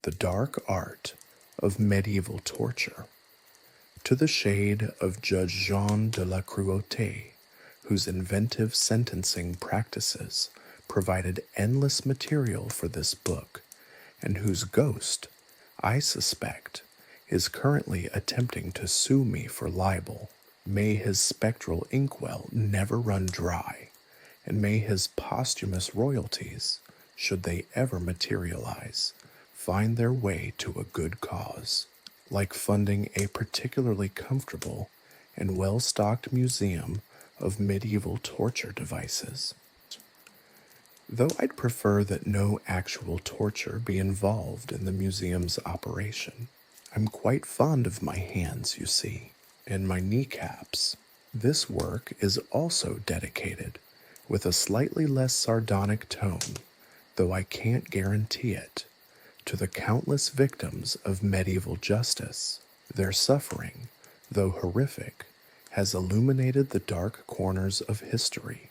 The dark art of medieval torture. To the shade of Judge Jean de la Cruauté, whose inventive sentencing practices provided endless material for this book, and whose ghost, I suspect, is currently attempting to sue me for libel. May his spectral inkwell never run dry, and may his posthumous royalties, should they ever materialize, find their way to a good cause, like funding a particularly comfortable and well-stocked museum of medieval torture devices. Though I'd prefer that no actual torture be involved in the museum's operation, I'm quite fond of my hands, you see, and my kneecaps. This work is also dedicated, with a slightly less sardonic tone, though I can't guarantee it, to the countless victims of medieval justice. Their suffering, though horrific, has illuminated the dark corners of history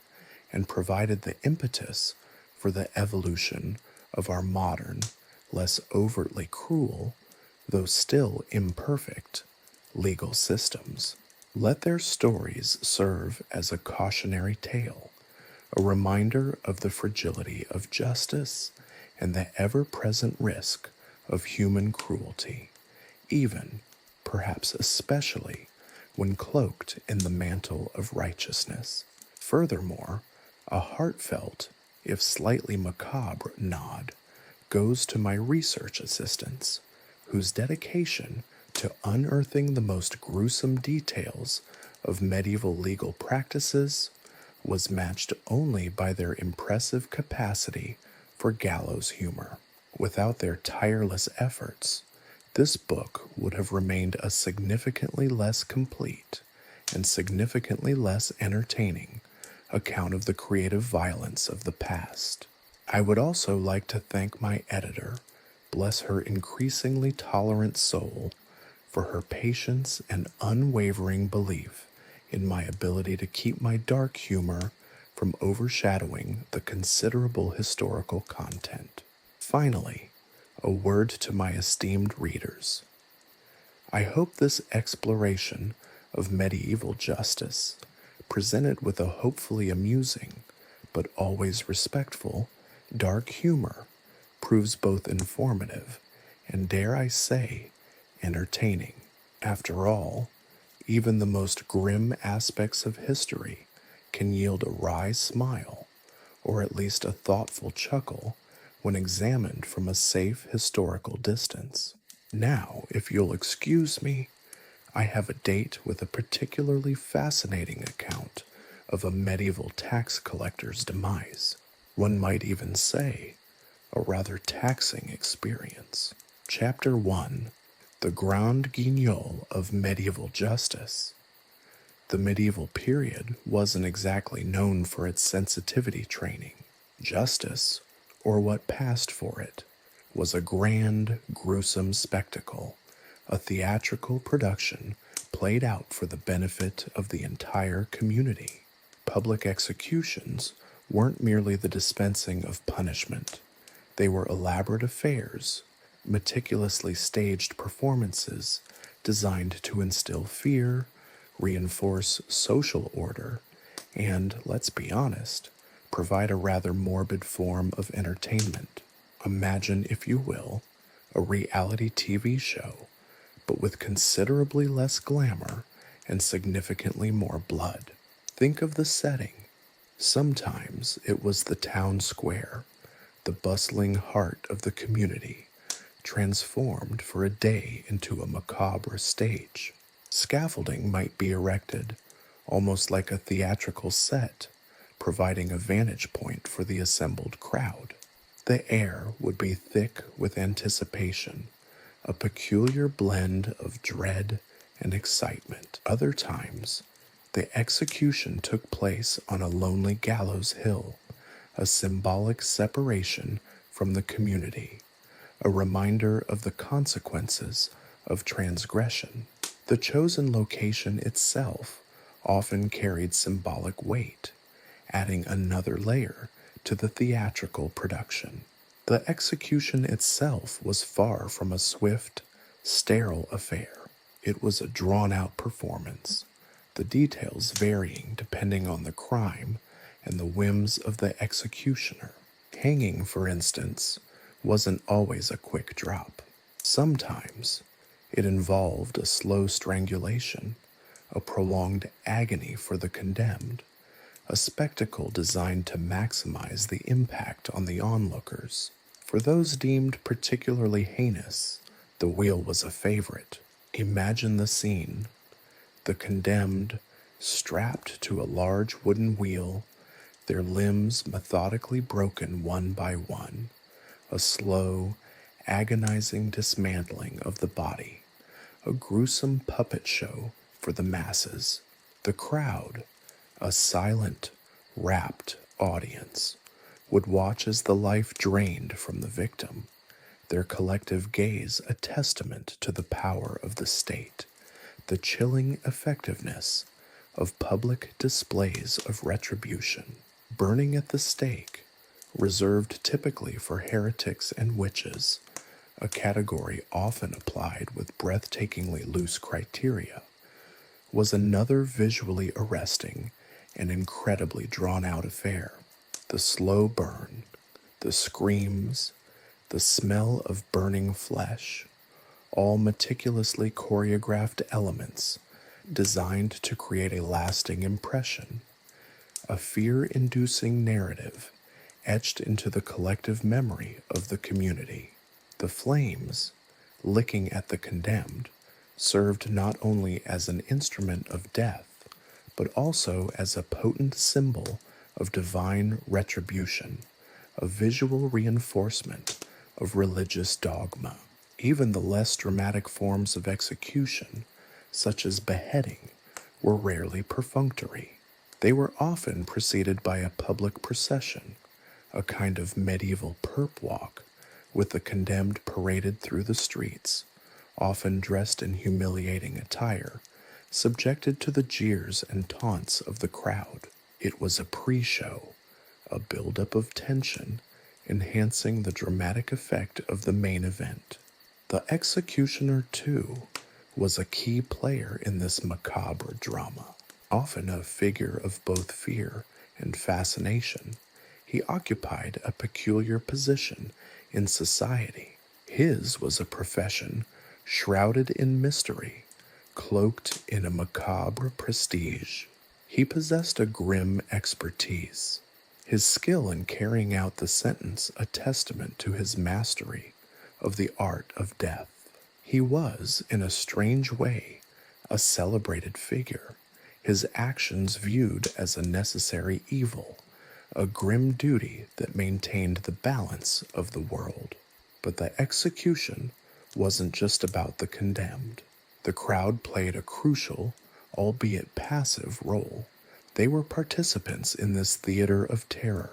and provided the impetus for the evolution of our modern, less overtly cruel, though still imperfect, legal systems. Let their stories serve as a cautionary tale, a reminder of the fragility of justice and the ever-present risk of human cruelty, even, perhaps especially, when cloaked in the mantle of righteousness. Furthermore, a heartfelt, if slightly macabre, nod goes to my research assistants, whose dedication to unearthing the most gruesome details of medieval legal practices was matched only by their impressive capacity for gallows humor. Without their tireless efforts, this book would have remained a significantly less complete and significantly less entertaining account of the creative violence of the past. I would also like to thank my editor, bless her increasingly tolerant soul, for her patience and unwavering belief in my ability to keep my dark humor from overshadowing the considerable historical content. Finally, a word to my esteemed readers. I hope this exploration of medieval justice, presented with a hopefully amusing, but always respectful, dark humor, proves both informative and, dare I say, entertaining. After all, even the most grim aspects of history can yield a wry smile, or at least a thoughtful chuckle, when examined from a safe historical distance. Now, if you'll excuse me, I have a date with a particularly fascinating account of a medieval tax collector's demise. One might even say, a rather taxing experience. Chapter 1. The Grand Guignol of Medieval Justice. The medieval period wasn't exactly known for its sensitivity training. Justice, or what passed for it, was a grand, gruesome spectacle, a theatrical production played out for the benefit of the entire community. Public executions weren't merely the dispensing of punishment. They were elaborate affairs, meticulously staged performances designed to instill fear, reinforce social order, and, let's be honest, provide a rather morbid form of entertainment. Imagine, if you will, a reality TV show, but with considerably less glamour and significantly more blood. Think of the setting. Sometimes it was the town square, the bustling heart of the community, transformed for a day into a macabre stage. Scaffolding might be erected, almost like a theatrical set, providing a vantage point for the assembled crowd. The air would be thick with anticipation, a peculiar blend of dread and excitement. Other times, the execution took place on a lonely gallows hill, a symbolic separation from the community, a reminder of the consequences of transgression. The chosen location itself often carried symbolic weight, adding another layer to the theatrical production. The execution itself was far from a swift, sterile affair. It was a drawn-out performance, the details varying depending on the crime and the whims of the executioner. Hanging, for instance, wasn't always a quick drop. Sometimes it involved a slow strangulation, a prolonged agony for the condemned, a spectacle designed to maximize the impact on the onlookers. For those deemed particularly heinous, the wheel was a favorite. Imagine the scene: the condemned, strapped to a large wooden wheel, their limbs methodically broken one by one, a slow, agonizing dismantling of the body, a gruesome puppet show for the masses. The crowd, a silent, rapt audience, would watch as the life drained from the victim, their collective gaze a testament to the power of the state, the chilling effectiveness of public displays of retribution. Burning at the stake, reserved typically for heretics and witches, a category often applied with breathtakingly loose criteria, was another visually arresting and incredibly drawn-out affair. The slow burn, the screams, the smell of burning flesh, all meticulously choreographed elements designed to create a lasting impression, a fear-inducing narrative etched into the collective memory of the community. The flames, licking at the condemned, served not only as an instrument of death, but also as a potent symbol of divine retribution, a visual reinforcement of religious dogma. Even the less dramatic forms of execution, such as beheading, were rarely perfunctory. They were often preceded by a public procession, a kind of medieval perp walk, with the condemned paraded through the streets, often dressed in humiliating attire, subjected to the jeers and taunts of the crowd. It was a pre-show, a buildup of tension, enhancing the dramatic effect of the main event. The executioner, too, was a key player in this macabre drama. Often a figure of both fear and fascination, he occupied a peculiar position in society. His was a profession shrouded in mystery, cloaked in a macabre prestige. He possessed a grim expertise, his skill in carrying out the sentence a testament to his mastery of the art of death. He was, in a strange way, a celebrated figure, his actions viewed as a necessary evil, a grim duty that maintained the balance of the world. But the execution wasn't just about the condemned. The crowd played a crucial, albeit passive, role. They were participants in this theater of terror,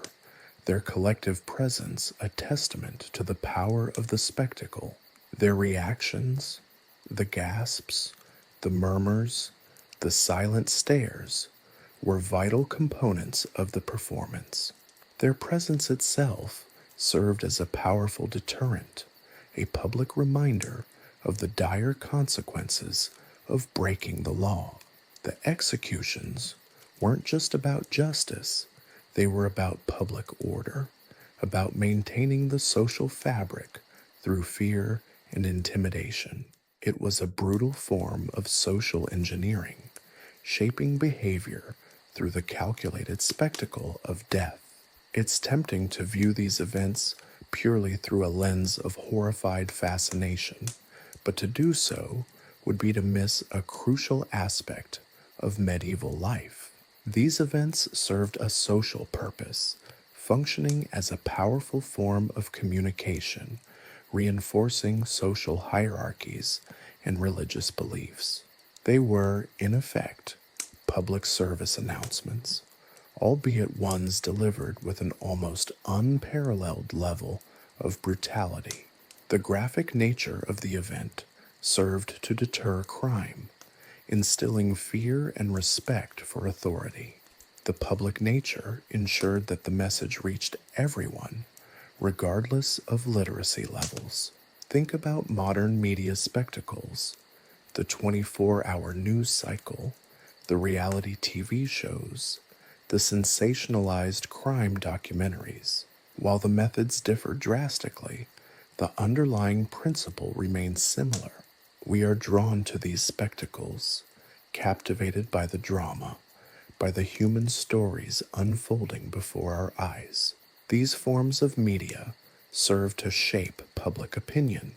their collective presence a testament to the power of the spectacle. Their reactions, the gasps, the murmurs, the silent stares, were vital components of the performance. Their presence itself served as a powerful deterrent, a public reminder of the dire consequences of breaking the law. The executions weren't just about justice, they were about public order, about maintaining the social fabric through fear and intimidation. It was a brutal form of social engineering, shaping behavior through the calculated spectacle of death. It's tempting to view these events purely through a lens of horrified fascination, but to do so would be to miss a crucial aspect of medieval life. These events served a social purpose, functioning as a powerful form of communication, reinforcing social hierarchies and religious beliefs. They were, in effect, public service announcements, albeit ones delivered with an almost unparalleled level of brutality. The graphic nature of the event served to deter crime, instilling fear and respect for authority. The public nature ensured that the message reached everyone, regardless of literacy levels. Think about modern media spectacles, the 24-hour news cycle, the reality TV shows, the sensationalized crime documentaries. While the methods differ drastically, the underlying principle remains similar. We are drawn to these spectacles, captivated by the drama, by the human stories unfolding before our eyes. These forms of media serve to shape public opinion,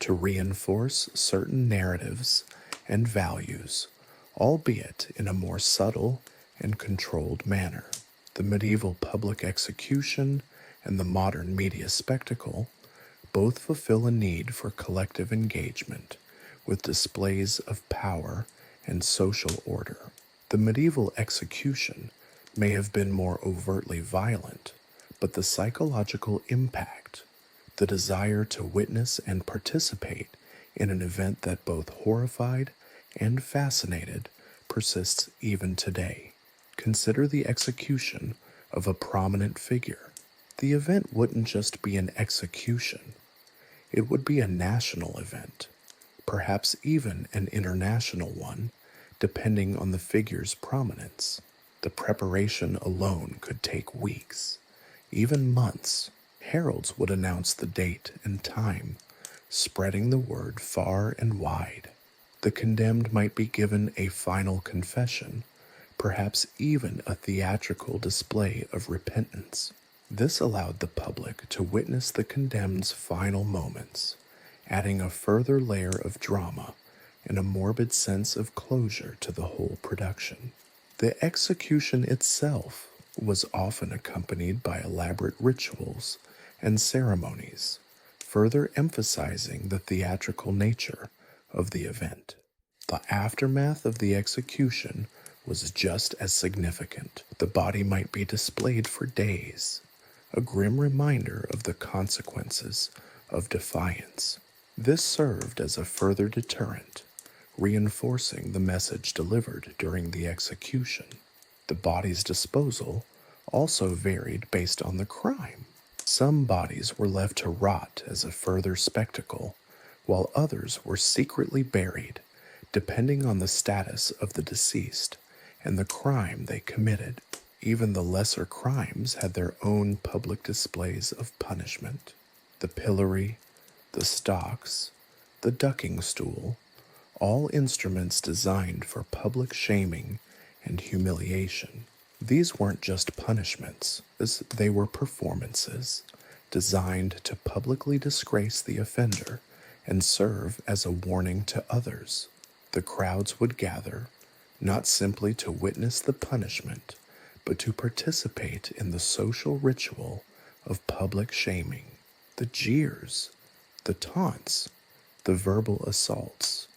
to reinforce certain narratives and values, albeit in a more subtle and controlled manner. The medieval public execution and the modern media spectacle both fulfill a need for collective engagement with displays of power and social order. The medieval execution may have been more overtly violent, but the psychological impact, the desire to witness and participate in an event that both horrified and fascinated, persists even today. Consider the execution of a prominent figure. The event wouldn't just be an execution, it would be a national event, perhaps even an international one, depending on the figure's prominence. The preparation alone could take weeks, even months. Heralds would announce the date and time, spreading the word far and wide. The condemned might be given a final confession, perhaps even a theatrical display of repentance. This allowed the public to witness the condemned's final moments, adding a further layer of drama and a morbid sense of closure to the whole production. The execution itself was often accompanied by elaborate rituals and ceremonies, further emphasizing the theatrical nature of the event. The aftermath of the execution was just as significant. The body might be displayed for days, a grim reminder of the consequences of defiance. This served as a further deterrent, reinforcing the message delivered during the execution. The body's disposal also varied based on the crime. Some bodies were left to rot as a further spectacle, while others were secretly buried, depending on the status of the deceased and the crime they committed. Even the lesser crimes had their own public displays of punishment. The pillory, the stocks, the ducking stool, all instruments designed for public shaming and humiliation. These weren't just punishments, as they were performances designed to publicly disgrace the offender and serve as a warning to others. The crowds would gather, not simply to witness the punishment, but to participate in the social ritual of public shaming. The jeers, the taunts, the verbal assaults,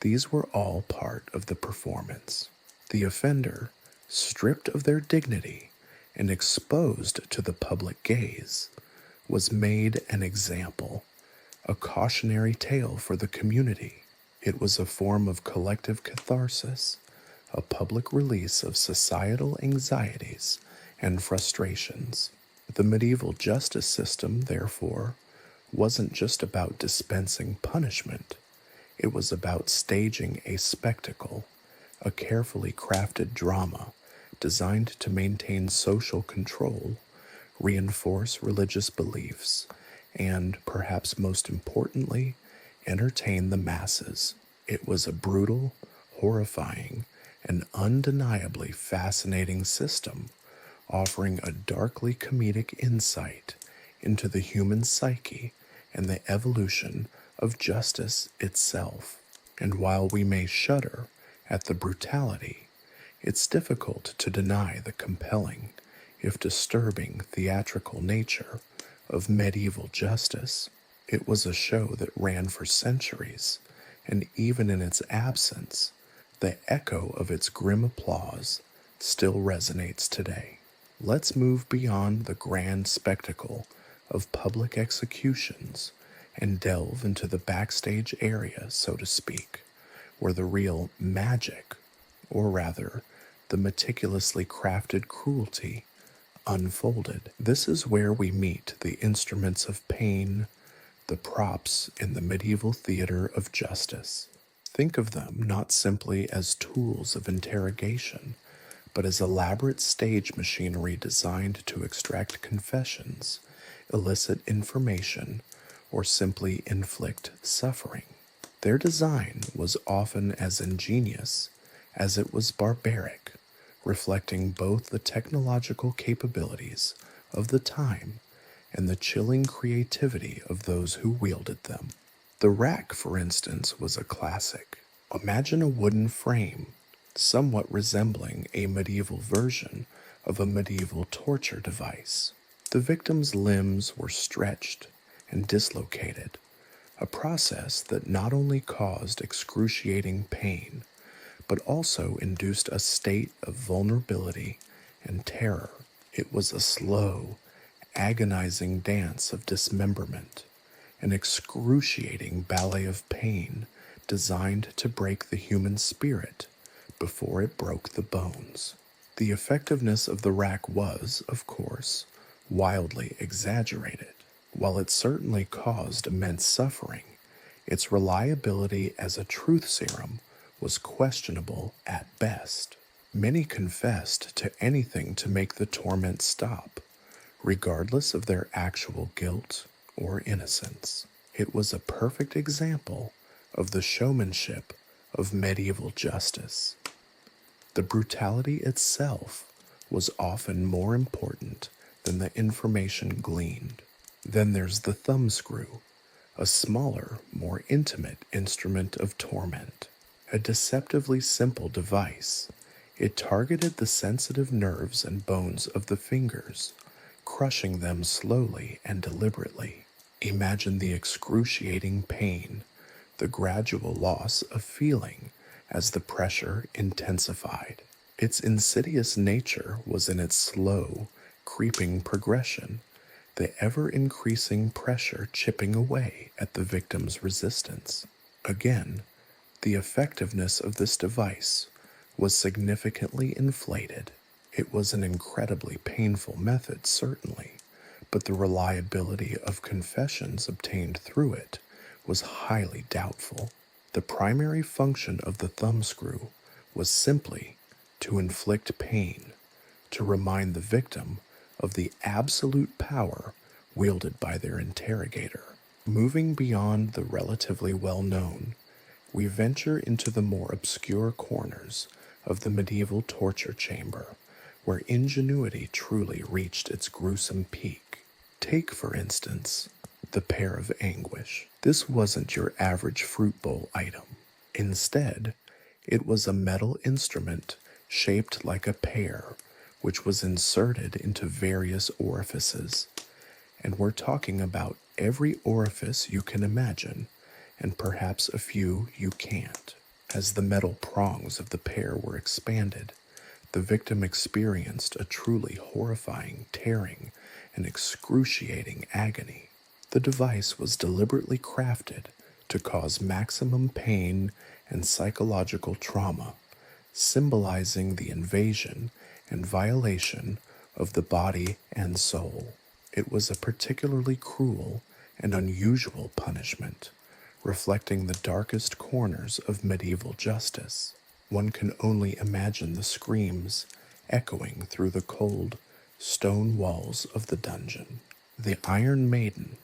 these were all part of the performance. The offender, stripped of their dignity and exposed to the public gaze, was made an example, a cautionary tale for the community. It was a form of collective catharsis, a public release of societal anxieties and frustrations. The medieval justice system, therefore, wasn't just about dispensing punishment. It was about staging a spectacle, a carefully crafted drama designed to maintain social control, reinforce religious beliefs, and, perhaps most importantly, entertain the masses. It was a brutal, horrifying, and undeniably fascinating system, offering a darkly comedic insight into the human psyche and the evolution of justice itself. And while we may shudder at the brutality, it's difficult to deny the compelling, if disturbing, theatrical nature of medieval justice. It was a show that ran for centuries, and even in its absence, the echo of its grim applause still resonates today. Let's move beyond the grand spectacle of public executions and delve into the backstage area, so to speak, where the real magic, or rather, the meticulously crafted cruelty, unfolded. This is where we meet the instruments of pain, the props in the medieval theater of justice. Think of them not simply as tools of interrogation, but as elaborate stage machinery designed to extract confessions, elicit information, or simply inflict suffering. Their design was often as ingenious as it was barbaric, reflecting both the technological capabilities of the time and the chilling creativity of those who wielded them. The rack, for instance, was a classic. Imagine a wooden frame, somewhat resembling a medieval version of a medieval torture device. The victim's limbs were stretched and dislocated, a process that not only caused excruciating pain, but also induced a state of vulnerability and terror. It was a slow, agonizing dance of dismemberment, an excruciating ballet of pain designed to break the human spirit before it broke the bones. The effectiveness of the rack was, of course, wildly exaggerated. While it certainly caused immense suffering, its reliability as a truth serum was questionable at best. Many confessed to anything to make the torment stop, regardless of their actual guilt or innocence. It was a perfect example of the showmanship of medieval justice. The brutality itself was often more important than the information gleaned. Then there's the thumbscrew, a smaller, more intimate instrument of torment. A deceptively simple device, it targeted the sensitive nerves and bones of the fingers, crushing them slowly and deliberately. Imagine the excruciating pain, the gradual loss of feeling as the pressure intensified. Its insidious nature was in its slow, creeping progression, the ever-increasing pressure chipping away at the victim's resistance. Again, the effectiveness of this device was significantly inflated. It was an incredibly painful method, certainly, but the reliability of confessions obtained through it was highly doubtful. The primary function of the thumbscrew was simply to inflict pain, to remind the victim of the absolute power wielded by their interrogator. Moving beyond the relatively well-known, we venture into the more obscure corners of the medieval torture chamber, where ingenuity truly reached its gruesome peak. Take, for instance, the pear of anguish. This wasn't your average fruit bowl item. Instead, it was a metal instrument shaped like a pear, which was inserted into various orifices. And we're talking about every orifice you can imagine, and perhaps a few you can't. As the metal prongs of the pear were expanded, the victim experienced a truly horrifying tearing and excruciating agony. The device was deliberately crafted to cause maximum pain and psychological trauma, symbolizing the invasion and violation of the body and soul. It was a particularly cruel and unusual punishment, reflecting the darkest corners of medieval justice. One can only imagine the screams echoing through the cold stone walls of the dungeon. The Iron Maiden,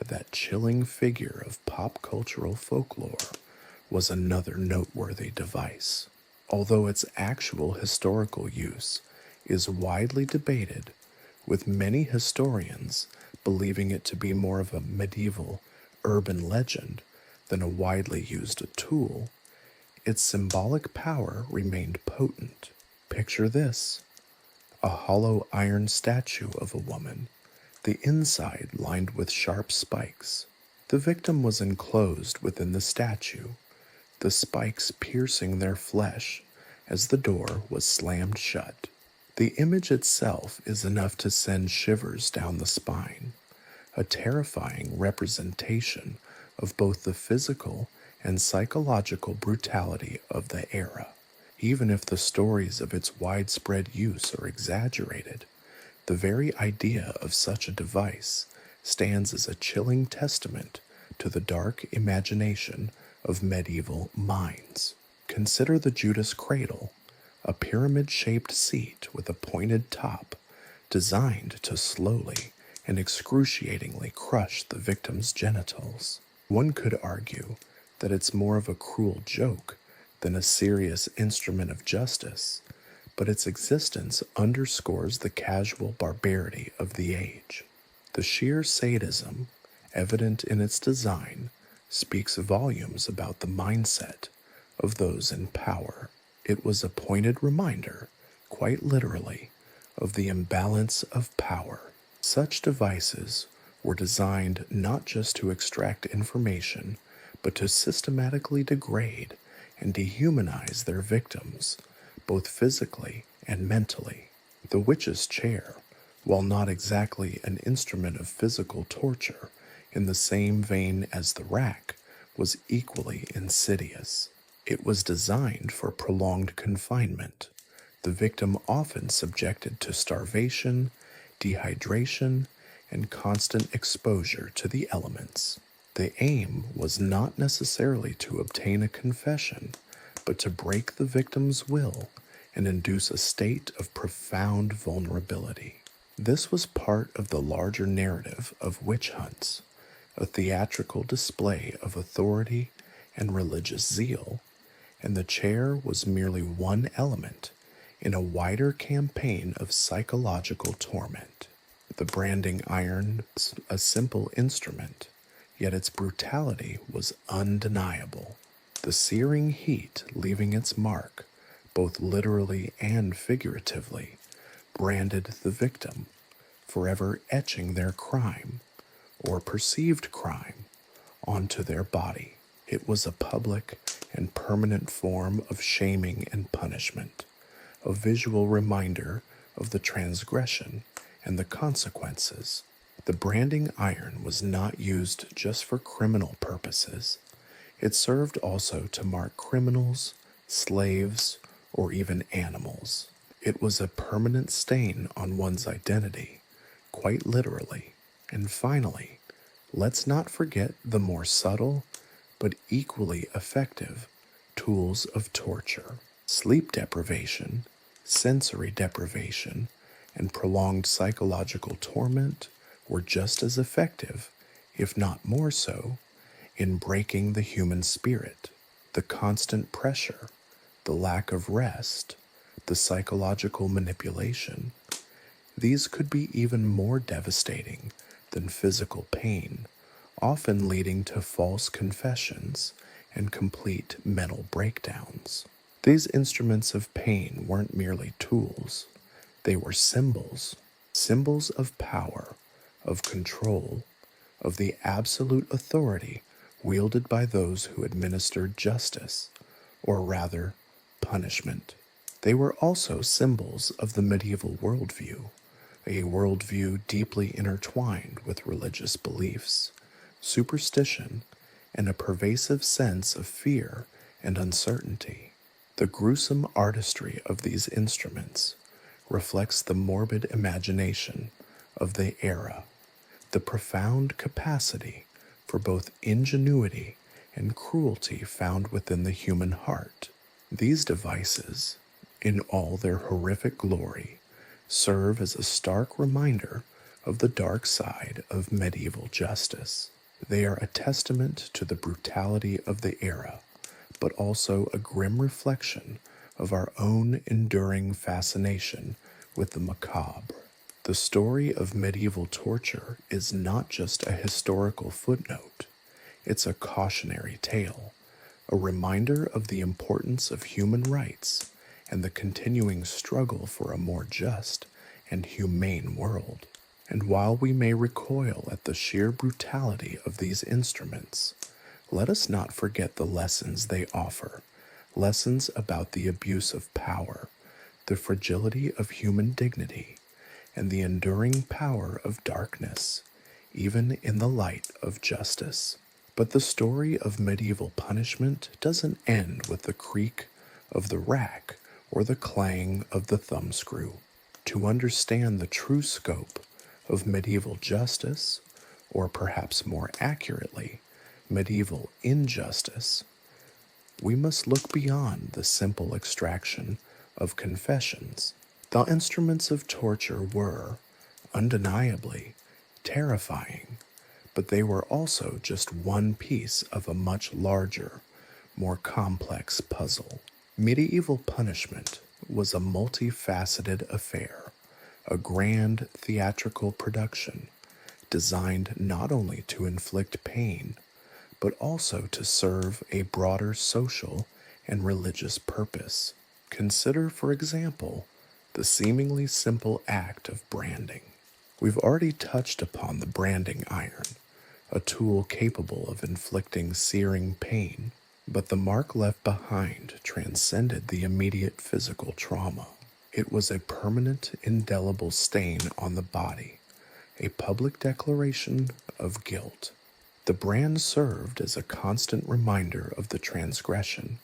that chilling figure of pop cultural folklore, was another noteworthy device. Although its actual historical use is widely debated, with many historians believing it to be more of a medieval urban legend than a widely used tool, its symbolic power remained potent. Picture this: a hollow iron statue of a woman, the inside lined with sharp spikes. The victim was enclosed within the statue, the spikes piercing their flesh as the door was slammed shut. The image itself is enough to send shivers down the spine, a terrifying representation of both the physical and psychological brutality of the era. Even if the stories of its widespread use are exaggerated, The very idea of such a device stands as a chilling testament to the dark imagination of medieval minds. Consider the Judas cradle, a pyramid-shaped seat with a pointed top designed to slowly and excruciatingly crush the victim's genitals. One could argue that it's more of a cruel joke than a serious instrument of justice, but its existence underscores the casual barbarity of the age. The sheer sadism, evident in its design, speaks volumes about the mindset of those in power. It was a pointed reminder, quite literally, of the imbalance of power. Such devices were designed not just to extract information, but to systematically degrade and dehumanize their victims, both physically and mentally. The witch's chair, while not exactly an instrument of physical torture in the same vein as the rack, was equally insidious. It was designed for prolonged confinement, the victim often subjected to starvation, dehydration, and constant exposure to the elements. The aim was not necessarily to obtain a confession, but to break the victim's will and induce a state of profound vulnerability. This was part of the larger narrative of witch hunts, a theatrical display of authority and religious zeal, and the chair was merely one element in a wider campaign of psychological torment. The branding iron was a simple instrument, yet its brutality was undeniable. The searing heat leaving its mark, both literally and figuratively, branded the victim, forever etching their crime, or perceived crime, onto their body. It was a public and permanent form of shaming and punishment, a visual reminder of the transgression and the consequences. The branding iron was not used just for criminal purposes. It served also to mark criminals, slaves, or even animals. It was a permanent stain on one's identity, quite literally. And finally, let's not forget the more subtle but equally effective tools of torture. Sleep deprivation, sensory deprivation, and prolonged psychological torment were just as effective, if not more so, in breaking the human spirit. The constant pressure, the lack of rest, the psychological manipulation, these could be even more devastating than physical pain, often leading to false confessions and complete mental breakdowns. These instruments of pain weren't merely tools, they were symbols, symbols of power, of control, of the absolute authority wielded by those who administered justice, or rather, punishment. They were also symbols of the medieval worldview, a worldview deeply intertwined with religious beliefs, superstition, and a pervasive sense of fear and uncertainty. The gruesome artistry of these instruments reflects the morbid imagination of the era, the profound capacity for both ingenuity and cruelty found within the human heart. These devices, in all their horrific glory, serve as a stark reminder of the dark side of medieval justice. They are a testament to the brutality of the era, but also a grim reflection of our own enduring fascination with the macabre. The story of medieval torture is not just a historical footnote, it's a cautionary tale, a reminder of the importance of human rights and the continuing struggle for a more just and humane world. And while we may recoil at the sheer brutality of these instruments, let us not forget the lessons they offer, lessons about the abuse of power, the fragility of human dignity, and the enduring power of darkness, even in the light of justice. But the story of medieval punishment doesn't end with the creak of the rack or the clang of the thumbscrew. To understand the true scope of medieval justice, or perhaps more accurately, medieval injustice, we must look beyond the simple extraction of confessions. The instruments of torture were, undeniably, terrifying, but they were also just one piece of a much larger, more complex puzzle. Medieval punishment was a multifaceted affair, a grand theatrical production designed not only to inflict pain, but also to serve a broader social and religious purpose. Consider, for example, the seemingly simple act of branding. We've already touched upon the branding iron, a tool capable of inflicting searing pain, but the mark left behind transcended the immediate physical trauma. It was a permanent, indelible stain on the body, a public declaration of guilt. The brand served as a constant reminder of the transgression,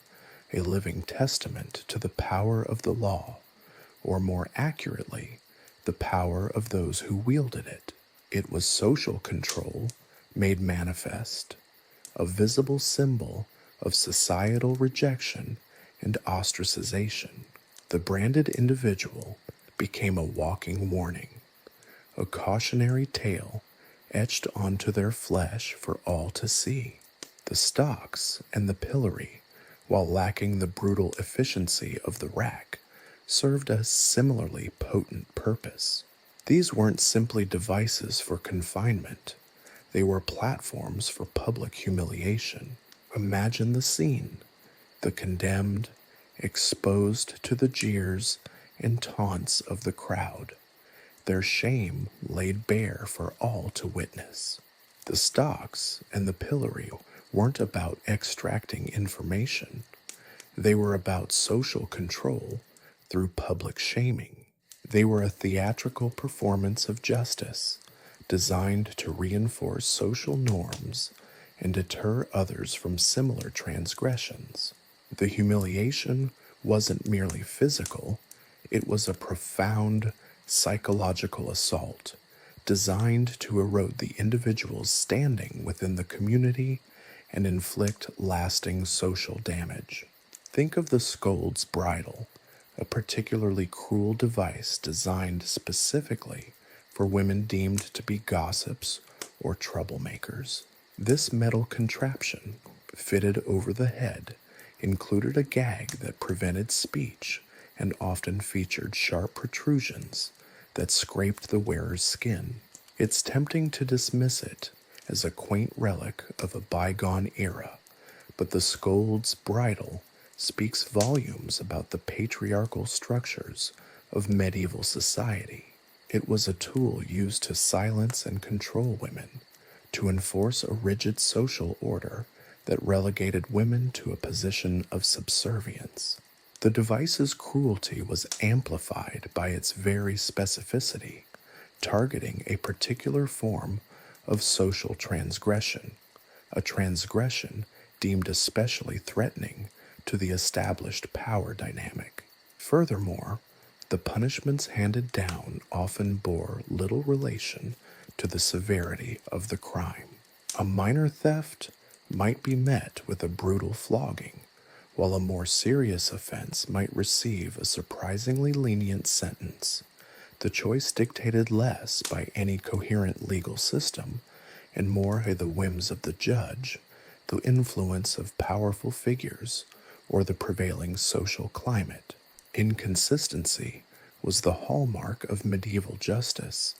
a living testament to the power of the law, or more accurately, the power of those who wielded it. It was social control made manifest, a visible symbol of societal rejection and ostracization. The branded individual became a walking warning, a cautionary tale etched onto their flesh for all to see. The stocks and the pillory, while lacking the brutal efficiency of the rack, served a similarly potent purpose. These weren't simply devices for confinement, they were platforms for public humiliation. Imagine the scene: the condemned, exposed to the jeers and taunts of the crowd, their shame laid bare for all to witness. The stocks and the pillory weren't about extracting information, they were about social control through public shaming. They were a theatrical performance of justice, designed to reinforce social norms and deter others from similar transgressions. The humiliation wasn't merely physical, it was a profound psychological assault designed to erode the individual's standing within the community and inflict lasting social damage. Think of the scold's bridle, a particularly cruel device designed specifically for women deemed to be gossips or troublemakers. This metal contraption, fitted over the head, included a gag that prevented speech and often featured sharp protrusions that scraped the wearer's skin. It's tempting to dismiss it as a quaint relic of a bygone era, but the scold's bridle speaks volumes about the patriarchal structures of medieval society. It was a tool used to silence and control women, to enforce a rigid social order that relegated women to a position of subservience. The device's cruelty was amplified by its very specificity, targeting a particular form of social transgression, a transgression deemed especially threatening to the established power dynamic. Furthermore, the punishments handed down often bore little relation to the severity of the crime. A minor theft might be met with a brutal flogging, while a more serious offense might receive a surprisingly lenient sentence. The choice dictated less by any coherent legal system and more by the whims of the judge, the influence of powerful figures, or the prevailing social climate. Inconsistency was the hallmark of medieval justice,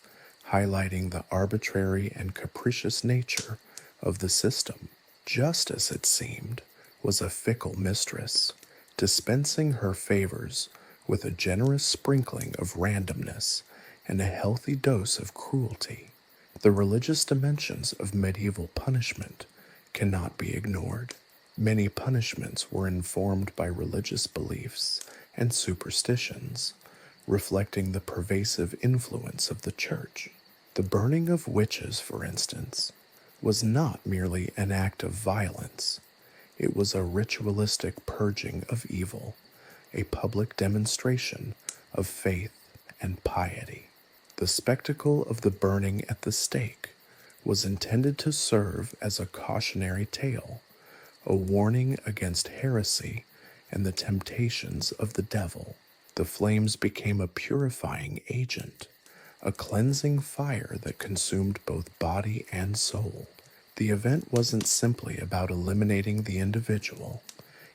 highlighting the arbitrary and capricious nature of the system. Justice, it seemed, was a fickle mistress, dispensing her favors with a generous sprinkling of randomness and a healthy dose of cruelty. The religious dimensions of medieval punishment cannot be ignored. Many punishments were informed by religious beliefs and superstitions, reflecting the pervasive influence of the church. The burning of witches, for instance, was not merely an act of violence. It was a ritualistic purging of evil, a public demonstration of faith and piety. The spectacle of the burning at the stake was intended to serve as a cautionary tale, a warning against heresy and the temptations of the devil. The flames became a purifying agent, a cleansing fire that consumed both body and soul. The event wasn't simply about eliminating the individual,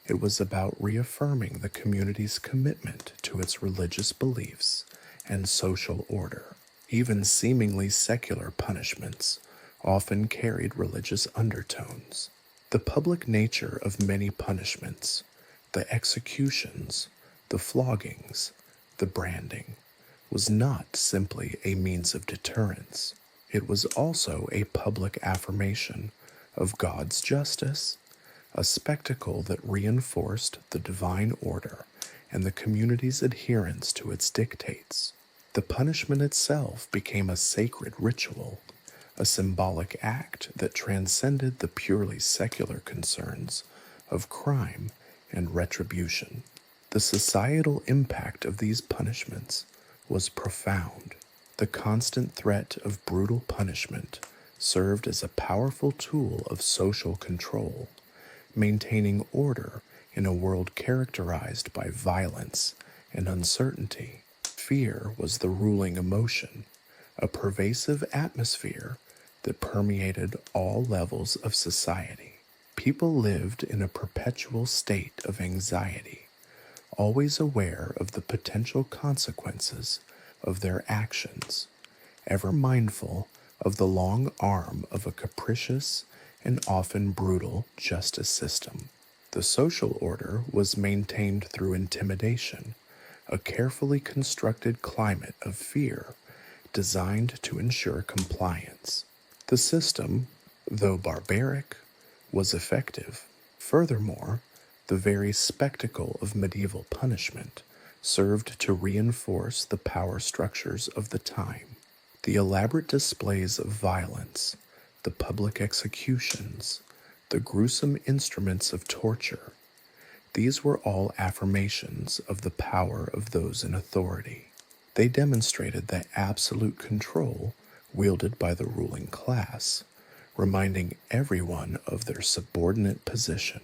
it was about reaffirming the community's commitment to its religious beliefs and social order. Even seemingly secular punishments often carried religious undertones. The public nature of many punishments, the executions, the floggings, the branding, was not simply a means of deterrence. It was also a public affirmation of God's justice, a spectacle that reinforced the divine order and the community's adherence to its dictates. The punishment itself became a sacred ritual, a symbolic act that transcended the purely secular concerns of crime and retribution. The societal impact of these punishments was profound. The constant threat of brutal punishment served as a powerful tool of social control, maintaining order in a world characterized by violence and uncertainty. Fear was the ruling emotion, a pervasive atmosphere that permeated all levels of society. People lived in a perpetual state of anxiety, always aware of the potential consequences of their actions, ever mindful of the long arm of a capricious and often brutal justice system. The social order was maintained through intimidation, a carefully constructed climate of fear designed to ensure compliance. The system, though barbaric, was effective. Furthermore, the very spectacle of medieval punishment served to reinforce the power structures of the time. The elaborate displays of violence, the public executions, the gruesome instruments of torture, these were all affirmations of the power of those in authority. They demonstrated the absolute control wielded by the ruling class, reminding everyone of their subordinate position.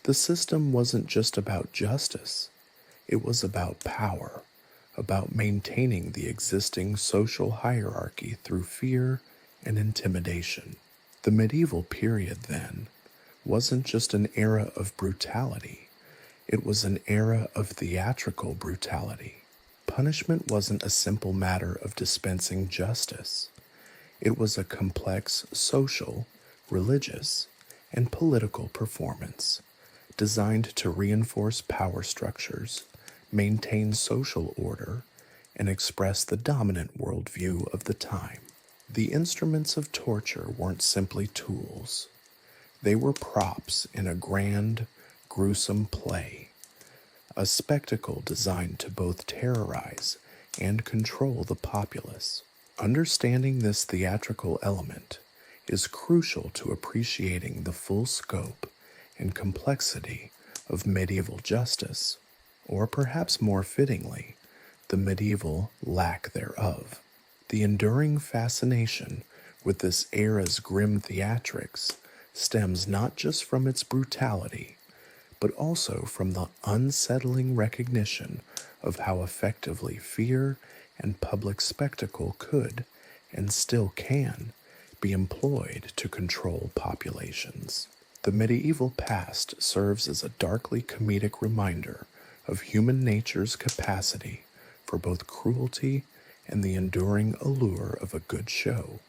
The system wasn't just about justice, it was about power, about maintaining the existing social hierarchy through fear and intimidation. The medieval period, then, wasn't just an era of brutality, it was an era of theatrical brutality. Punishment wasn't a simple matter of dispensing justice. It was a complex social, religious, and political performance designed to reinforce power structures, maintain social order, and express the dominant worldview of the time. The instruments of torture weren't simply tools. They were props in a grand, gruesome play, a spectacle designed to both terrorize and control the populace. Understanding this theatrical element is crucial to appreciating the full scope and complexity of medieval justice, or perhaps more fittingly, the medieval lack thereof. The enduring fascination with this era's grim theatrics stems not just from its brutality, but also from the unsettling recognition of how effectively fear and public spectacle could, and still can, be employed to control populations. The medieval past serves as a darkly comedic reminder of human nature's capacity for both cruelty and the enduring allure of a good show,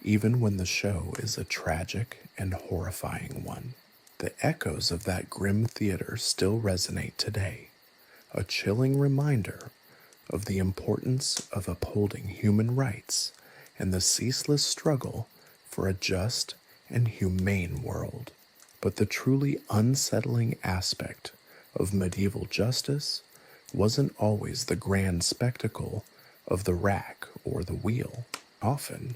even when the show is a tragic and horrifying one. The echoes of that grim theater still resonate today, a chilling reminder of the importance of upholding human rights and the ceaseless struggle for a just and humane world. But the truly unsettling aspect of medieval justice wasn't always the grand spectacle of the rack or the wheel. Often,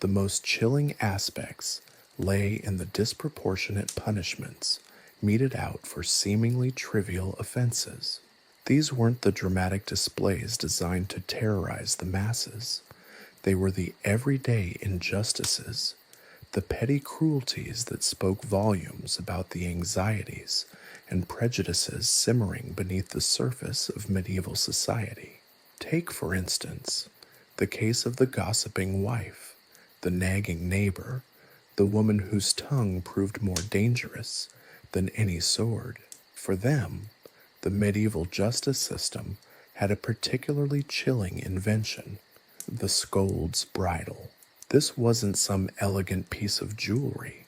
the most chilling aspects lay in the disproportionate punishments meted out for seemingly trivial offenses. These weren't the dramatic displays designed to terrorize the masses. They were the everyday injustices, the petty cruelties that spoke volumes about the anxieties and prejudices simmering beneath the surface of medieval society. Take, for instance, the case of the gossiping wife, the nagging neighbor, the woman whose tongue proved more dangerous than any sword. For them, the medieval justice system had a particularly chilling invention: the scold's bridle. This wasn't some elegant piece of jewelry.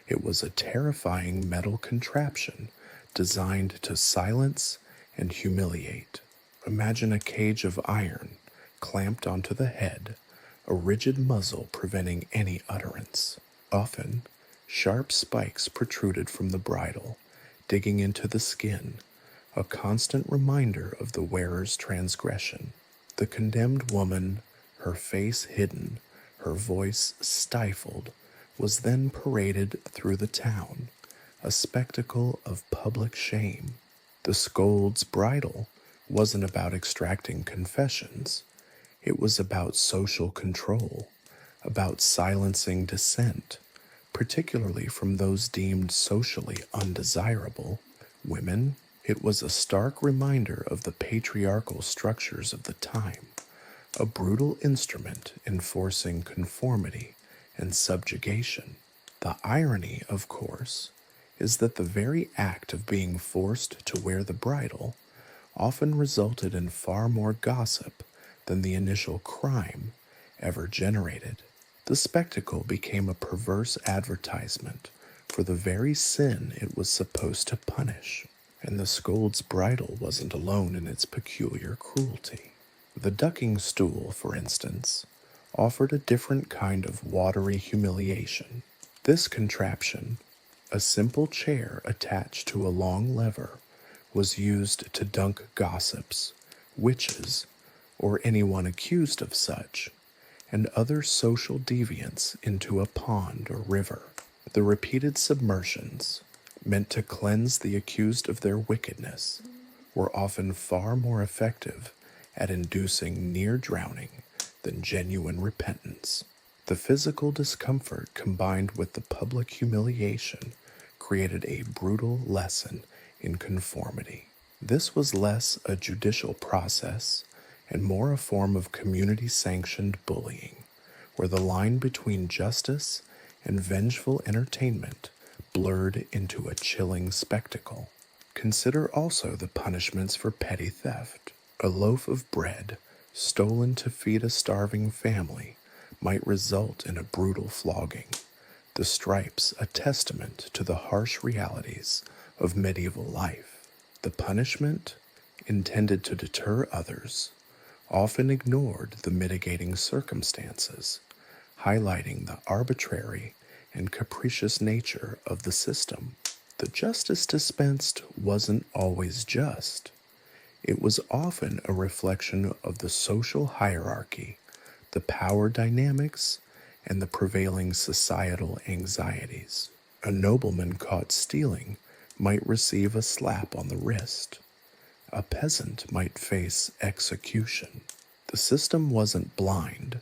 It was a terrifying metal contraption designed to silence and humiliate. Imagine a cage of iron clamped onto the head, a rigid muzzle preventing any utterance. Often, sharp spikes protruded from the bridle, digging into the skin, a constant reminder of the wearer's transgression. The condemned woman, her face hidden, her voice stifled, was then paraded through the town, a spectacle of public shame. The scold's bridle wasn't about extracting confessions. It was about social control, about silencing dissent, particularly from those deemed socially undesirable. Women, it was a stark reminder of the patriarchal structures of the time, a brutal instrument enforcing conformity and subjugation. The irony, of course, is that the very act of being forced to wear the bridle often resulted in far more gossip than the initial crime ever generated. The spectacle became a perverse advertisement for the very sin it was supposed to punish, and the scold's bridle wasn't alone in its peculiar cruelty. The ducking stool, for instance, offered a different kind of watery humiliation. This contraption, a simple chair attached to a long lever, was used to dunk gossips, witches, or anyone accused of such, and other social deviants into a pond or river. The repeated submersions, meant to cleanse the accused of their wickedness, were often far more effective at inducing near drowning than genuine repentance. The physical discomfort combined with the public humiliation created a brutal lesson in conformity. This was less a judicial process and more a form of community-sanctioned bullying, where the line between justice and vengeful entertainment blurred into a chilling spectacle. Consider also the punishments for petty theft. A loaf of bread stolen to feed a starving family might result in a brutal flogging, the stripes a testament to the harsh realities of medieval life. The punishment, intended to deter others, often ignored the mitigating circumstances, highlighting the arbitrary and capricious nature of the system. The justice dispensed wasn't always just. It was often a reflection of the social hierarchy, the power dynamics, and the prevailing societal anxieties. A nobleman caught stealing might receive a slap on the wrist. A peasant might face execution. The system wasn't blind.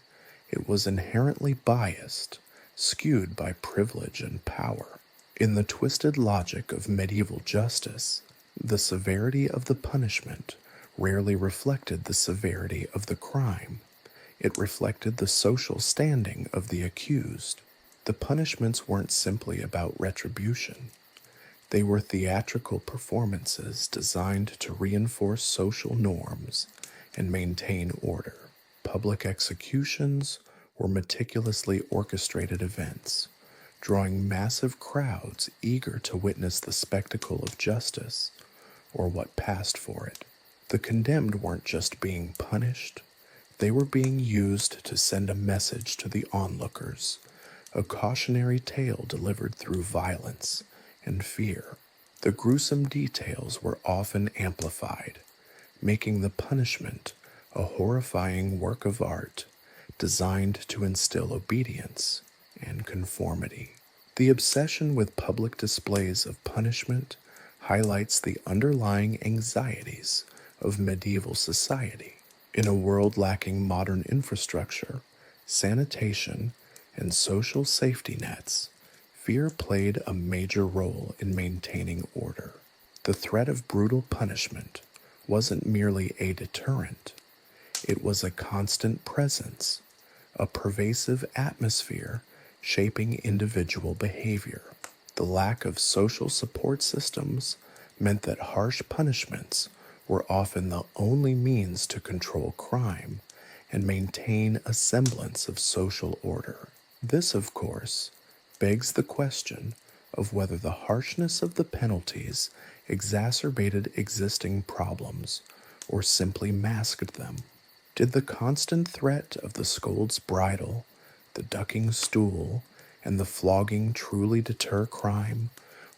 It was inherently biased, skewed by privilege and power. In the twisted logic of medieval justice, the severity of the punishment rarely reflected the severity of the crime. It reflected the social standing of the accused. The punishments weren't simply about retribution. They were theatrical performances designed to reinforce social norms and maintain order. Public executions were meticulously orchestrated events, drawing massive crowds eager to witness the spectacle of justice, or what passed for it. The condemned weren't just being punished, they were being used to send a message to the onlookers, a cautionary tale delivered through violence and fear. The gruesome details were often amplified, making the punishment a horrifying work of art designed to instill obedience and conformity. The obsession with public displays of punishment highlights the underlying anxieties of medieval society. In a world lacking modern infrastructure, sanitation, and social safety nets, fear played a major role in maintaining order. The threat of brutal punishment wasn't merely a deterrent, it was a constant presence, a pervasive atmosphere shaping individual behavior. The lack of social support systems meant that harsh punishments were often the only means to control crime and maintain a semblance of social order. This, of course, begs the question of whether the harshness of the penalties exacerbated existing problems or simply masked them. Did the constant threat of the scold's bridle, the ducking stool, and the flogging truly deter crime,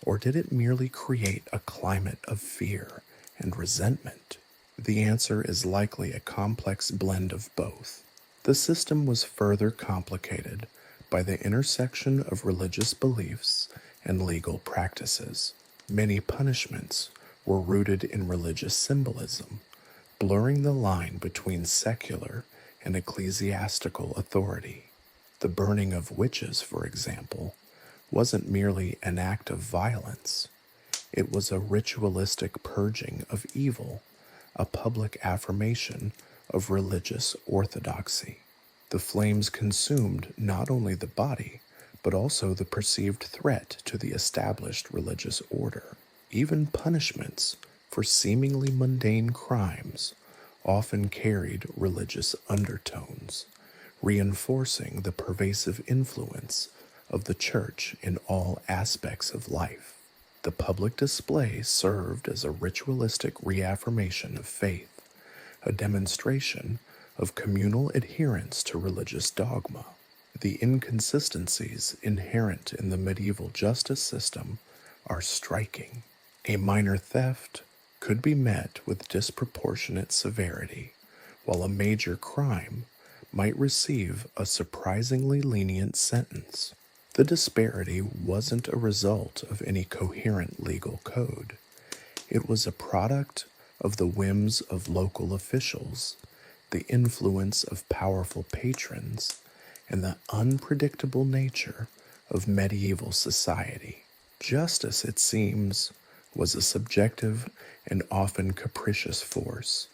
or did it merely create a climate of fear and resentment? The answer is likely a complex blend of both. The system was further complicated by the intersection of religious beliefs and legal practices. Many punishments were rooted in religious symbolism, blurring the line between secular and ecclesiastical authority. The burning of witches, for example, wasn't merely an act of violence. It was a ritualistic purging of evil, a public affirmation of religious orthodoxy. The flames consumed not only the body, but also the perceived threat to the established religious order. Even punishments for seemingly mundane crimes often carried religious undertones, reinforcing the pervasive influence of the church in all aspects of life. The public display served as a ritualistic reaffirmation of faith, a demonstration of communal adherence to religious dogma. The inconsistencies inherent in the medieval justice system are striking. A minor theft could be met with disproportionate severity, while a major crime might receive a surprisingly lenient sentence. The disparity wasn't a result of any coherent legal code. It was a product of the whims of local officials, the influence of powerful patrons, and the unpredictable nature of medieval society. Justice, it seems, was a subjective and often capricious force,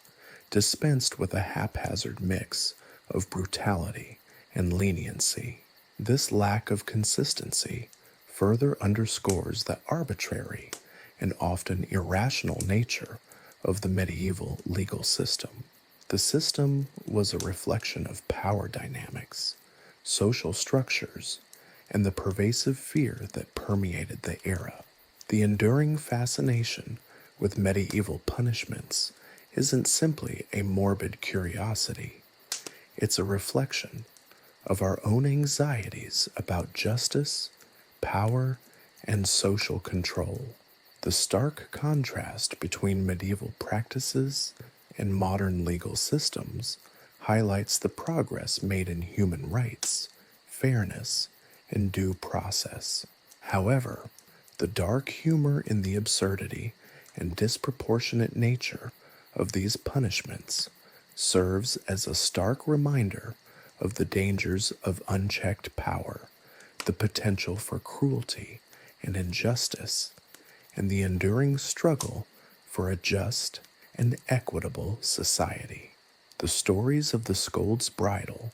dispensed with a haphazard mix of brutality and leniency. This lack of consistency further underscores the arbitrary and often irrational nature of the medieval legal system. The system was a reflection of power dynamics, social structures, and the pervasive fear that permeated the era. The enduring fascination with medieval punishments isn't simply a morbid curiosity. It's a reflection of our own anxieties about justice, power, and social control. The stark contrast between medieval practices and modern legal systems highlights the progress made in human rights, fairness, and due process. However, the dark humor in the absurdity and disproportionate nature of these punishments serves as a stark reminder of the dangers of unchecked power, the potential for cruelty and injustice, and the enduring struggle for a just and equitable society. The stories of the scold's bridle,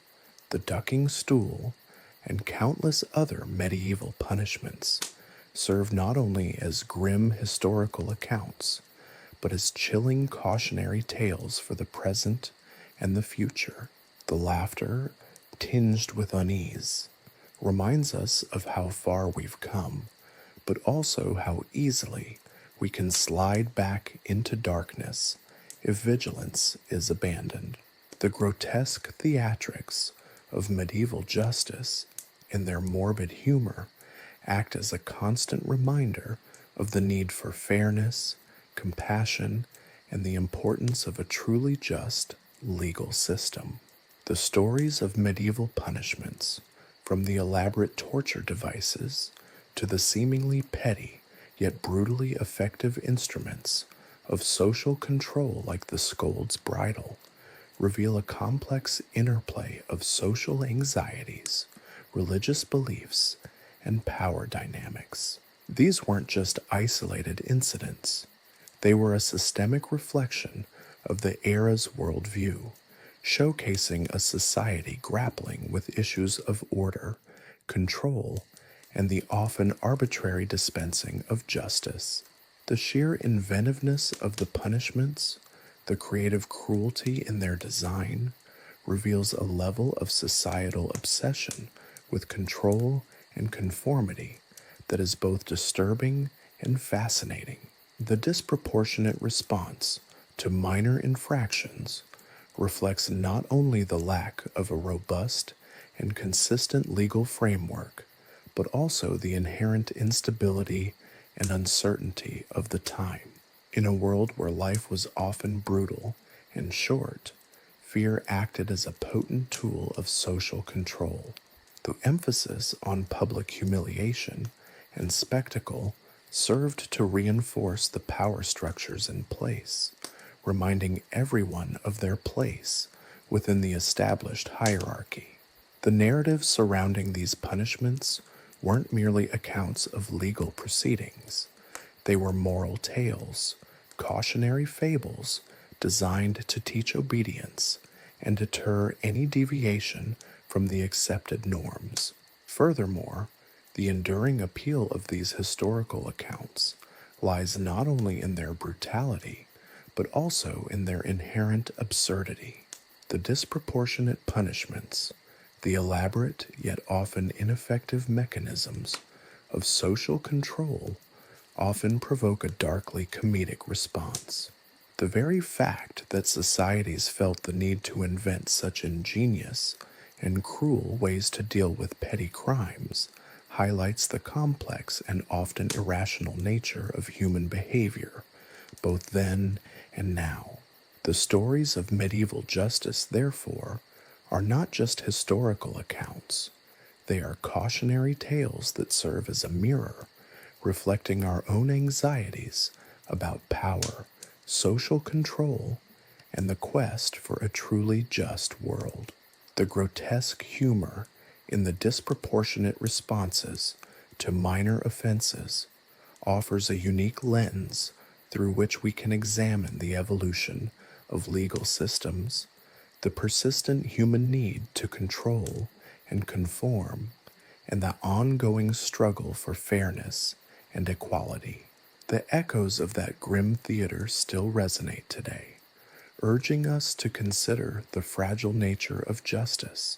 the ducking stool, and countless other medieval punishments serve not only as grim historical accounts, but as chilling cautionary tales for the present and the future. The laughter, tinged with unease, reminds us of how far we've come, but also how easily we can slide back into darkness if vigilance is abandoned. The grotesque theatrics of medieval justice and their morbid humor act as a constant reminder of the need for fairness, compassion, and the importance of a truly just legal system. The stories of medieval punishments, from the elaborate torture devices to the seemingly petty yet brutally effective instruments of social control like the scold's bridle reveal a complex interplay of social anxieties, religious beliefs, and power dynamics. These weren't just isolated incidents. They were a systemic reflection of the era's worldview, showcasing a society grappling with issues of order, control, and the often arbitrary dispensing of justice. The sheer inventiveness of the punishments, the creative cruelty in their design, reveals a level of societal obsession with control and conformity that is both disturbing and fascinating. The disproportionate response to minor infractions reflects not only the lack of a robust and consistent legal framework, but also the inherent instability and uncertainty of the time. In a world where life was often brutal and short, fear acted as a potent tool of social control. The emphasis on public humiliation and spectacle served to reinforce the power structures in place, reminding everyone of their place within the established hierarchy. The narratives surrounding these punishments weren't merely accounts of legal proceedings. They were moral tales, cautionary fables designed to teach obedience and deter any deviation from the accepted norms. Furthermore, the enduring appeal of these historical accounts lies not only in their brutality, but also in their inherent absurdity. The disproportionate punishments, the elaborate yet often ineffective mechanisms of social control often provoke a darkly comedic response. The very fact that societies felt the need to invent such ingenious and cruel ways to deal with petty crimes highlights the complex and often irrational nature of human behavior, both then and now. The stories of medieval justice, therefore, are not just historical accounts. They are cautionary tales that serve as a mirror, reflecting our own anxieties about power, social control, and the quest for a truly just world. The grotesque humor in the disproportionate responses to minor offenses offers a unique lens through which we can examine the evolution of legal systems, the persistent human need to control and conform, and the ongoing struggle for fairness and equality. The echoes of that grim theater still resonate today, urging us to consider the fragile nature of justice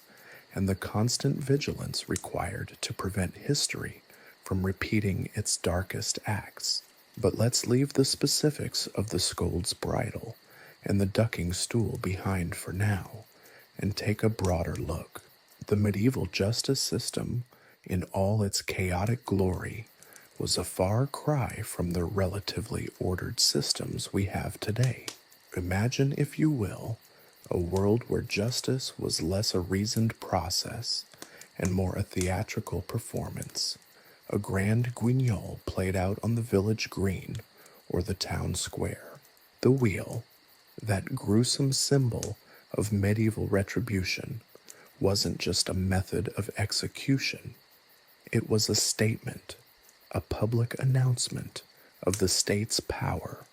and the constant vigilance required to prevent history from repeating its darkest acts. But let's leave the specifics of the scold's bridle and the ducking stool behind for now and take a broader look. The medieval justice system, in all its chaotic glory, was a far cry from the relatively ordered systems we have today. Imagine, if you will, a world where justice was less a reasoned process and more a theatrical performance, a grand guignol played out on the village green or the town square. The wheel, that gruesome symbol of medieval retribution, wasn't just a method of execution. It was a statement, a public announcement of the state's power,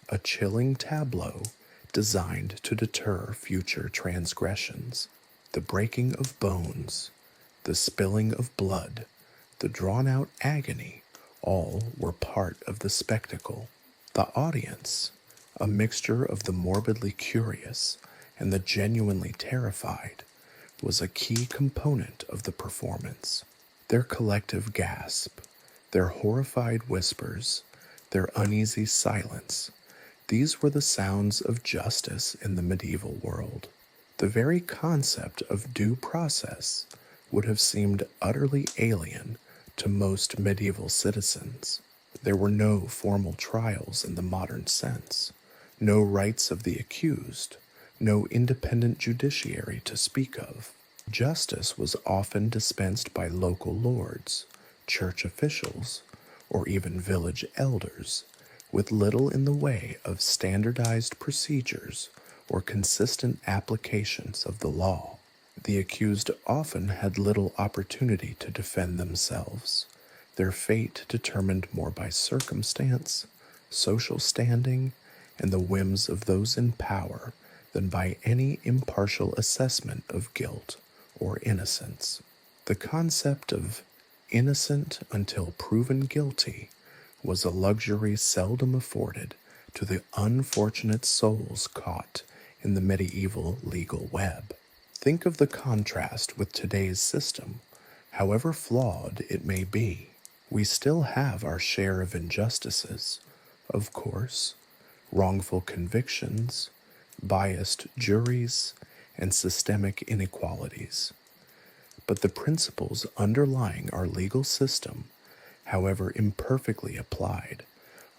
a chilling tableau designed to deter future transgressions. The breaking of bones, the spilling of blood, the drawn-out agony, all were part of the spectacle. The audience, a mixture of the morbidly curious and the genuinely terrified, was a key component of the performance. Their collective gasp, their horrified whispers, their uneasy silence, these were the sounds of justice in the medieval world. The very concept of due process would have seemed utterly alien to most medieval citizens. There were no formal trials in the modern sense, no rights of the accused, no independent judiciary to speak of. Justice was often dispensed by local lords, church officials, or even village elders, with little in the way of standardized procedures or consistent applications of the law. The accused often had little opportunity to defend themselves, their fate determined more by circumstance, social standing, and the whims of those in power than by any impartial assessment of guilt or innocence. The concept of innocent until proven guilty was a luxury seldom afforded to the unfortunate souls caught in the medieval legal web. Think of the contrast with today's system. However flawed it may be, we still have our share of injustices, of course, wrongful convictions, biased juries, and systemic inequalities. But the principles underlying our legal system, however imperfectly applied,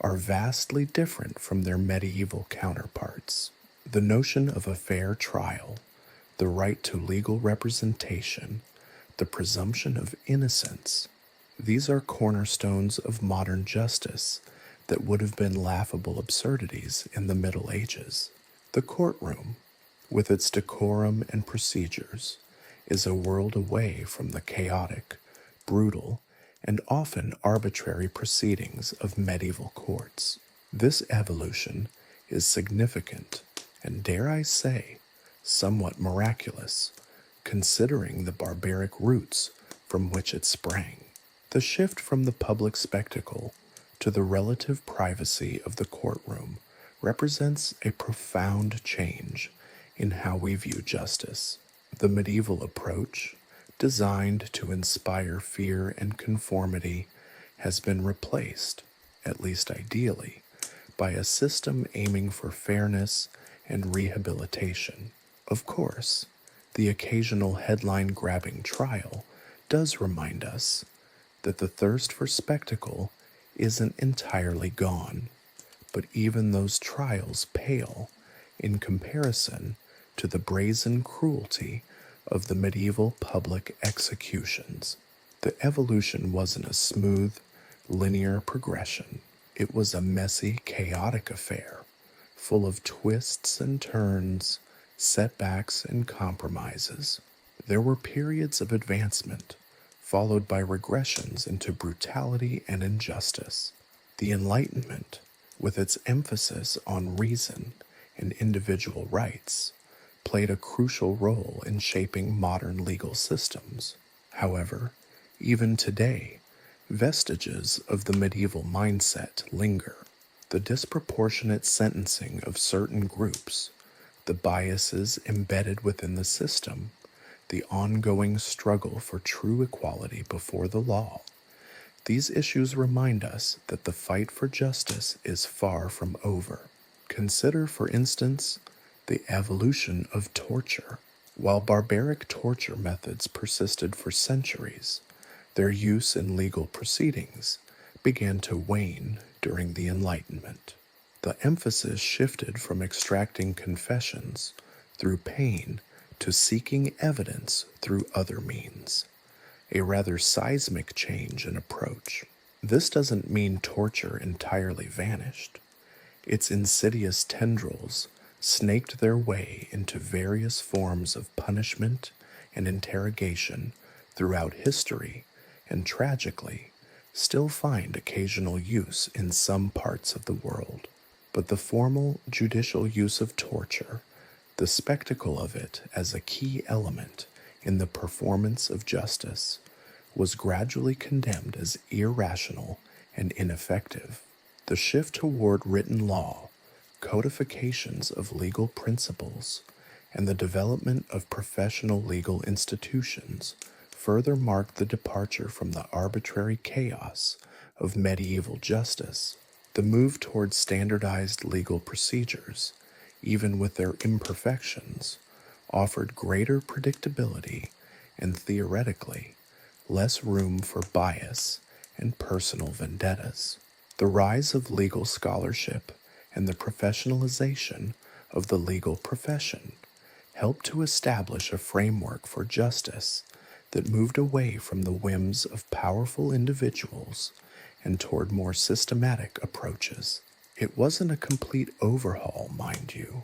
are vastly different from their medieval counterparts. The notion of a fair trial, the right to legal representation, the presumption of innocence, these are cornerstones of modern justice that would have been laughable absurdities in the Middle Ages. The courtroom, with its decorum and procedures, is a world away from the chaotic, brutal, and often arbitrary proceedings of medieval courts. This evolution is significant and, dare I say, somewhat miraculous, considering the barbaric roots from which it sprang. The shift from the public spectacle to the relative privacy of the courtroom represents a profound change in how we view justice. The medieval approach, designed to inspire fear and conformity, has been replaced, at least ideally, by a system aiming for fairness and rehabilitation. Of course, the occasional headline-grabbing trial does remind us that the thirst for spectacle isn't entirely gone, but even those trials pale in comparison to the brazen cruelty of the medieval public executions. The evolution wasn't a smooth, linear progression. It was a messy, chaotic affair, full of twists and turns, setbacks and compromises. There were periods of advancement, followed by regressions into brutality and injustice. The Enlightenment, with its emphasis on reason and individual rights, played a crucial role in shaping modern legal systems. However, even today, vestiges of the medieval mindset linger. The disproportionate sentencing of certain groups, the biases embedded within the system, the ongoing struggle for true equality before the law. These issues remind us that the fight for justice is far from over. Consider, for instance, the evolution of torture. While barbaric torture methods persisted for centuries, their use in legal proceedings began to wane during the Enlightenment. The emphasis shifted from extracting confessions through pain to seeking evidence through other means, a rather seismic change in approach. This doesn't mean torture entirely vanished. Its insidious tendrils snaked their way into various forms of punishment and interrogation throughout history, and tragically, still find occasional use in some parts of the world. But the formal judicial use of torture, the spectacle of it as a key element in the performance of justice, was gradually condemned as irrational and ineffective. The shift toward written law, codifications of legal principles, and the development of professional legal institutions further marked the departure from the arbitrary chaos of medieval justice. The move towards standardized legal procedures, even with their imperfections, offered greater predictability and, theoretically, less room for bias and personal vendettas. The rise of legal scholarship and the professionalization of the legal profession helped to establish a framework for justice that moved away from the whims of powerful individuals and toward more systematic approaches. It wasn't a complete overhaul, mind you.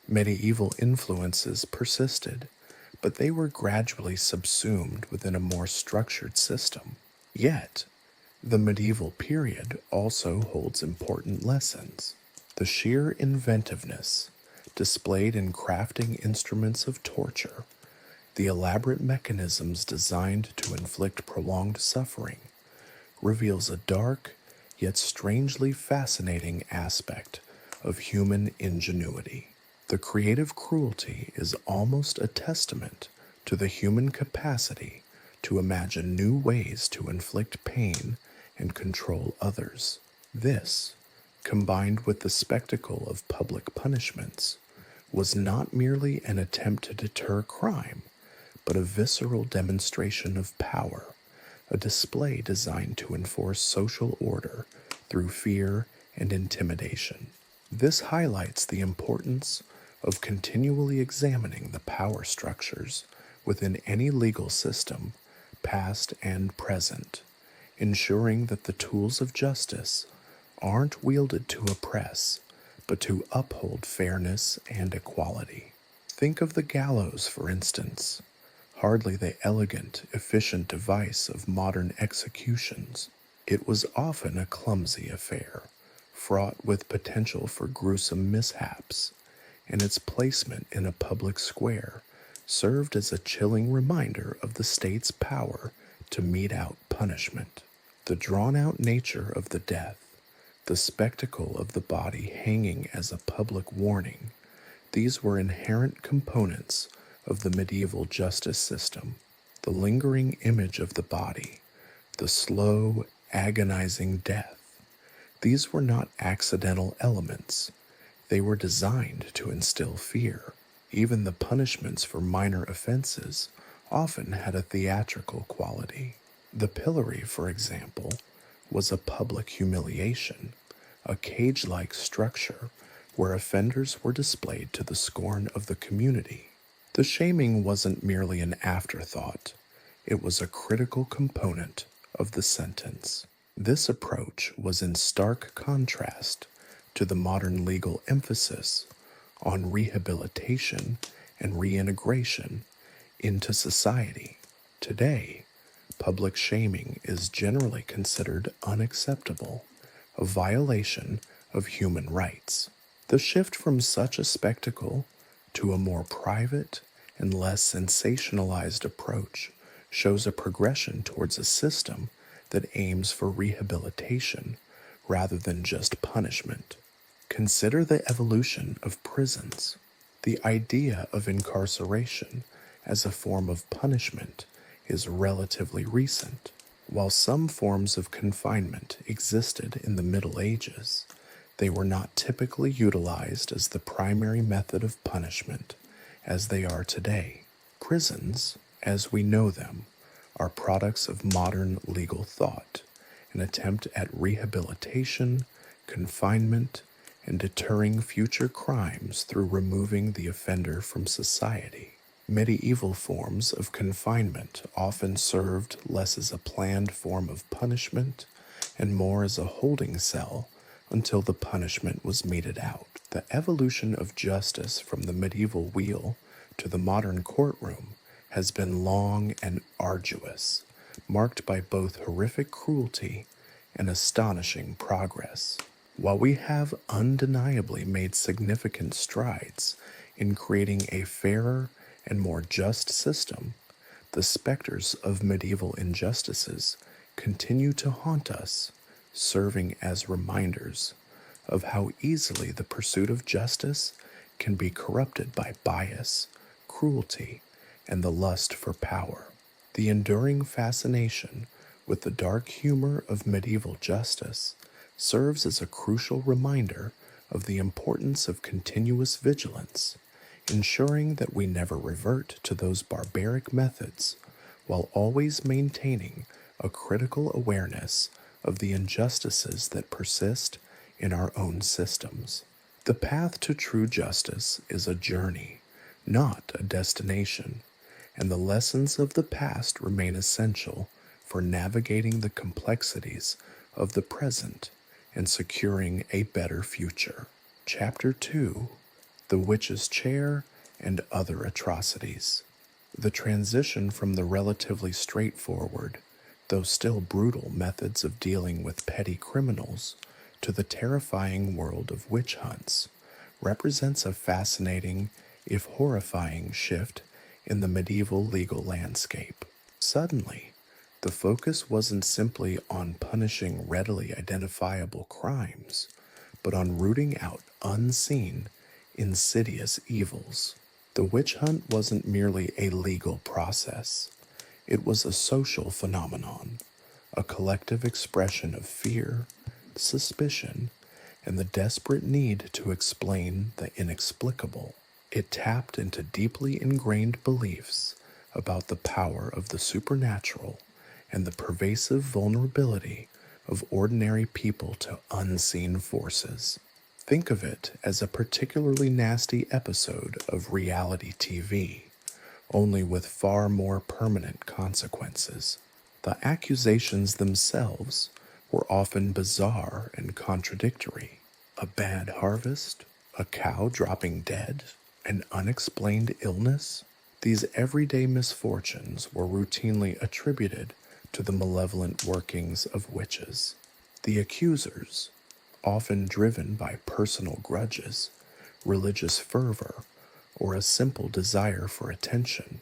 Medieval influences persisted, but they were gradually subsumed within a more structured system. Yet, the medieval period also holds important lessons. The sheer inventiveness displayed in crafting instruments of torture, the elaborate mechanisms designed to inflict prolonged suffering, reveals a dark yet strangely fascinating aspect of human ingenuity. The creative cruelty is almost a testament to the human capacity to imagine new ways to inflict pain and control others. This, combined with the spectacle of public punishments, was not merely an attempt to deter crime, but a visceral demonstration of power, a display designed to enforce social order through fear and intimidation. This highlights the importance of continually examining the power structures within any legal system, past and present, ensuring that the tools of justice aren't wielded to oppress, but to uphold fairness and equality. Think of the gallows, for instance, hardly the elegant, efficient device of modern executions. It was often a clumsy affair, fraught with potential for gruesome mishaps, and its placement in a public square served as a chilling reminder of the state's power to mete out punishment. The drawn-out nature of the death, the spectacle of the body hanging as a public warning, these were inherent components of the medieval justice system. The lingering image of the body, the slow, agonizing death, these were not accidental elements. They were designed to instill fear. Even the punishments for minor offenses often had a theatrical quality. The pillory, for example, was a public humiliation, a cage-like structure where offenders were displayed to the scorn of the community. The shaming wasn't merely an afterthought, it was a critical component of the sentence. This approach was in stark contrast to the modern legal emphasis on rehabilitation and reintegration into society. Today, public shaming is generally considered unacceptable, a violation of human rights. The shift from such a spectacle to a more private and less sensationalized approach shows a progression towards a system that aims for rehabilitation rather than just punishment. Consider the evolution of prisons. The idea of incarceration as a form of punishment is relatively recent. While some forms of confinement existed in the Middle Ages, they were not typically utilized as the primary method of punishment as they are today. Prisons, as we know them, are products of modern legal thought, an attempt at rehabilitation, confinement, and deterring future crimes through removing the offender from society. Medieval forms of confinement often served less as a planned form of punishment and more as a holding cell until the punishment was meted out. The evolution of justice from the medieval wheel to the modern courtroom has been long and arduous, marked by both horrific cruelty and astonishing progress. While we have undeniably made significant strides in creating a fairer and more just system, the specters of medieval injustices continue to haunt us, serving as reminders of how easily the pursuit of justice can be corrupted by bias, cruelty, and the lust for power. The enduring fascination with the dark humor of medieval justice serves as a crucial reminder of the importance of continuous vigilance, ensuring that we never revert to those barbaric methods while always maintaining a critical awareness of the injustices that persist in our own systems. The path to true justice is a journey, not a destination, and the lessons of the past remain essential for navigating the complexities of the present and securing a better future. Chapter 2: The Witch's Chair and Other Atrocities. The transition from the relatively straightforward, though still brutal, methods of dealing with petty criminals to the terrifying world of witch hunts represents a fascinating, if horrifying, shift in the medieval legal landscape. Suddenly, the focus wasn't simply on punishing readily identifiable crimes, but on rooting out unseen, insidious evils. The witch hunt wasn't merely a legal process, it was a social phenomenon, a collective expression of fear, suspicion, and the desperate need to explain the inexplicable. It tapped into deeply ingrained beliefs about the power of the supernatural and the pervasive vulnerability of ordinary people to unseen forces. Think of it as a particularly nasty episode of reality TV, only with far more permanent consequences. The accusations themselves were often bizarre and contradictory. A bad harvest, a cow dropping dead, an unexplained illness. These everyday misfortunes were routinely attributed to the malevolent workings of witches. The accusers, often driven by personal grudges, religious fervor, or a simple desire for attention,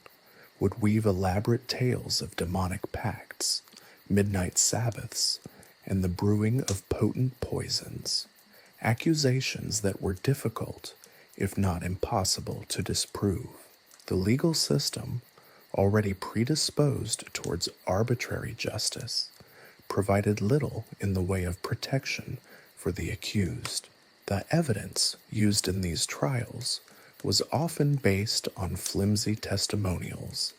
would weave elaborate tales of demonic pacts, midnight Sabbaths, and the brewing of potent poisons, accusations that were difficult, if not impossible, to disprove. The legal system, already predisposed towards arbitrary justice, provided little in the way of protection for the accused. The evidence used in these trials was often based on flimsy testimonials,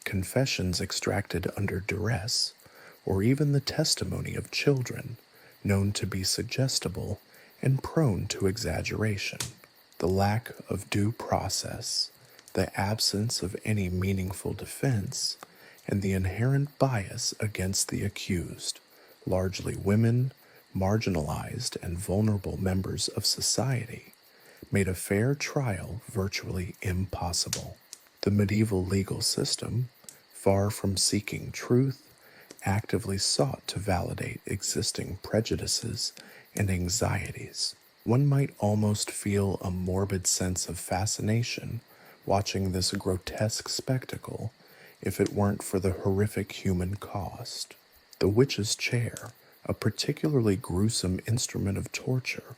confessions extracted under duress, or even the testimony of children known to be suggestible and prone to exaggeration. The lack of due process, the absence of any meaningful defense, and the inherent bias against the accused, largely women, marginalized, and vulnerable members of society, made a fair trial virtually impossible. The medieval legal system, far from seeking truth, actively sought to validate existing prejudices and anxieties. One might almost feel a morbid sense of fascination watching this grotesque spectacle if it weren't for the horrific human cost. The witch's chair, a particularly gruesome instrument of torture,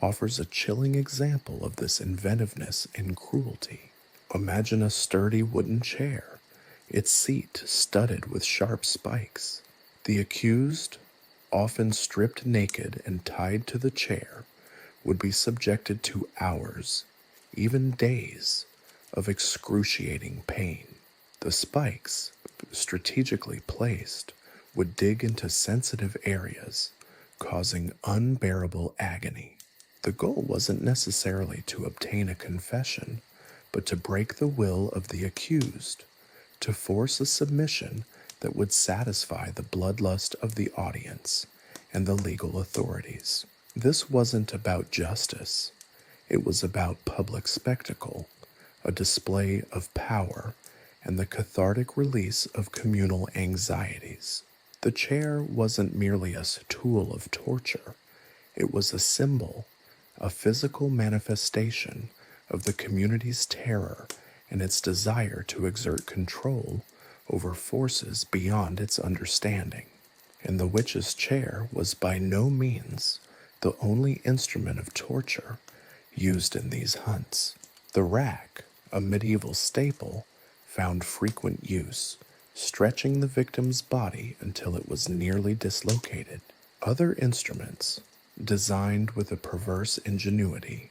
offers a chilling example of this inventiveness and cruelty. Imagine a sturdy wooden chair, its seat studded with sharp spikes. The accused, often stripped naked and tied to the chair, would be subjected to hours, even days, of excruciating pain. The spikes, strategically placed, would dig into sensitive areas, causing unbearable agony. The goal wasn't necessarily to obtain a confession, but to break the will of the accused, to force a submission that would satisfy the bloodlust of the audience and the legal authorities. This wasn't about justice. It was about public spectacle, a display of power, and the cathartic release of communal anxieties. The chair wasn't merely a tool of torture. It was a symbol, a physical manifestation of the community's terror and its desire to exert control over forces beyond its understanding. And the witch's chair was by no means the only instrument of torture used in these hunts. The rack, a medieval staple, found frequent use, stretching the victim's body until it was nearly dislocated. Other instruments, designed with a perverse ingenuity,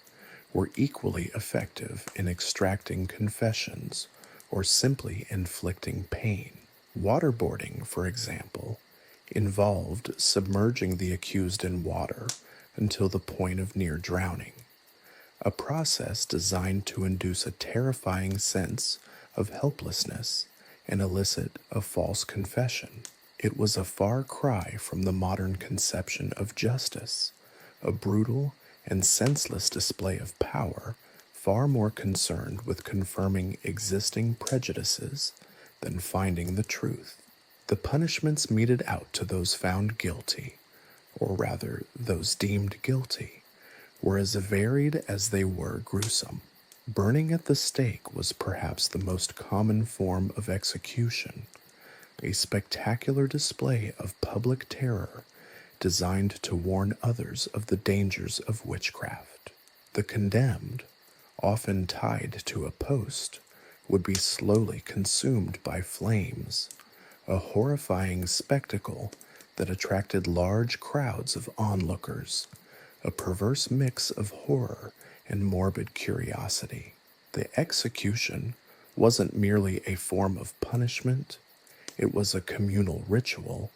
were equally effective in extracting confessions or simply inflicting pain. Waterboarding, for example, involved submerging the accused in water until the point of near drowning, a process designed to induce a terrifying sense of helplessness and elicit a false confession. It was a far cry from the modern conception of justice, a brutal and senseless display of power, far more concerned with confirming existing prejudices than finding the truth. The punishments meted out to those found guilty, or rather those deemed guilty, were as varied as they were gruesome. Burning at the stake was perhaps the most common form of execution, a spectacular display of public terror designed to warn others of the dangers of witchcraft. The condemned, often tied to a post, would be slowly consumed by flames, a horrifying spectacle that attracted large crowds of onlookers, a perverse mix of horror and morbid curiosity. The execution wasn't merely a form of punishment, it was a communal ritual,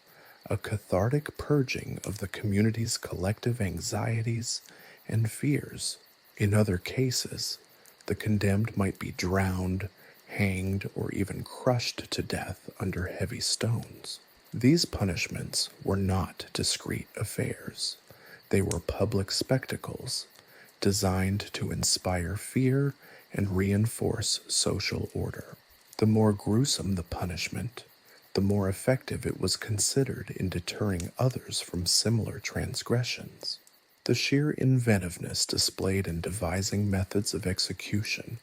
a cathartic purging of the community's collective anxieties and fears. In other cases, the condemned might be drowned, hanged, or even crushed to death under heavy stones. These punishments were not discreet affairs. They were public spectacles designed to inspire fear and reinforce social order. The more gruesome the punishment, the more effective it was considered in deterring others from similar transgressions. The sheer inventiveness displayed in devising methods of execution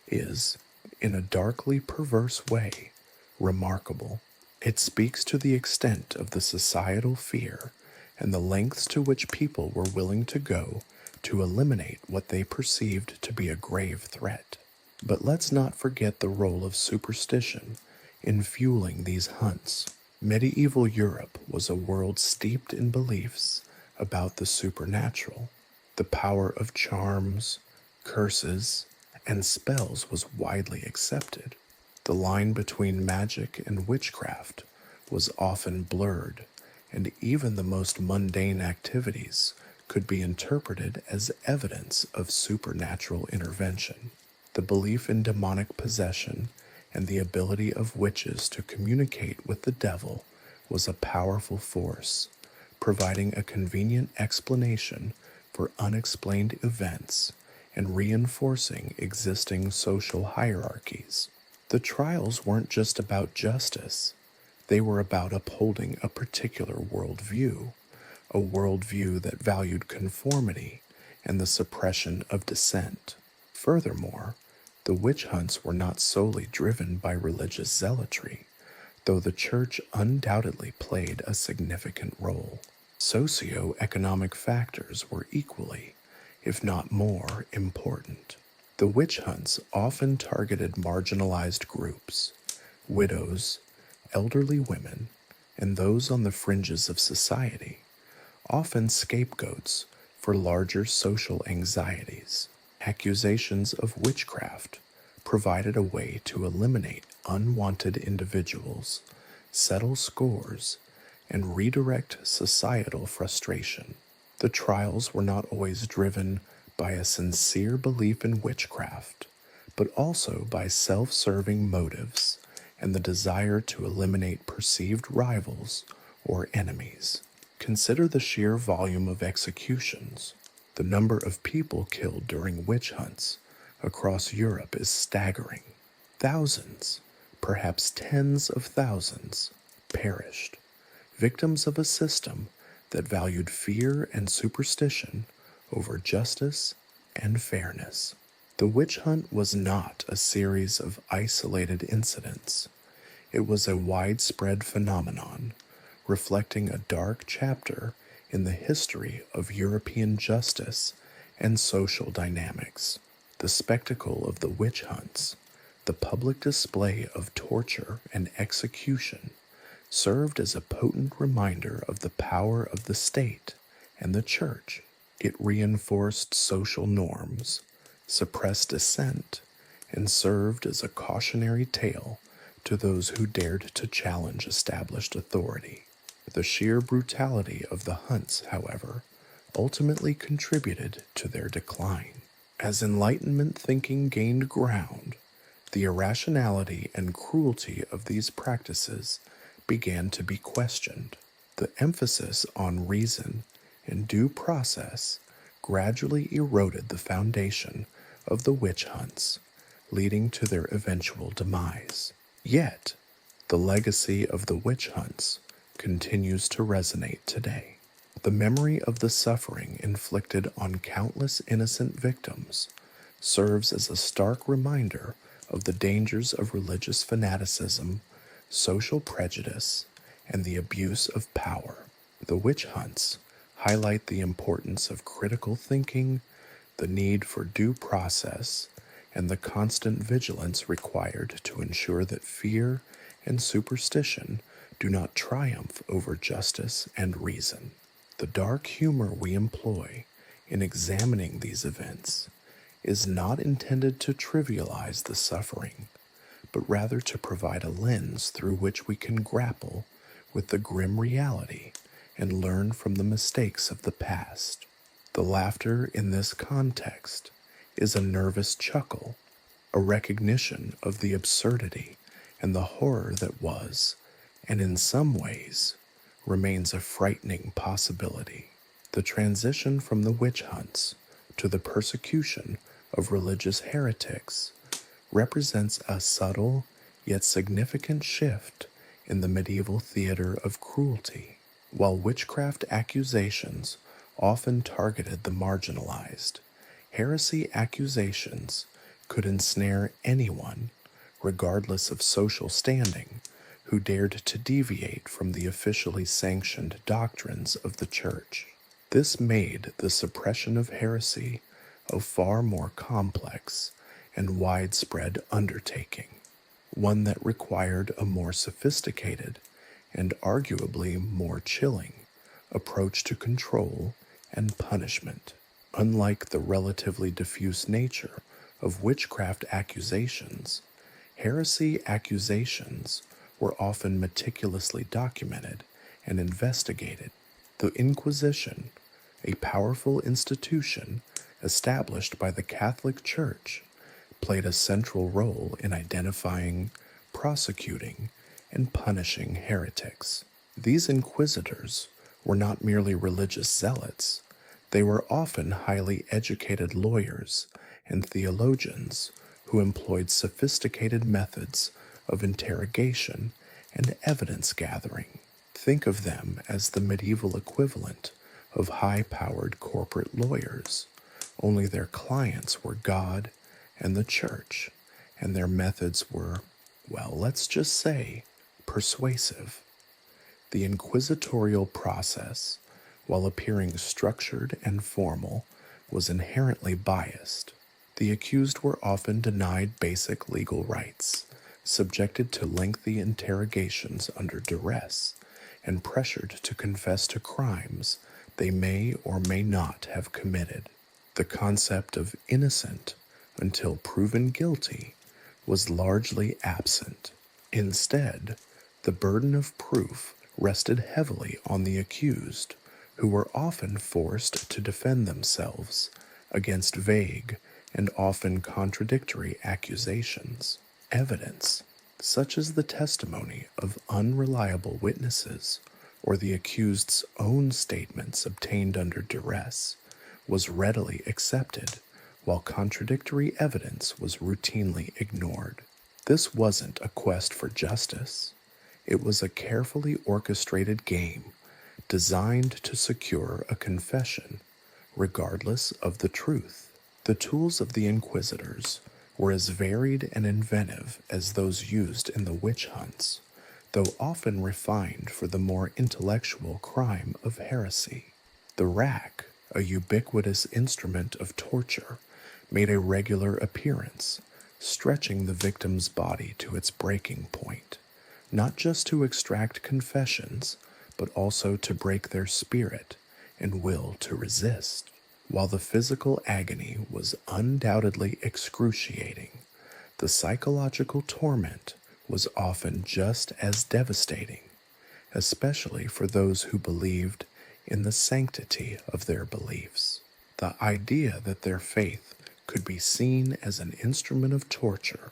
is, in a darkly perverse way, remarkable. It speaks to the extent of the societal fear and the lengths to which people were willing to go to eliminate what they perceived to be a grave threat. But let's not forget the role of superstition in fueling these hunts. Medieval Europe was a world steeped in beliefs about the supernatural. The power of charms, curses, and spells was widely accepted. The line between magic and witchcraft was often blurred, and even the most mundane activities could be interpreted as evidence of supernatural intervention. The belief in demonic possession and the ability of witches to communicate with the devil was a powerful force, providing a convenient explanation for unexplained events and reinforcing existing social hierarchies. The trials weren't just about justice, they were about upholding a particular worldview, a worldview that valued conformity and the suppression of dissent. Furthermore, the witch hunts were not solely driven by religious zealotry, though the church undoubtedly played a significant role. Socio-economic factors were equally, if not more, important. The witch hunts often targeted marginalized groups, widows, elderly women, and those on the fringes of society, often scapegoats for larger social anxieties. Accusations of witchcraft provided a way to eliminate unwanted individuals, settle scores, and redirect societal frustration. The trials were not always driven by a sincere belief in witchcraft, but also by self-serving motives and the desire to eliminate perceived rivals or enemies. Consider the sheer volume of executions. The number of people killed during witch hunts across Europe is staggering. Thousands, perhaps tens of thousands, perished, victims of a system that valued fear and superstition over justice and fairness. The witch hunt was not a series of isolated incidents. It was a widespread phenomenon, reflecting a dark chapter in the history of European justice and social dynamics. The spectacle of the witch hunts, the public display of torture and execution, served as a potent reminder of the power of the state and the church. It reinforced social norms, suppressed dissent, and served as a cautionary tale to those who dared to challenge established authority. The sheer brutality of the hunts, however, ultimately contributed to their decline. As Enlightenment thinking gained ground, the irrationality and cruelty of these practices began to be questioned. The emphasis on reason and due process gradually eroded the foundation of the witch hunts, leading to their eventual demise. Yet, the legacy of the witch hunts continues to resonate today. The memory of the suffering inflicted on countless innocent victims serves as a stark reminder of the dangers of religious fanaticism, social prejudice, and the abuse of power. The witch hunts highlight the importance of critical thinking, the need for due process, and the constant vigilance required to ensure that fear and superstition do not triumph over justice and reason. The dark humor we employ in examining these events is not intended to trivialize the suffering, but rather to provide a lens through which we can grapple with the grim reality and learn from the mistakes of the past. The laughter in this context is a nervous chuckle, a recognition of the absurdity and the horror that was, and in some ways, remains a frightening possibility. The transition from the witch hunts to the persecution of religious heretics represents a subtle yet significant shift in the medieval theater of cruelty. While witchcraft accusations often targeted the marginalized, heresy accusations could ensnare anyone, regardless of social standing, who dared to deviate from the officially sanctioned doctrines of the Church. This made the suppression of heresy a far more complex and widespread undertaking, one that required a more sophisticated and arguably more chilling approach to control and punishment. Unlike the relatively diffuse nature of witchcraft accusations, heresy accusations were often meticulously documented and investigated. The Inquisition, a powerful institution established by the Catholic Church, played a central role in identifying, prosecuting, and punishing heretics. These inquisitors were not merely religious zealots, they were often highly educated lawyers and theologians who employed sophisticated methods of interrogation and evidence gathering. Think of them as the medieval equivalent of high-powered corporate lawyers, only their clients were God and the Church, and their methods were, well, let's just say, persuasive. The inquisitorial process, while appearing structured and formal, was inherently biased. The accused were often denied basic legal rights, subjected to lengthy interrogations under duress, and pressured to confess to crimes they may or may not have committed. The concept of innocent until proven guilty was largely absent. Instead, the burden of proof rested heavily on the accused, who were often forced to defend themselves against vague and often contradictory accusations. Evidence, such as the testimony of unreliable witnesses or the accused's own statements obtained under duress, was readily accepted, while contradictory evidence was routinely ignored. This wasn't a quest for justice. It was a carefully orchestrated game designed to secure a confession, regardless of the truth. The tools of the inquisitors were as varied and inventive as those used in the witch hunts, though often refined for the more intellectual crime of heresy. The rack, a ubiquitous instrument of torture, made a regular appearance, stretching the victim's body to its breaking point, not just to extract confessions, but also to break their spirit and will to resist. While the physical agony was undoubtedly excruciating, the psychological torment was often just as devastating, especially for those who believed in the sanctity of their beliefs. The idea that their faith could be seen as an instrument of torture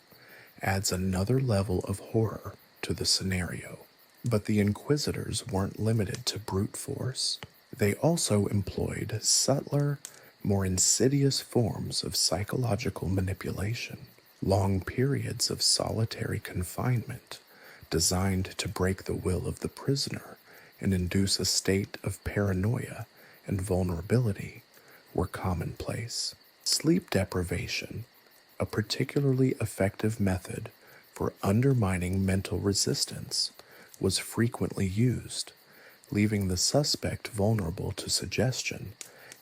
adds another level of horror to the scenario. But the inquisitors weren't limited to brute force. They also employed subtler, more insidious forms of psychological manipulation. Long periods of solitary confinement, designed to break the will of the prisoner and induce a state of paranoia and vulnerability, were commonplace. Sleep deprivation, a particularly effective method for undermining mental resistance, was frequently used, leaving the suspect vulnerable to suggestion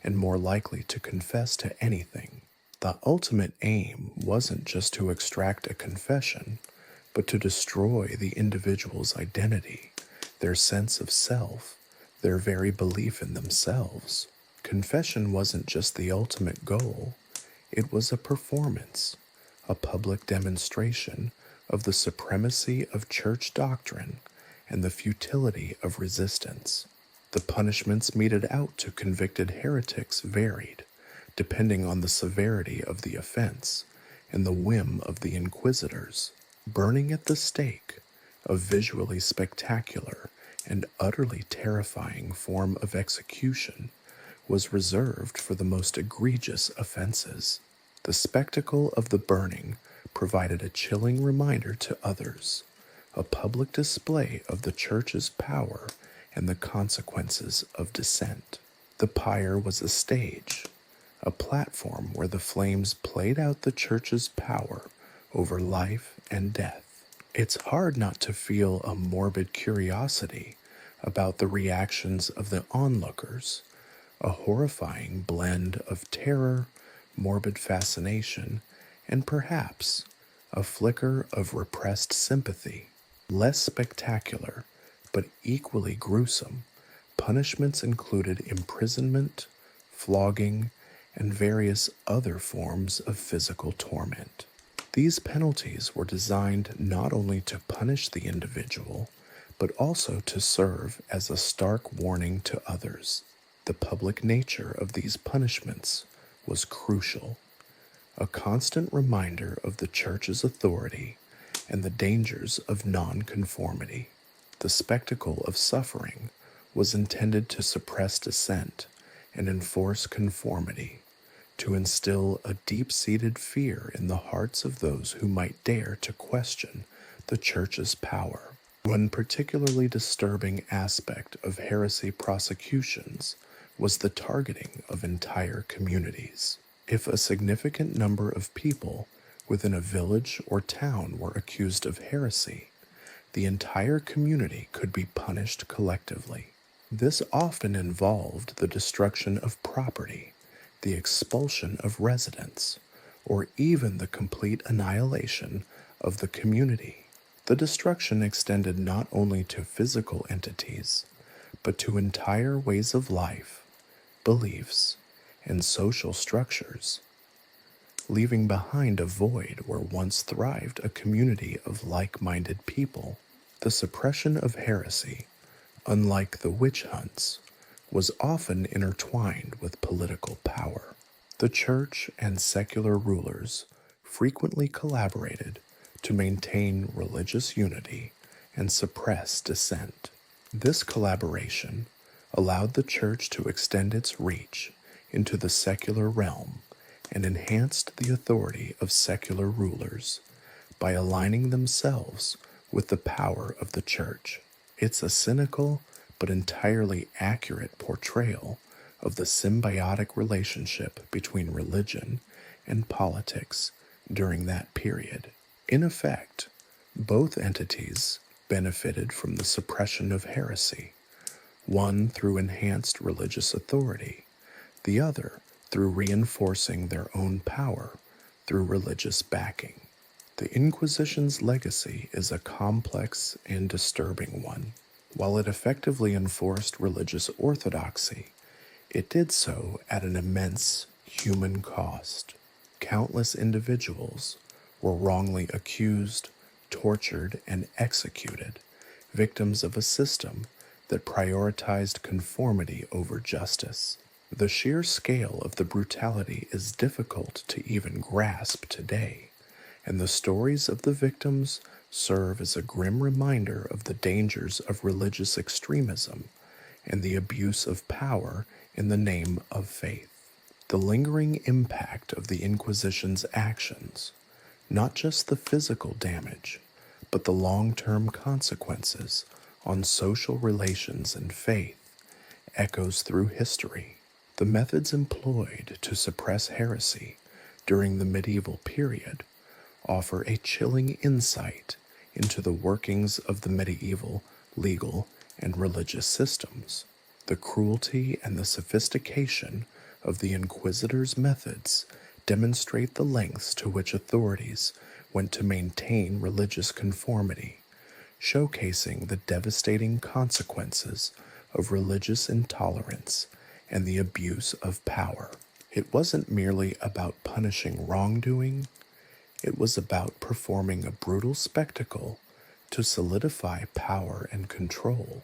and more likely to confess to anything. The ultimate aim wasn't just to extract a confession, but to destroy the individual's identity, their sense of self, their very belief in themselves. Confession wasn't just the ultimate goal, it was a performance, a public demonstration of the supremacy of church doctrine and the futility of resistance. The punishments meted out to convicted heretics varied, depending on the severity of the offense and the whim of the inquisitors. Burning at the stake, a visually spectacular and utterly terrifying form of execution, was reserved for the most egregious offenses. The spectacle of the burning provided a chilling reminder to others, a public display of the church's power and the consequences of dissent. The pyre was a stage, a platform where the flames played out the church's power over life and death. It's hard not to feel a morbid curiosity about the reactions of the onlookers, a horrifying blend of terror, morbid fascination, and perhaps a flicker of repressed sympathy. Less spectacular, but equally gruesome, punishments included imprisonment, flogging, and various other forms of physical torment. These penalties were designed not only to punish the individual, but also to serve as a stark warning to others. The public nature of these punishments was crucial, a constant reminder of the church's authority and the dangers of nonconformity. The spectacle of suffering was intended to suppress dissent and enforce conformity, to instill a deep-seated fear in the hearts of those who might dare to question the church's power. One particularly disturbing aspect of heresy prosecutions was the targeting of entire communities. If a significant number of people within a village or town were accused of heresy, the entire community could be punished collectively. This often involved the destruction of property, the expulsion of residents, or even the complete annihilation of the community. The destruction extended not only to physical entities, but to entire ways of life, beliefs, and social structures, leaving behind a void where once thrived a community of like-minded people. The suppression of heresy, unlike the witch hunts, was often intertwined with political power. The church and secular rulers frequently collaborated to maintain religious unity and suppress dissent. This collaboration allowed the church to extend its reach into the secular realm and enhanced the authority of secular rulers by aligning themselves with the power of the church. It's a cynical but entirely accurate portrayal of the symbiotic relationship between religion and politics during that period. In effect, both entities benefited from the suppression of heresy, one through enhanced religious authority, the other through reinforcing their own power through religious backing. The Inquisition's legacy is a complex and disturbing one. While it effectively enforced religious orthodoxy, it did so at an immense human cost. Countless individuals were wrongly accused, tortured, and executed, victims of a system that prioritized conformity over justice. The sheer scale of the brutality is difficult to even grasp today, and the stories of the victims serve as a grim reminder of the dangers of religious extremism and the abuse of power in the name of faith. The lingering impact of the Inquisition's actions, not just the physical damage, but the long-term consequences on social relations and faith, echoes through history. The methods employed to suppress heresy during the medieval period offer a chilling insight into the workings of the medieval legal and religious systems. The cruelty and the sophistication of the inquisitors' methods demonstrate the lengths to which authorities went to maintain religious conformity, showcasing the devastating consequences of religious intolerance and the abuse of power. It wasn't merely about punishing wrongdoing, it was about performing a brutal spectacle to solidify power and control,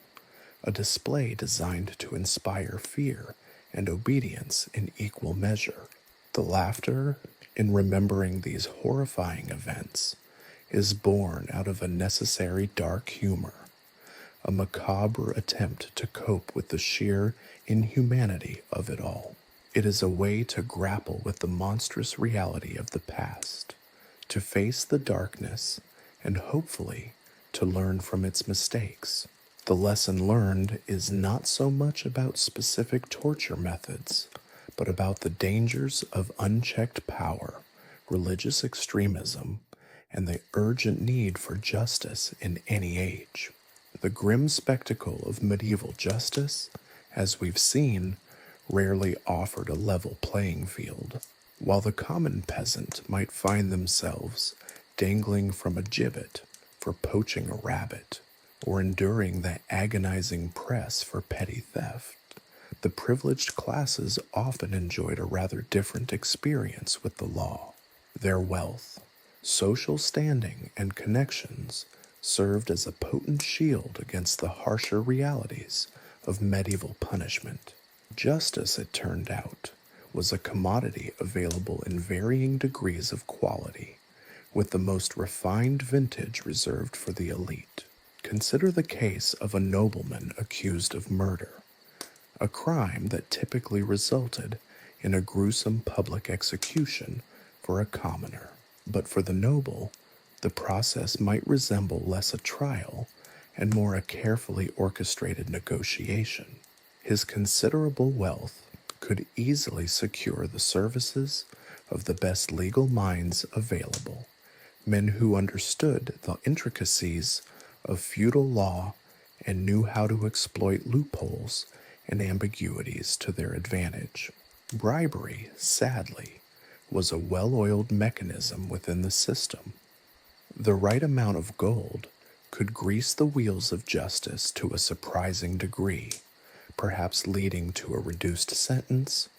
a display designed to inspire fear and obedience in equal measure. The laughter in remembering these horrifying events is born out of a necessary dark humor, a macabre attempt to cope with the sheer inhumanity of it all. It is a way to grapple with the monstrous reality of the past, to face the darkness, and hopefully to learn from its mistakes. The lesson learned is not so much about specific torture methods, but about the dangers of unchecked power, religious extremism, and the urgent need for justice in any age. The grim spectacle of medieval justice, as we've seen, rarely offered a level playing field. While the common peasant might find themselves dangling from a gibbet for poaching a rabbit, or enduring the agonizing press for petty theft, the privileged classes often enjoyed a rather different experience with the law. Their wealth, social standing, and connections served as a potent shield against the harsher realities of medieval punishment. Justice, it turned out, was a commodity available in varying degrees of quality, with the most refined vintage reserved for the elite. Consider the case of a nobleman accused of murder, a crime that typically resulted in a gruesome public execution for a commoner. But for the noble, the process might resemble less a trial and more a carefully orchestrated negotiation. His considerable wealth could easily secure the services of the best legal minds available, men who understood the intricacies of feudal law and knew how to exploit loopholes and ambiguities to their advantage. Bribery, sadly, was a well-oiled mechanism within the system. The right amount of gold could grease the wheels of justice to a surprising degree, perhaps leading to a reduced sentence,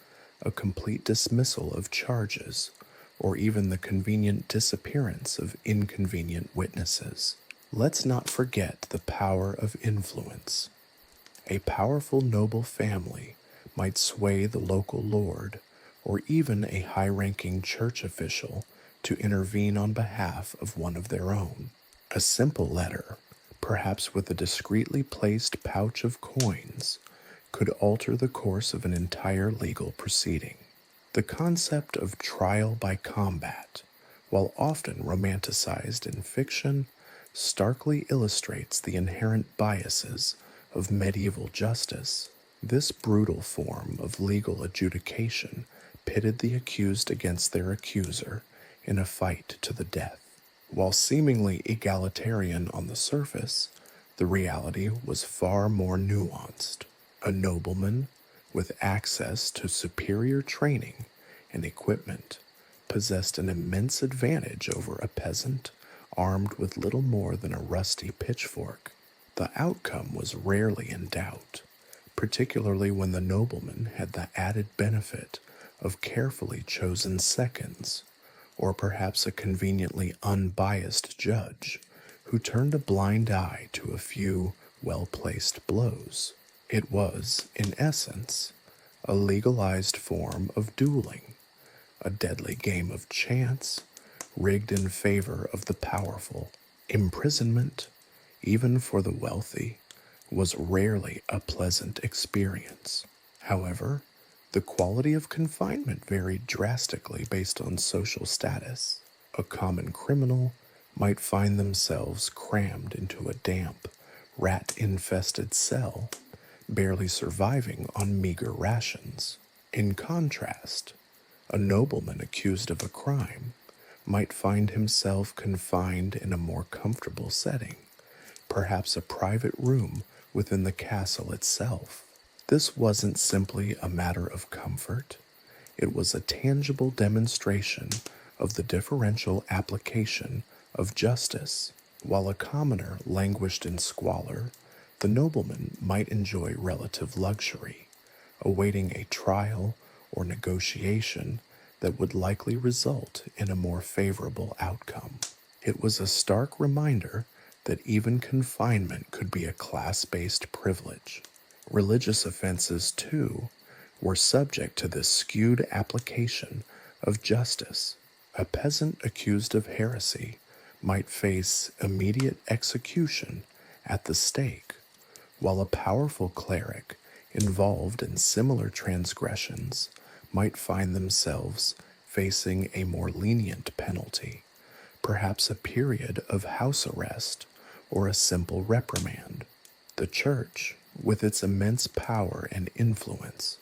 a complete dismissal of charges, or even the convenient disappearance of inconvenient witnesses. Let's not forget the power of influence. A powerful noble family might sway the local lord, or even a high-ranking church official, to intervene on behalf of one of their own. A simple letter, perhaps with a discreetly placed pouch of coins, could alter the course of an entire legal proceeding. The concept of trial by combat, while often romanticized in fiction, starkly illustrates the inherent biases of medieval justice. This brutal form of legal adjudication pitted the accused against their accuser in a fight to the death. While seemingly egalitarian on the surface, the reality was far more nuanced. A nobleman with access to superior training and equipment possessed an immense advantage over a peasant armed with little more than a rusty pitchfork. The outcome was rarely in doubt, particularly when the nobleman had the added benefit of carefully chosen seconds, or perhaps a conveniently unbiased judge who turned a blind eye to a few well-placed blows. It was, in essence, a legalized form of dueling, a deadly game of chance, rigged in favor of the powerful. Imprisonment, even for the wealthy, was rarely a pleasant experience. However, the quality of confinement varied drastically based on social status. A common criminal might find themselves crammed into a damp, rat-infested cell, barely surviving on meager rations. In contrast, a nobleman accused of a crime might find himself confined in a more comfortable setting, perhaps a private room within the castle itself. This wasn't simply a matter of comfort, it was a tangible demonstration of the differential application of justice. While a commoner languished in squalor, the nobleman might enjoy relative luxury, awaiting a trial or negotiation that would likely result in a more favorable outcome. It was a stark reminder that even confinement could be a class-based privilege. Religious offenses, too, were subject to this skewed application of justice. A peasant accused of heresy might face immediate execution at the stake, while a powerful cleric involved in similar transgressions might find themselves facing a more lenient penalty, perhaps a period of house arrest or a simple reprimand. The church, with its immense power and influence,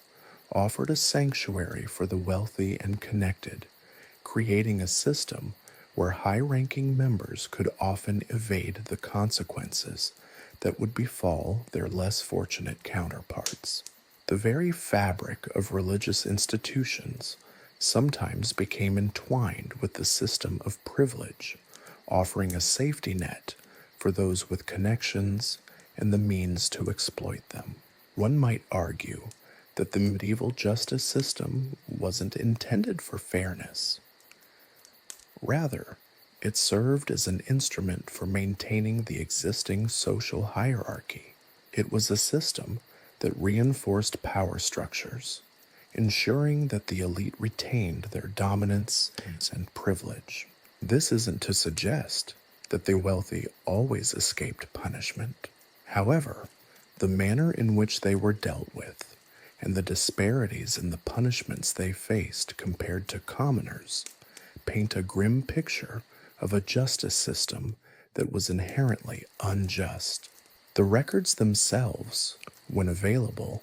offered a sanctuary for the wealthy and connected, creating a system where high-ranking members could often evade the consequences that would befall their less fortunate counterparts. The very fabric of religious institutions sometimes became entwined with the system of privilege, offering a safety net for those with connections and the means to exploit them. One might argue that the medieval justice system wasn't intended for fairness. Rather, it served as an instrument for maintaining the existing social hierarchy. It was a system that reinforced power structures, ensuring that the elite retained their dominance and privilege. This isn't to suggest that the wealthy always escaped punishment. However, the manner in which they were dealt with and the disparities in the punishments they faced compared to commoners paint a grim picture of a justice system that was inherently unjust. The records themselves, when available,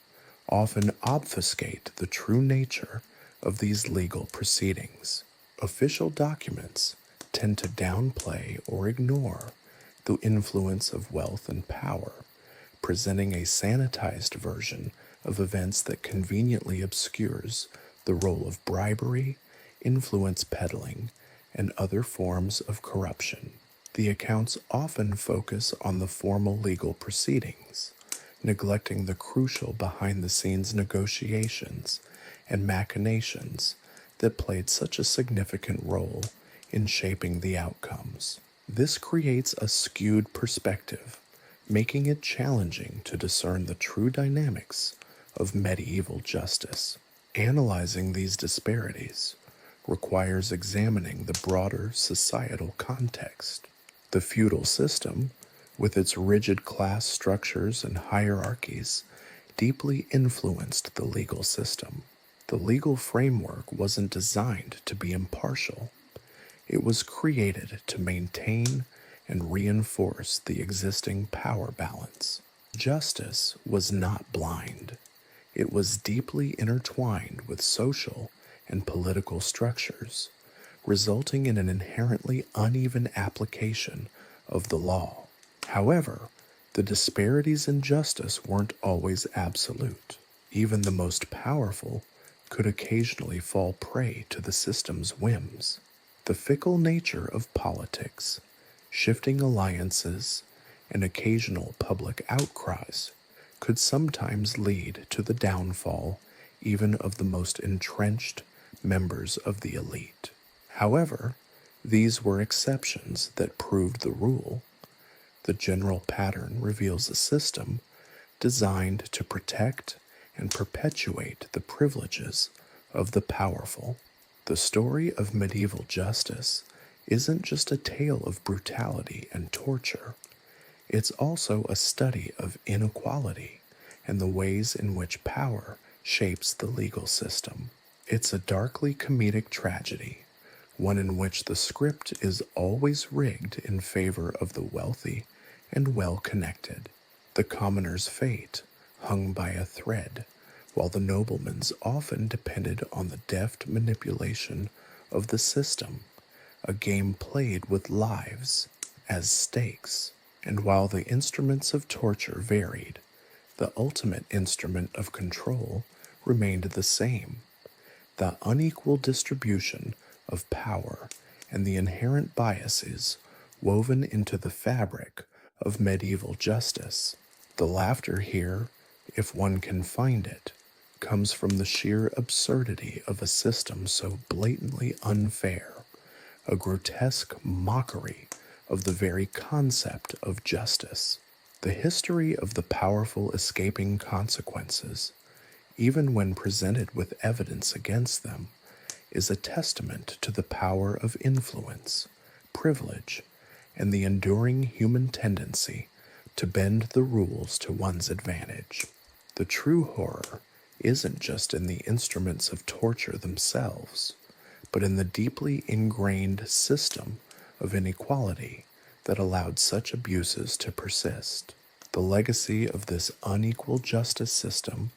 often obfuscate the true nature of these legal proceedings. Official documents tend to downplay or ignore the influence of wealth and power, presenting a sanitized version of events that conveniently obscures the role of bribery, influence peddling, and other forms of corruption. The accounts often focus on the formal legal proceedings, neglecting the crucial behind-the-scenes negotiations and machinations that played such a significant role in shaping the outcomes. This creates a skewed perspective, making it challenging to discern the true dynamics of medieval justice. Analyzing these disparities requires examining the broader societal context. The feudal system, with its rigid class structures and hierarchies, deeply influenced the legal system. The legal framework wasn't designed to be impartial. It was created to maintain and reinforce the existing power balance. Justice was not blind. It was deeply intertwined with social and political structures, resulting in an inherently uneven application of the law. However, the disparities in justice weren't always absolute. Even the most powerful could occasionally fall prey to the system's whims. The fickle nature of politics, shifting alliances, and occasional public outcries could sometimes lead to the downfall even of the most entrenched members of the elite. However, these were exceptions that proved the rule. The general pattern reveals a system designed to protect and perpetuate the privileges of the powerful. The story of medieval justice isn't just a tale of brutality and torture. It's also a study of inequality and the ways in which power shapes the legal system. It's a darkly comedic tragedy, one in which the script is always rigged in favor of the wealthy and well-connected. The commoner's fate hung by a thread, while the nobleman's often depended on the deft manipulation of the system, a game played with lives as stakes. And while the instruments of torture varied, the ultimate instrument of control remained the same: the unequal distribution of power and the inherent biases woven into the fabric of medieval justice. The laughter here, if one can find it, comes from the sheer absurdity of a system so blatantly unfair, a grotesque mockery of the very concept of justice. The history of the powerful escaping consequences, even when presented with evidence against them, is a testament to the power of influence, privilege, and the enduring human tendency to bend the rules to one's advantage. The true horror isn't just in the instruments of torture themselves, but in the deeply ingrained system of inequality that allowed such abuses to persist. The legacy of this unequal justice system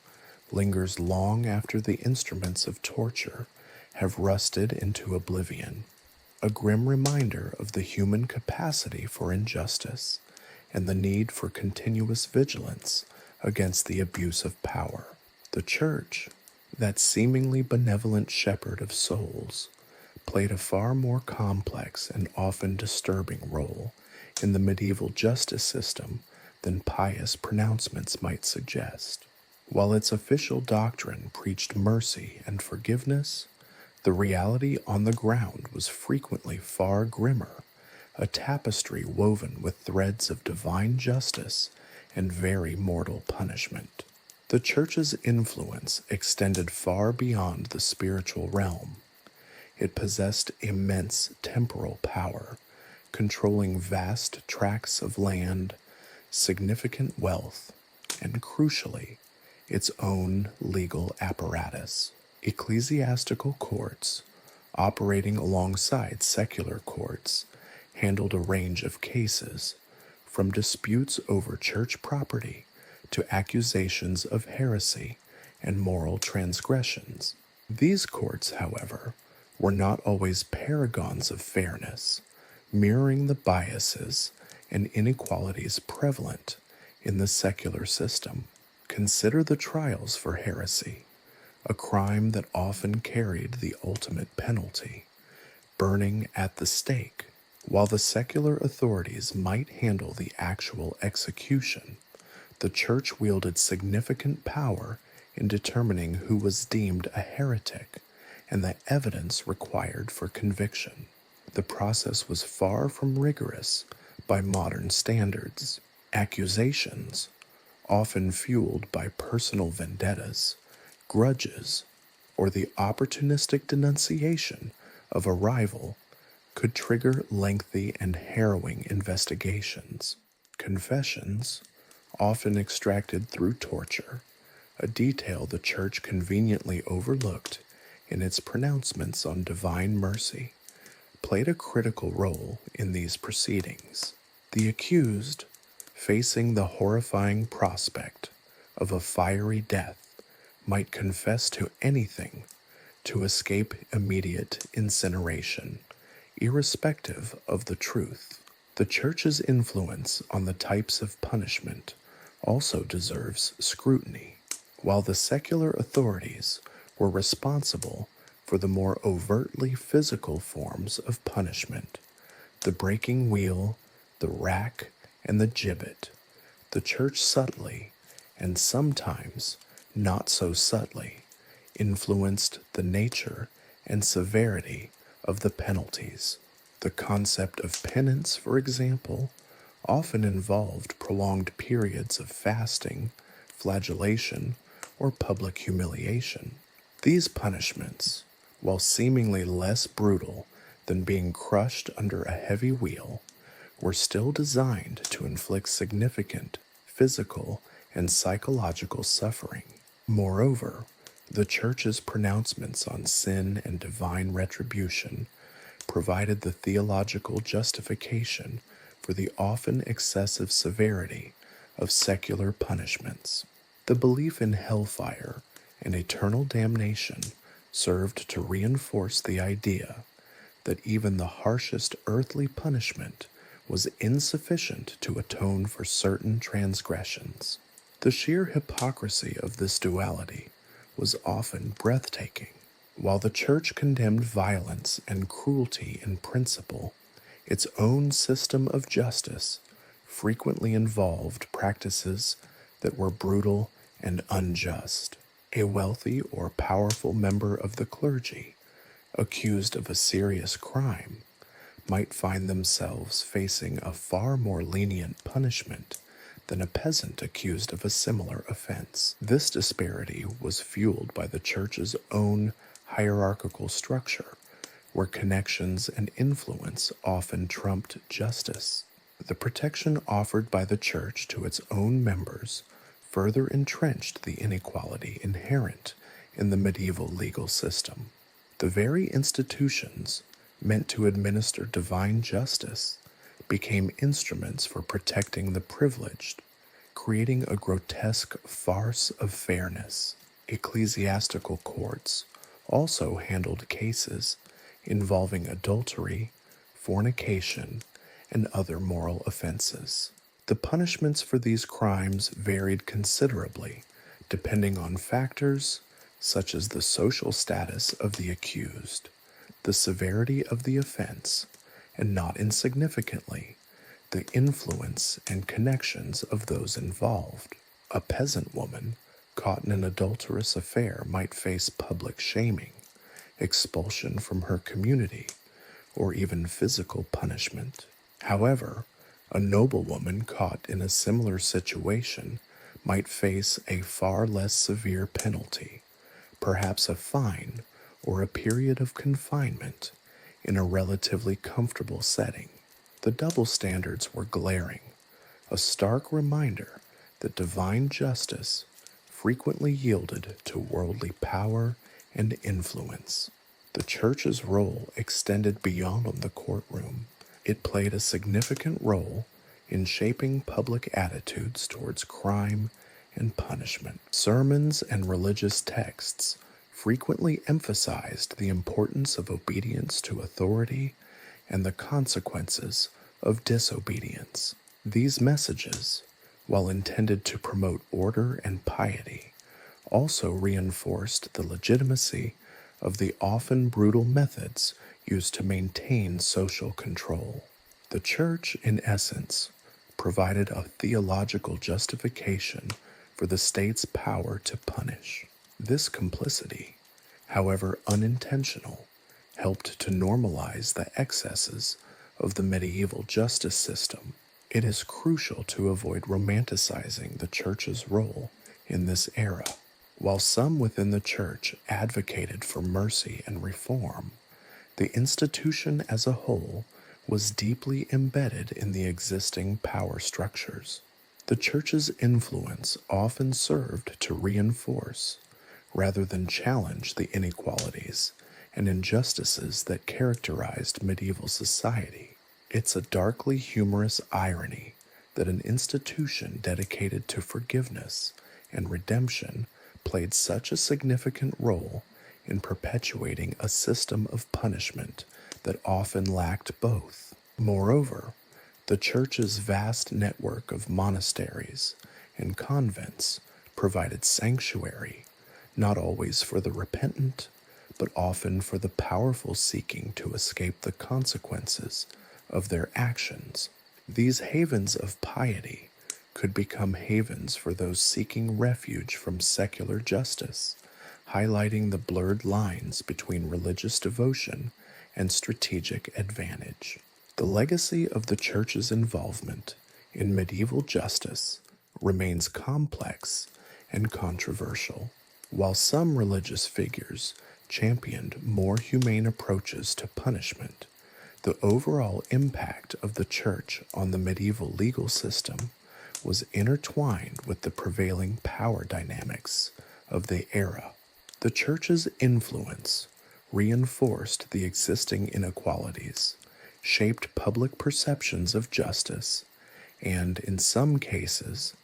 lingers long after the instruments of torture have rusted into oblivion, a grim reminder of the human capacity for injustice and the need for continuous vigilance against the abuse of power. The Church, that seemingly benevolent shepherd of souls, played a far more complex and often disturbing role in the medieval justice system than pious pronouncements might suggest. While its official doctrine preached mercy and forgiveness, the reality on the ground was frequently far grimmer, a tapestry woven with threads of divine justice and very mortal punishment. The Church's influence extended far beyond the spiritual realm. It possessed immense temporal power, controlling vast tracts of land, significant wealth, and crucially, its own legal apparatus. Ecclesiastical courts, operating alongside secular courts, handled a range of cases, from disputes over church property to accusations of heresy and moral transgressions. These courts, however, were not always paragons of fairness, mirroring the biases and inequalities prevalent in the secular system. Consider the trials for heresy, a crime that often carried the ultimate penalty, burning at the stake. While the secular authorities might handle the actual execution, the Church wielded significant power in determining who was deemed a heretic and the evidence required for conviction. The process was far from rigorous by modern standards. Accusations, often fueled by personal vendettas, grudges, or the opportunistic denunciation of a rival, could trigger lengthy and harrowing investigations. Confessions, often extracted through torture, a detail the Church conveniently overlooked in its pronouncements on divine mercy, played a critical role in these proceedings. The accused, facing the horrifying prospect of a fiery death, might confess to anything to escape immediate incineration, irrespective of the truth. The Church's influence on the types of punishment also deserves scrutiny. While the secular authorities were responsible for the more overtly physical forms of punishment, the breaking wheel, the rack, and the gibbet, the Church subtly, and sometimes not so subtly, influenced the nature and severity of the penalties. The concept of penance, for example, often involved prolonged periods of fasting, flagellation, or public humiliation. These punishments, while seemingly less brutal than being crushed under a heavy wheel, were still designed to inflict significant physical and psychological suffering. Moreover, the Church's pronouncements on sin and divine retribution provided the theological justification for the often excessive severity of secular punishments. The belief in hellfire and eternal damnation served to reinforce the idea that even the harshest earthly punishment was insufficient to atone for certain transgressions. The sheer hypocrisy of this duality was often breathtaking. While the Church condemned violence and cruelty in principle, its own system of justice frequently involved practices that were brutal and unjust. A wealthy or powerful member of the clergy, accused of a serious crime, might find themselves facing a far more lenient punishment than a peasant accused of a similar offense. This disparity was fueled by the Church's own hierarchical structure, where connections and influence often trumped justice. The protection offered by the Church to its own members further entrenched the inequality inherent in the medieval legal system. The very institutions meant to administer divine justice became instruments for protecting the privileged, creating a grotesque farce of fairness. Ecclesiastical courts also handled cases involving adultery, fornication, and other moral offenses. The punishments for these crimes varied considerably, depending on factors such as the social status of the accused, the severity of the offense, and not insignificantly, the influence and connections of those involved. A peasant woman caught in an adulterous affair might face public shaming, expulsion from her community, or even physical punishment. However, a noblewoman caught in a similar situation might face a far less severe penalty, perhaps a fine or a period of confinement in a relatively comfortable setting. The double standards were glaring, a stark reminder that divine justice frequently yielded to worldly power and influence. The Church's role extended beyond the courtroom. It played a significant role in shaping public attitudes towards crime and punishment. Sermons and religious texts frequently emphasized the importance of obedience to authority and the consequences of disobedience. These messages, while intended to promote order and piety, also reinforced the legitimacy of the often brutal methods used to maintain social control. The Church, in essence, provided a theological justification for the state's power to punish. This complicity, however unintentional, helped to normalize the excesses of the medieval justice system. It is crucial to avoid romanticizing the Church's role in this era. While some within the Church advocated for mercy and reform, the institution as a whole was deeply embedded in the existing power structures. The Church's influence often served to reinforce, rather than challenge, the inequalities and injustices that characterized medieval society. It's a darkly humorous irony that an institution dedicated to forgiveness and redemption played such a significant role in perpetuating a system of punishment that often lacked both. Moreover, the Church's vast network of monasteries and convents provided sanctuary, not always for the repentant, but often for the powerful seeking to escape the consequences of their actions. These havens of piety could become havens for those seeking refuge from secular justice, highlighting the blurred lines between religious devotion and strategic advantage. The legacy of the Church's involvement in medieval justice remains complex and controversial. While some religious figures championed more humane approaches to punishment, The overall impact of the church on the medieval legal system was intertwined with the prevailing power dynamics of the era. The church's influence reinforced the existing inequalities, shaped public perceptions of justice, and, in some cases,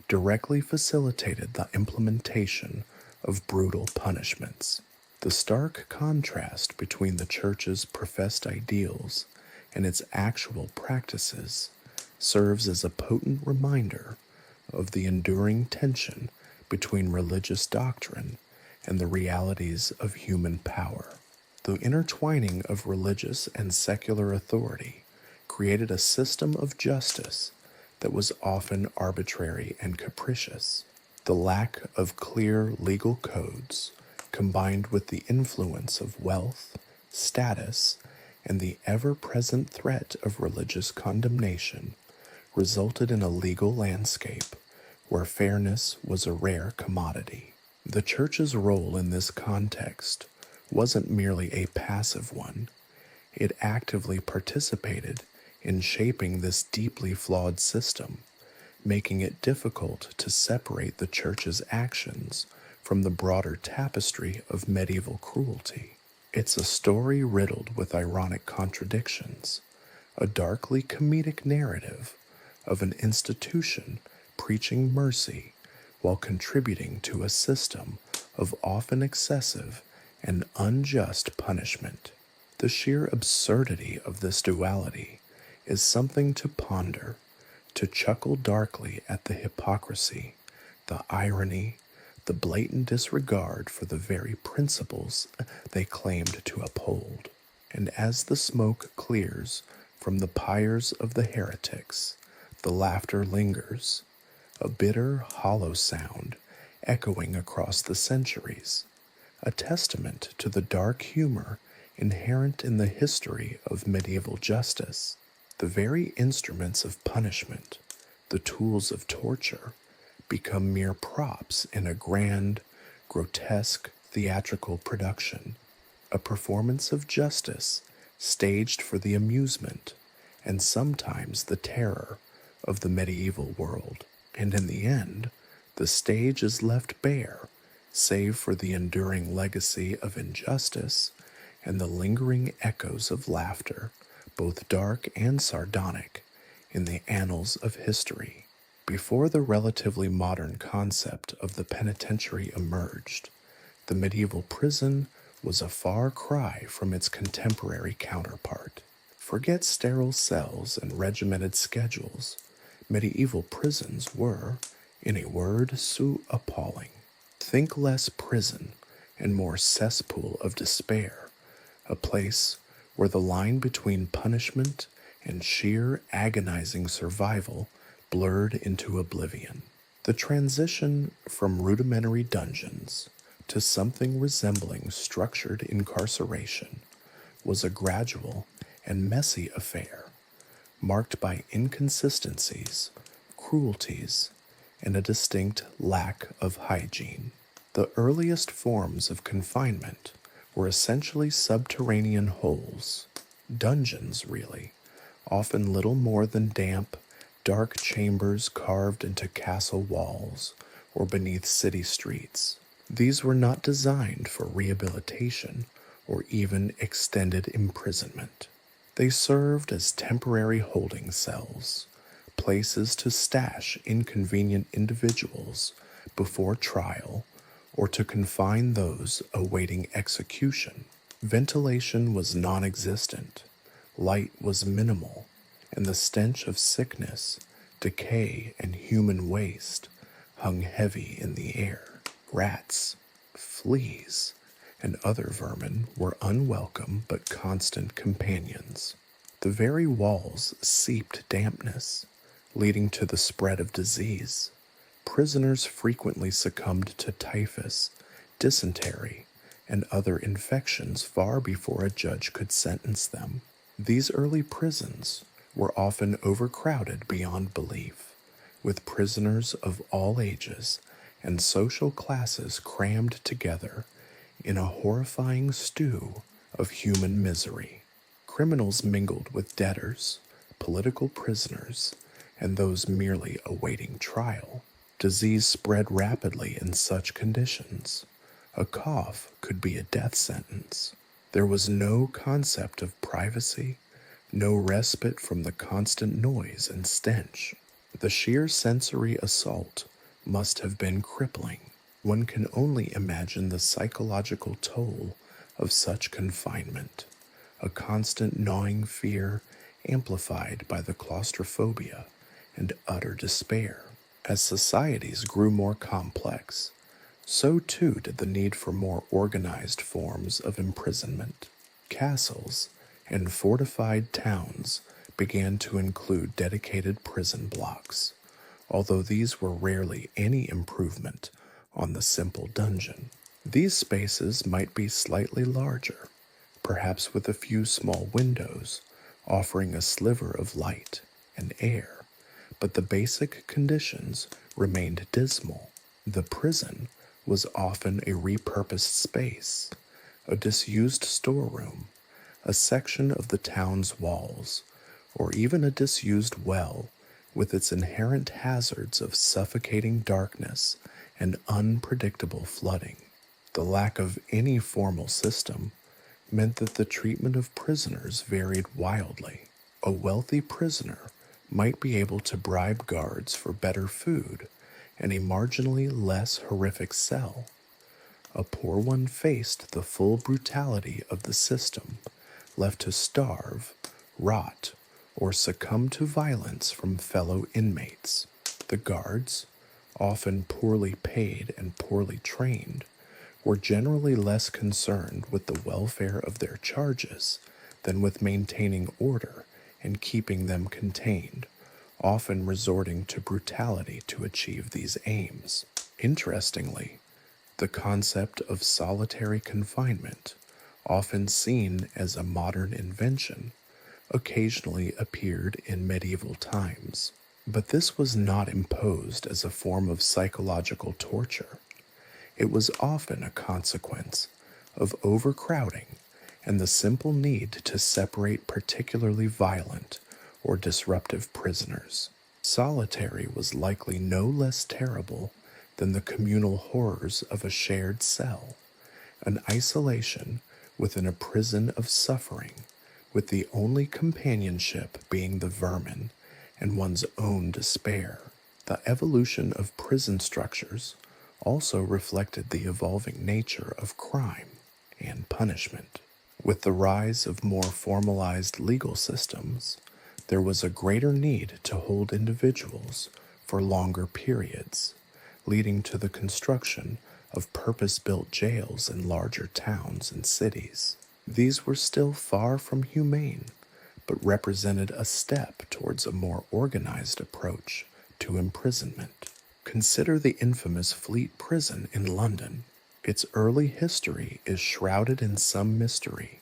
directly facilitated the implementation of brutal punishments. The stark contrast between the church's professed ideals and its actual practices serves as a potent reminder of the enduring tension between religious doctrine and the realities of human power. The intertwining of religious and secular authority created a system of justice that was often arbitrary and capricious. The lack of clear legal codes, combined with the influence of wealth, status, and the ever-present threat of religious condemnation, resulted in a legal landscape where fairness was a rare commodity. The church's role in this context wasn't merely a passive one. It actively participated in shaping this deeply flawed system, making it difficult to separate the church's actions from the broader tapestry of medieval cruelty. It's a story riddled with ironic contradictions, a darkly comedic narrative of an institution preaching mercy while contributing to a system of often excessive and unjust punishment. The sheer absurdity of this duality is something to ponder, to chuckle darkly at the hypocrisy, the irony, the blatant disregard for the very principles they claimed to uphold. And as the smoke clears from the pyres of the heretics, the laughter lingers, a bitter, hollow sound echoing across the centuries, a testament to the dark humor inherent in the history of medieval justice. The very instruments of punishment, the tools of torture, become mere props in a grand, grotesque theatrical production, a performance of justice staged for the amusement and sometimes the terror of the medieval world. And in the end, the stage is left bare, save for the enduring legacy of injustice and the lingering echoes of laughter, both dark and sardonic, in the annals of history. Before the relatively modern concept of the penitentiary emerged, the medieval prison was a far cry from its contemporary counterpart. Forget sterile cells and regimented schedules. Medieval prisons were, in a word, so appalling. Think less prison and more cesspool of despair, a place where the line between punishment and sheer agonizing survival blurred into oblivion. The transition from rudimentary dungeons to something resembling structured incarceration was a gradual and messy affair, marked by inconsistencies, cruelties, and a distinct lack of hygiene. The earliest forms of confinement were essentially subterranean holes, dungeons really, often little more than damp, dark chambers carved into castle walls or beneath city streets. These were not designed for rehabilitation or even extended imprisonment. They served as temporary holding cells, places to stash inconvenient individuals before trial or to confine those awaiting execution. Ventilation was non-existent, light was minimal, and the stench of sickness, decay, and human waste hung heavy in the air. Rats, fleas, and other vermin were unwelcome but constant companions. The very walls seeped dampness, leading to the spread of disease. Prisoners frequently succumbed to typhus, dysentery, and other infections far before a judge could sentence them. These early prisons were often overcrowded beyond belief, with prisoners of all ages and social classes crammed together in a horrifying stew of human misery. criminals mingled with debtors, political prisoners, and those merely awaiting trial. Disease spread rapidly in such conditions. A cough could be a death sentence. There was no concept of privacy, no respite from the constant noise and stench. The sheer sensory assault must have been crippling. One can only imagine the psychological toll of such confinement, a constant gnawing fear amplified by the claustrophobia and utter despair. As societies grew more complex, so too did the need for more organized forms of imprisonment. Castles and fortified towns began to include dedicated prison blocks, although these were rarely any improvement on the simple dungeon. These spaces might be slightly larger, perhaps with a few small windows offering a sliver of light and air, but the basic conditions remained dismal. The prison was often a repurposed space, a disused storeroom, a section of the town's walls, or even a disused well with its inherent hazards of suffocating darkness and unpredictable flooding. The lack of any formal system meant that the treatment of prisoners varied wildly. A wealthy prisoner might be able to bribe guards for better food and a marginally less horrific cell. A poor one faced the full brutality of the system, left to starve, rot, or succumb to violence from fellow inmates. The guards, often poorly paid and poorly trained, were generally less concerned with the welfare of their charges than with maintaining order and keeping them contained, often resorting to brutality to achieve these aims. Interestingly, the concept of solitary confinement, often seen as a modern invention, occasionally appeared in medieval times. But this was not imposed as a form of psychological torture. It was often a consequence of overcrowding and the simple need to separate particularly violent or disruptive prisoners. Solitary was likely no less terrible than the communal horrors of a shared cell, an isolation within a prison of suffering, with the only companionship being the vermin and one's own despair. The evolution of prison structures also reflected the evolving nature of crime and punishment. With the rise of more formalized legal systems, there was a greater need to hold individuals for longer periods, leading to the construction of purpose-built jails in larger towns and cities. These were still far from humane, but represented a step towards a more organized approach to imprisonment. Consider the infamous Fleet Prison in London. Its early history is shrouded in some mystery,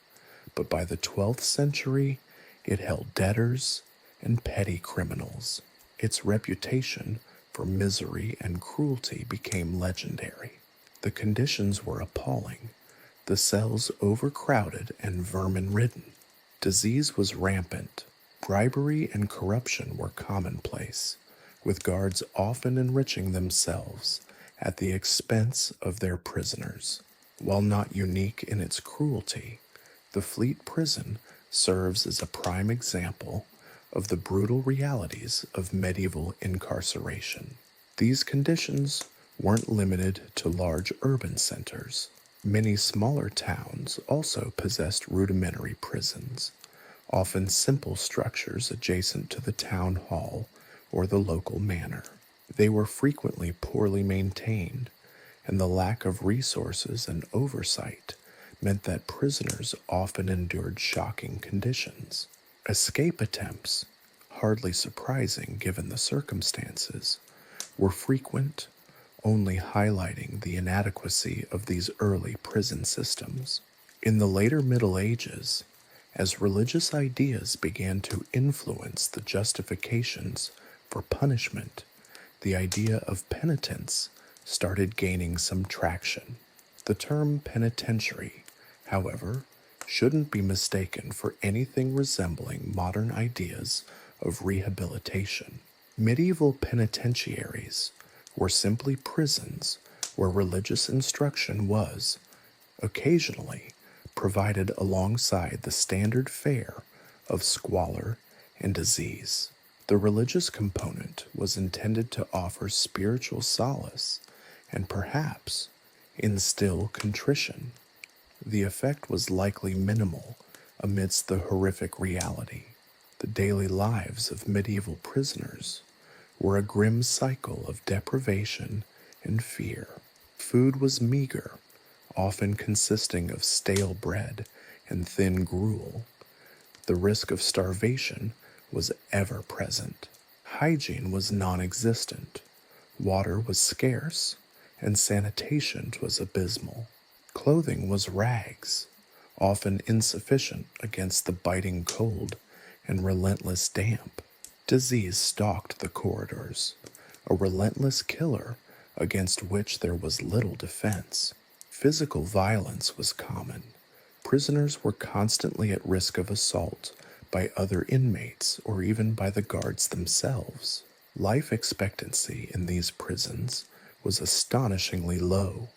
but by the 12th century, it held debtors and petty criminals. Its reputation for misery and cruelty became legendary. The conditions were appalling, the cells overcrowded and vermin-ridden. Disease was rampant. Bribery and corruption were commonplace, with guards often enriching themselves at the expense of their prisoners. While not unique in its cruelty, the Fleet Prison serves as a prime example of the brutal realities of medieval incarceration. These conditions weren't limited to large urban centers. Many smaller towns also possessed rudimentary prisons, often simple structures adjacent to the town hall or the local manor. They were frequently poorly maintained, and the lack of resources and oversight meant that prisoners often endured shocking conditions. Escape attempts, hardly surprising given the circumstances, were frequent, only highlighting the inadequacy of these early prison systems. In the later Middle Ages, as religious ideas began to influence the justifications for punishment, the idea of penitence started gaining some traction. The term penitentiary, however, shouldn't be mistaken for anything resembling modern ideas of rehabilitation. Medieval penitentiaries were simply prisons where religious instruction was, occasionally, provided alongside the standard fare of squalor and disease. The religious component was intended to offer spiritual solace and perhaps instill contrition. The effect was likely minimal amidst the horrific reality. The daily lives of medieval prisoners were a grim cycle of deprivation and fear. Food was meager, often consisting of stale bread and thin gruel. The risk of starvation was ever present. Hygiene was non-existent. Water was scarce, and sanitation was abysmal. Clothing was rags, often insufficient against the biting cold and relentless damp. Disease stalked the corridors, a relentless killer against which there was little defense. Physical violence was common. Prisoners were constantly at risk of assault by other inmates or even by the guards themselves. Life expectancy in these prisons was astonishingly low.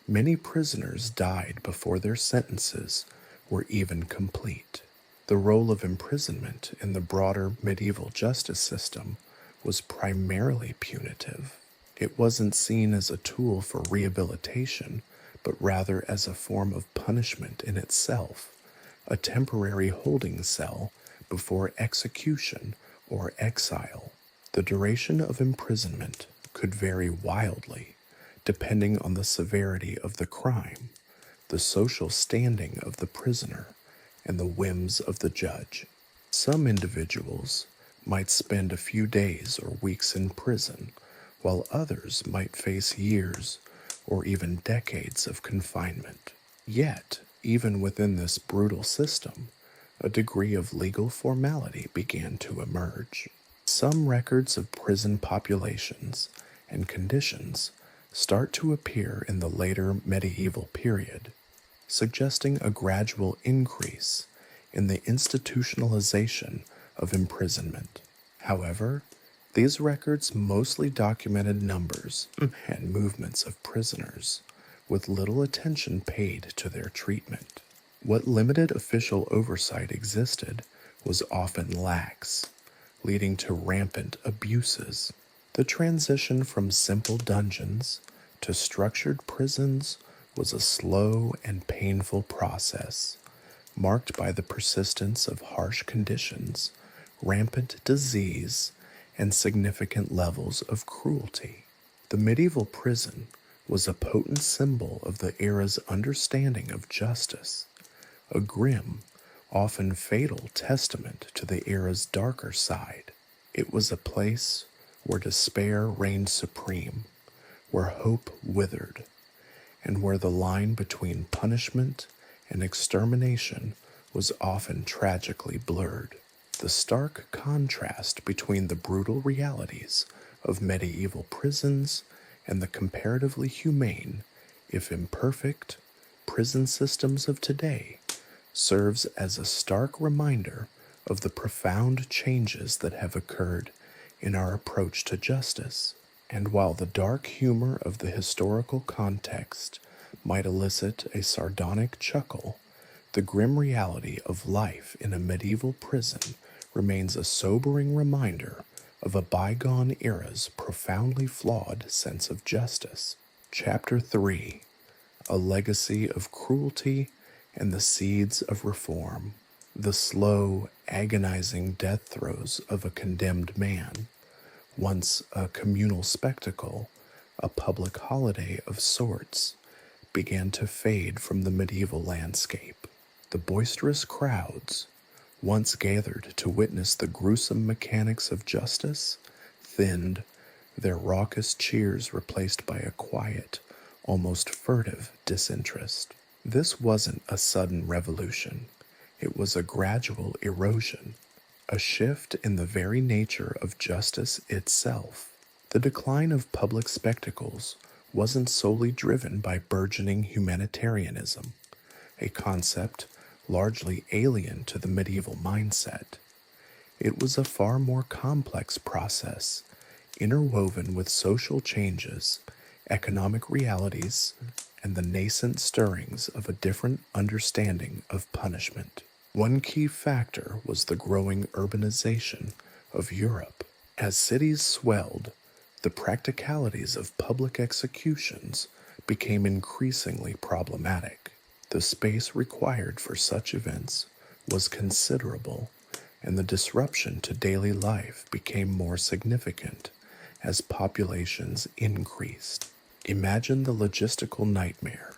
Many prisoners died before their sentences were even complete. The role of imprisonment in the broader medieval justice system was primarily punitive. It wasn't seen as a tool for rehabilitation, but rather as a form of punishment in itself, a temporary holding cell before execution or exile. The duration of imprisonment could vary wildly, depending on the severity of the crime, the social standing of the prisoner, and the whims of the judge. Some individuals might spend a few days or weeks in prison, while others might face years or even decades of confinement. Yet, even within this brutal system, a degree of legal formality began to emerge. Some records of prison populations and conditions start to appear in the later medieval period, suggesting a gradual increase in the institutionalization of imprisonment. However, these records mostly documented numbers and movements of prisoners, with little attention paid to their treatment. What limited official oversight existed was often lax, leading to rampant abuses. The transition from simple dungeons to structured prisons was a slow and painful process, marked by the persistence of harsh conditions, rampant disease, and significant levels of cruelty. The medieval prison was a potent symbol of the era's understanding of justice, a grim, often fatal testament to the era's darker side. It was a place where despair reigned supreme, where hope withered, and where the line between punishment and extermination was often tragically blurred. The stark contrast between the brutal realities of medieval prisons and the comparatively humane, if imperfect, prison systems of today serves as a stark reminder of the profound changes that have occurred in our approach to justice. And while the dark humor of the historical context might elicit a sardonic chuckle, the grim reality of life in a medieval prison remains a sobering reminder of a bygone era's profoundly flawed sense of justice. Chapter 3: A Legacy of Cruelty and the Seeds of Reform. The slow, agonizing death throes of a condemned man, once a communal spectacle, a public holiday of sorts, began to fade from the medieval landscape. The boisterous crowds, once gathered to witness the gruesome mechanics of justice, thinned, their raucous cheers replaced by a quiet, almost furtive disinterest. This wasn't a sudden revolution. It was a gradual erosion, a shift in the very nature of justice itself. The decline of public spectacles wasn't solely driven by burgeoning humanitarianism, a concept largely alien to the medieval mindset. It was a far more complex process, interwoven with social changes, economic realities, and the nascent stirrings of a different understanding of punishment. One key factor was the growing urbanization of Europe. As cities swelled, the practicalities of public executions became increasingly problematic. The space required for such events was considerable, and the disruption to daily life became more significant as populations increased. Imagine the logistical nightmare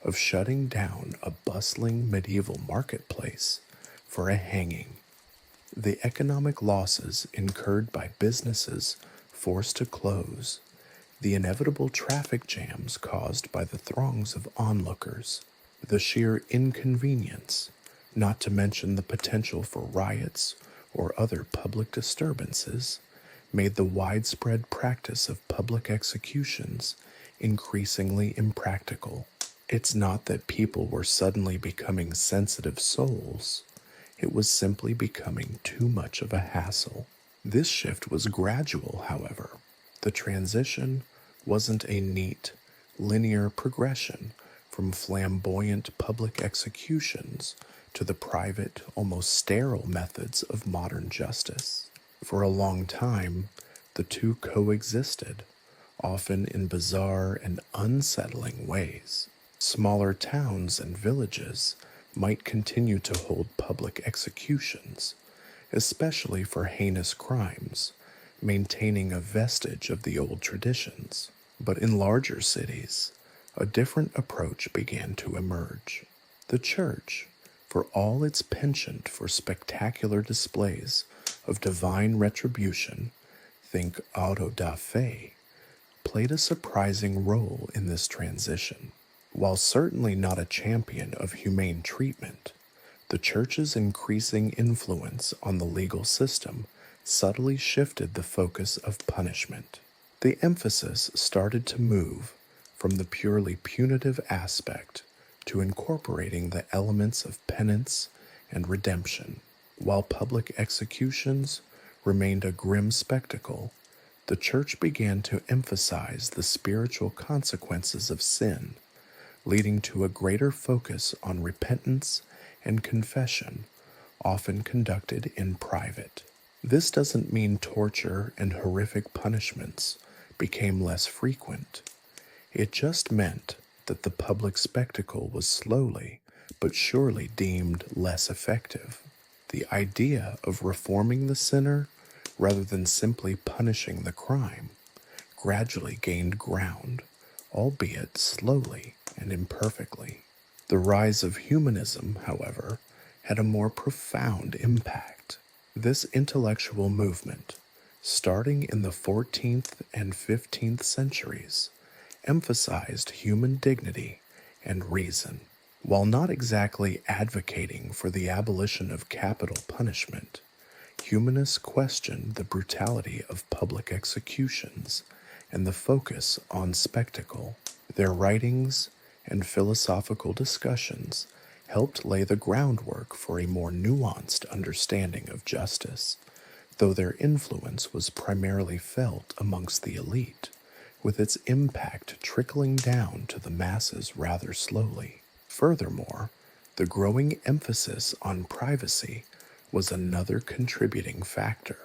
of shutting down a bustling medieval marketplace for a hanging. The economic losses incurred by businesses forced to close, the inevitable traffic jams caused by the throngs of onlookers, the sheer inconvenience, not to mention the potential for riots or other public disturbances, made the widespread practice of public executions increasingly impractical. It's not that people were suddenly becoming sensitive souls. It was simply becoming too much of a hassle. This shift was gradual, however. The transition wasn't a neat, linear progression from flamboyant public executions to the private, almost sterile methods of modern justice. For a long time, the two coexisted, often in bizarre and unsettling ways. Smaller towns and villages might continue to hold public executions, especially for heinous crimes, maintaining a vestige of the old traditions. But in larger cities, a different approach began to emerge. The church, for all its penchant for spectacular displays of divine retribution, think auto da fe, played a surprising role in this transition. While certainly not a champion of humane treatment, the church's increasing influence on the legal system subtly shifted the focus of punishment. The emphasis started to move from the purely punitive aspect to incorporating the elements of penance and redemption. While public executions remained a grim spectacle, the church began to emphasize the spiritual consequences of sin, leading to a greater focus on repentance and confession, often conducted in private. This doesn't mean torture and horrific punishments became less frequent. It just meant that the public spectacle was slowly but surely deemed less effective. The idea of reforming the sinner rather than simply punishing the crime gradually gained ground, albeit slowly and imperfectly. The rise of humanism, however, had a more profound impact. This intellectual movement, starting in the 14th and 15th centuries, emphasized human dignity and reason. While not exactly advocating for the abolition of capital punishment, humanists questioned the brutality of public executions and the focus on spectacle. Their writings and philosophical discussions helped lay the groundwork for a more nuanced understanding of justice, though their influence was primarily felt amongst the elite, with its impact trickling down to the masses rather slowly. Furthermore, the growing emphasis on privacy was another contributing factor.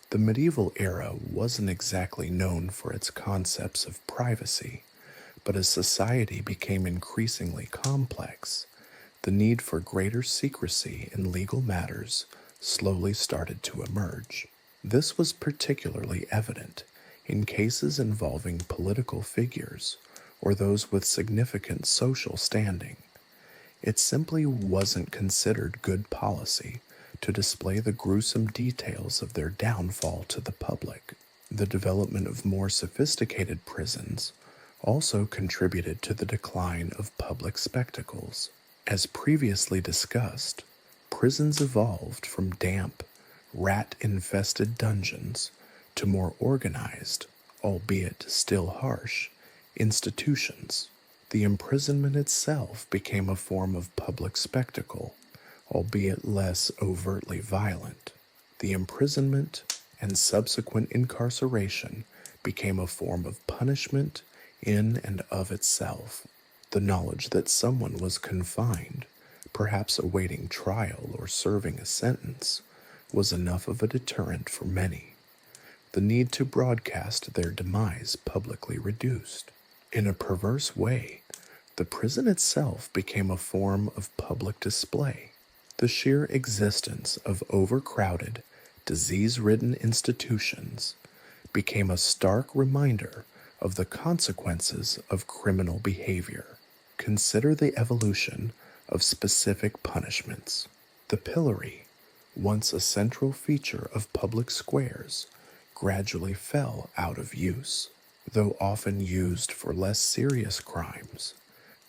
The medieval era wasn't exactly known for its concepts of privacy, but as society became increasingly complex, the need for greater secrecy in legal matters slowly started to emerge. This was particularly evident in cases involving political figures or those with significant social standing. It simply wasn't considered good policy to display the gruesome details of their downfall to the public. The development of more sophisticated prisons also contributed to the decline of public spectacles. As previously discussed, prisons evolved from damp, rat-infested dungeons to more organized, albeit still harsh, institutions. The imprisonment itself became a form of public spectacle, albeit less overtly violent. The imprisonment and subsequent incarceration became a form of punishment in and of itself. The knowledge that someone was confined, perhaps awaiting trial or serving a sentence, was enough of a deterrent for many. The need to broadcast their demise publicly reduced. In a perverse way, the prison itself became a form of public display. The sheer existence of overcrowded, disease-ridden institutions became a stark reminder of the consequences of criminal behavior. Consider the evolution of specific punishments. The pillory, once a central feature of public squares, gradually fell out of use. Though often used for less serious crimes,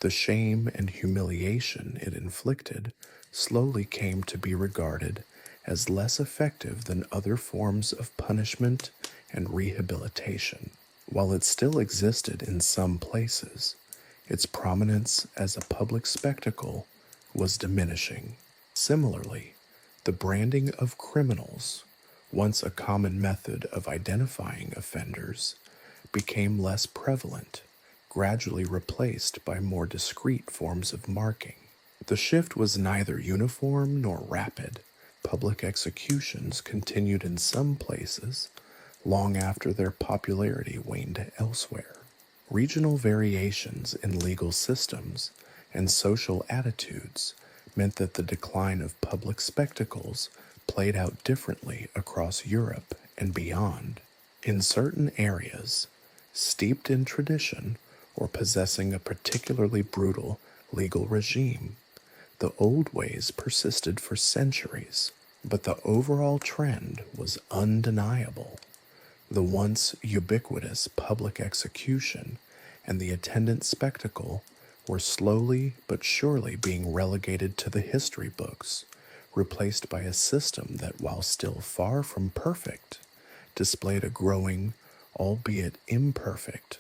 the shame and humiliation it inflicted slowly came to be regarded as less effective than other forms of punishment and rehabilitation. While it still existed in some places, its prominence as a public spectacle was diminishing. Similarly, the branding of criminals, once a common method of identifying offenders, became less prevalent, gradually replaced by more discreet forms of marking. The shift was neither uniform nor rapid. Public executions continued in some places long after their popularity waned elsewhere. Regional variations in legal systems and social attitudes meant that the decline of public spectacles played out differently across Europe and beyond. In certain areas, steeped in tradition or possessing a particularly brutal legal regime, the old ways persisted for centuries, but the overall trend was undeniable. The once ubiquitous public execution and the attendant spectacle were slowly but surely being relegated to the history books, replaced by a system that, while still far from perfect, displayed a growing, albeit imperfect,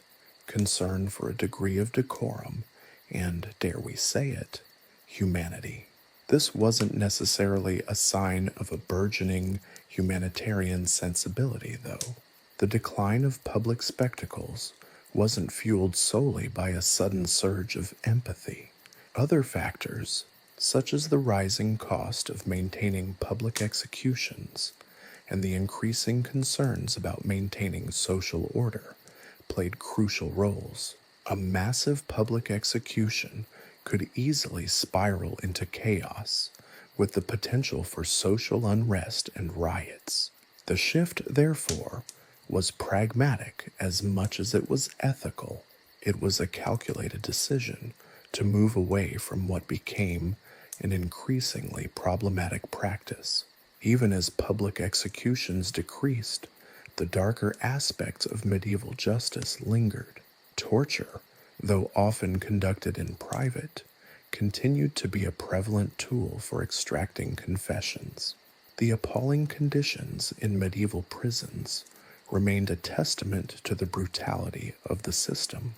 concern for a degree of decorum and, dare we say it, humanity. This wasn't necessarily a sign of a burgeoning humanitarian sensibility, though. The decline of public spectacles wasn't fueled solely by a sudden surge of empathy. Other factors, such as the rising cost of maintaining public executions and the increasing concerns about maintaining social order, played crucial roles. A massive public execution could easily spiral into chaos, with the potential for social unrest and riots. The shift, therefore, was pragmatic as much as it was ethical. It was a calculated decision to move away from what became an increasingly problematic practice. Even as public executions decreased, the darker aspects of medieval justice lingered. Torture, though often conducted in private, continued to be a prevalent tool for extracting confessions. The appalling conditions in medieval prisons remained a testament to the brutality of the system,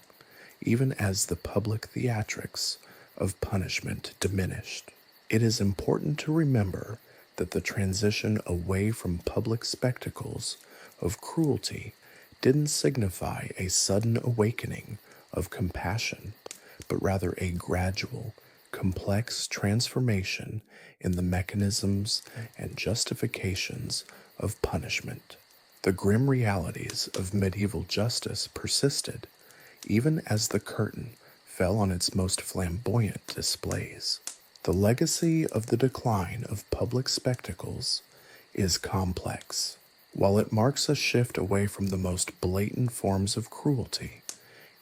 even as the public theatrics of punishment diminished. It is important to remember that the transition away from public spectacles of cruelty didn't signify a sudden awakening of compassion, but rather a gradual, complex transformation in the mechanisms and justifications of punishment. The grim realities of medieval justice persisted, even as the curtain fell on its most flamboyant displays. The legacy of the decline of public spectacles is complex. While it marks a shift away from the most blatant forms of cruelty,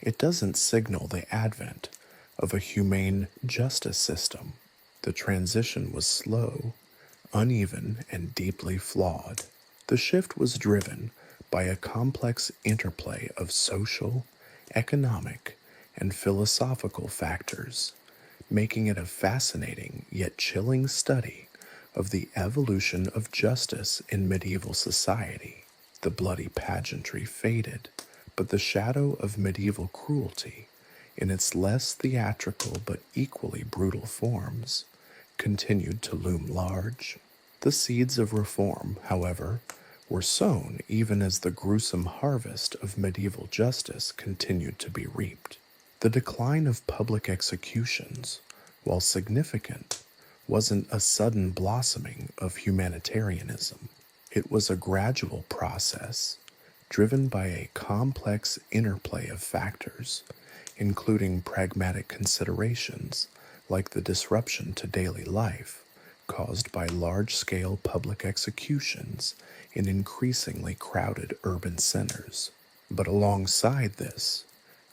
it doesn't signal the advent of a humane justice system. The transition was slow, uneven, and deeply flawed. The shift was driven by a complex interplay of social, economic, and philosophical factors, making it a fascinating yet chilling study of the evolution of justice in medieval society. The bloody pageantry faded, but the shadow of medieval cruelty, in its less theatrical but equally brutal forms, continued to loom large. The seeds of reform, however, were sown even as the gruesome harvest of medieval justice continued to be reaped. The decline of public executions, while significant, wasn't a sudden blossoming of humanitarianism. It was a gradual process, driven by a complex interplay of factors, including pragmatic considerations like the disruption to daily life caused by large-scale public executions in increasingly crowded urban centers. But alongside this,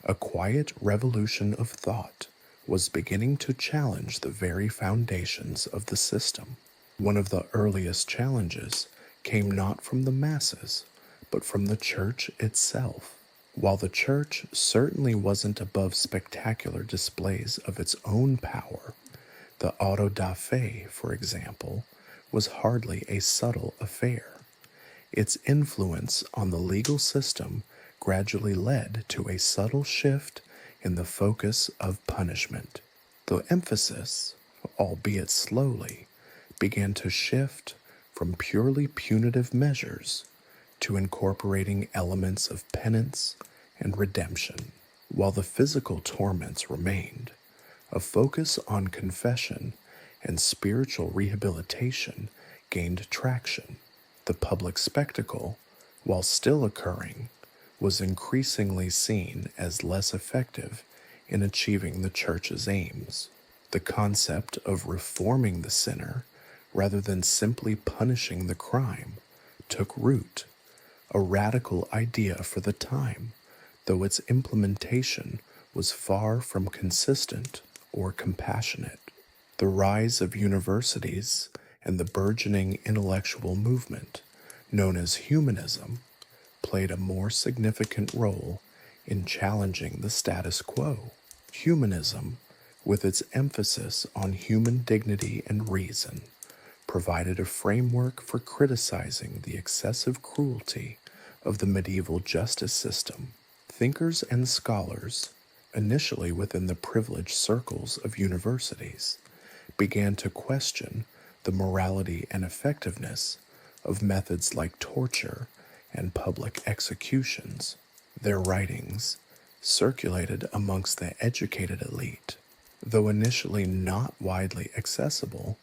a quiet revolution of thought was beginning to challenge the very foundations of the system. One of the earliest challenges came not from the masses, but from the church itself. While the church certainly wasn't above spectacular displays of its own power, the auto da fe, for example, was hardly a subtle affair. Its influence on the legal system gradually led to a subtle shift in the focus of punishment. The emphasis, albeit slowly, began to shift from purely punitive measures to incorporating elements of penance and redemption. While the physical torments remained, a focus on confession and spiritual rehabilitation gained traction. The public spectacle, while still occurring, was increasingly seen as less effective in achieving the church's aims. The concept of reforming the sinner rather than simply punishing the crime took root, a radical idea for the time, though its implementation was far from consistent or compassionate. The rise of universities and the burgeoning intellectual movement, known as humanism, played a more significant role in challenging the status quo. Humanism, with its emphasis on human dignity and reason, provided a framework for criticizing the excessive cruelty of the medieval justice system. Thinkers and scholars, initially within the privileged circles of universities, began to question the morality and effectiveness of methods like torture and public executions. Their writings, circulated amongst the educated elite, though initially not widely accessible,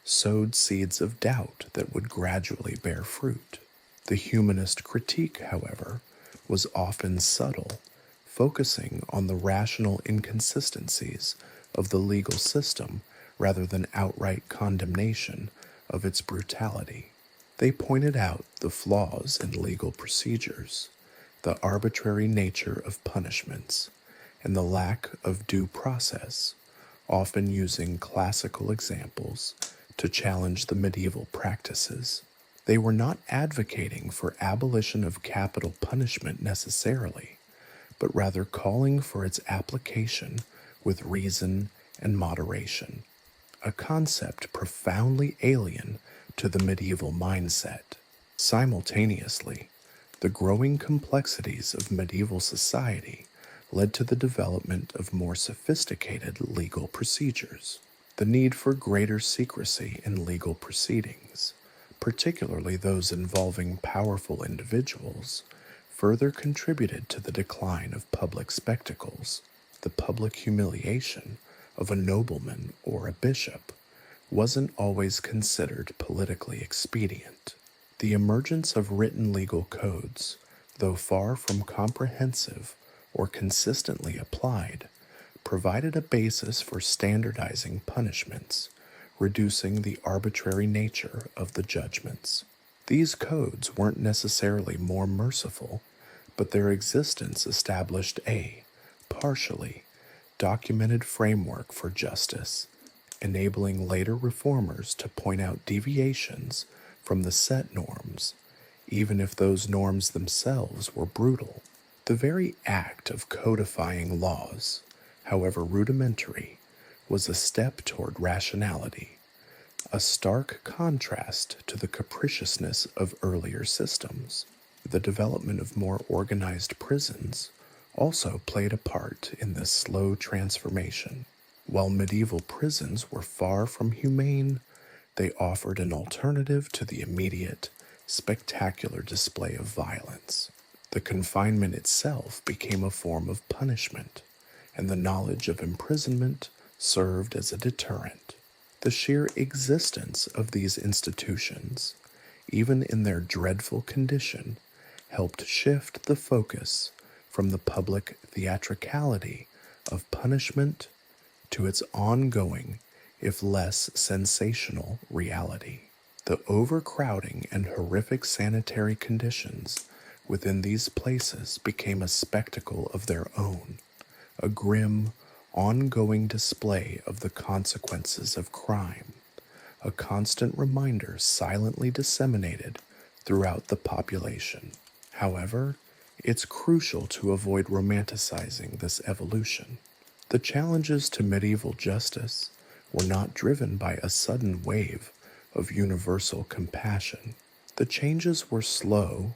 sowed seeds of doubt that would gradually bear fruit. The humanist critique, however, was often subtle, focusing on the rational inconsistencies of the legal system rather than outright condemnation of its brutality. They pointed out the flaws in legal procedures, the arbitrary nature of punishments, and the lack of due process, often using classical examples to challenge the medieval practices. They were not advocating for abolition of capital punishment necessarily, but rather calling for its application with reason and moderation, a concept profoundly alien to the medieval mindset. Simultaneously, the growing complexities of medieval society led to the development of more sophisticated legal procedures. The need for greater secrecy in legal proceedings, particularly those involving powerful individuals, further contributed to the decline of public spectacles. The public humiliation of a nobleman or a bishop wasn't always considered politically expedient. The emergence of written legal codes, though far from comprehensive or consistently applied, provided a basis for standardizing punishments, reducing the arbitrary nature of the judgments. These codes weren't necessarily more merciful, but their existence established a, partially, documented framework for justice, enabling later reformers to point out deviations from the set norms, even if those norms themselves were brutal. The very act of codifying laws, however rudimentary, was a step toward rationality, a stark contrast to the capriciousness of earlier systems. The development of more organized prisons also played a part in this slow transformation. While medieval prisons were far from humane, they offered an alternative to the immediate, spectacular display of violence. The confinement itself became a form of punishment, and the knowledge of imprisonment served as a deterrent. The sheer existence of these institutions, even in their dreadful condition, helped shift the focus from the public theatricality of punishment to its ongoing, if less sensational, reality. The overcrowding and horrific sanitary conditions within these places became a spectacle of their own, a grim, ongoing display of the consequences of crime, a constant reminder silently disseminated throughout the population. However, it's crucial to avoid romanticizing this evolution. The challenges to medieval justice were not driven by a sudden wave of universal compassion. The changes were slow,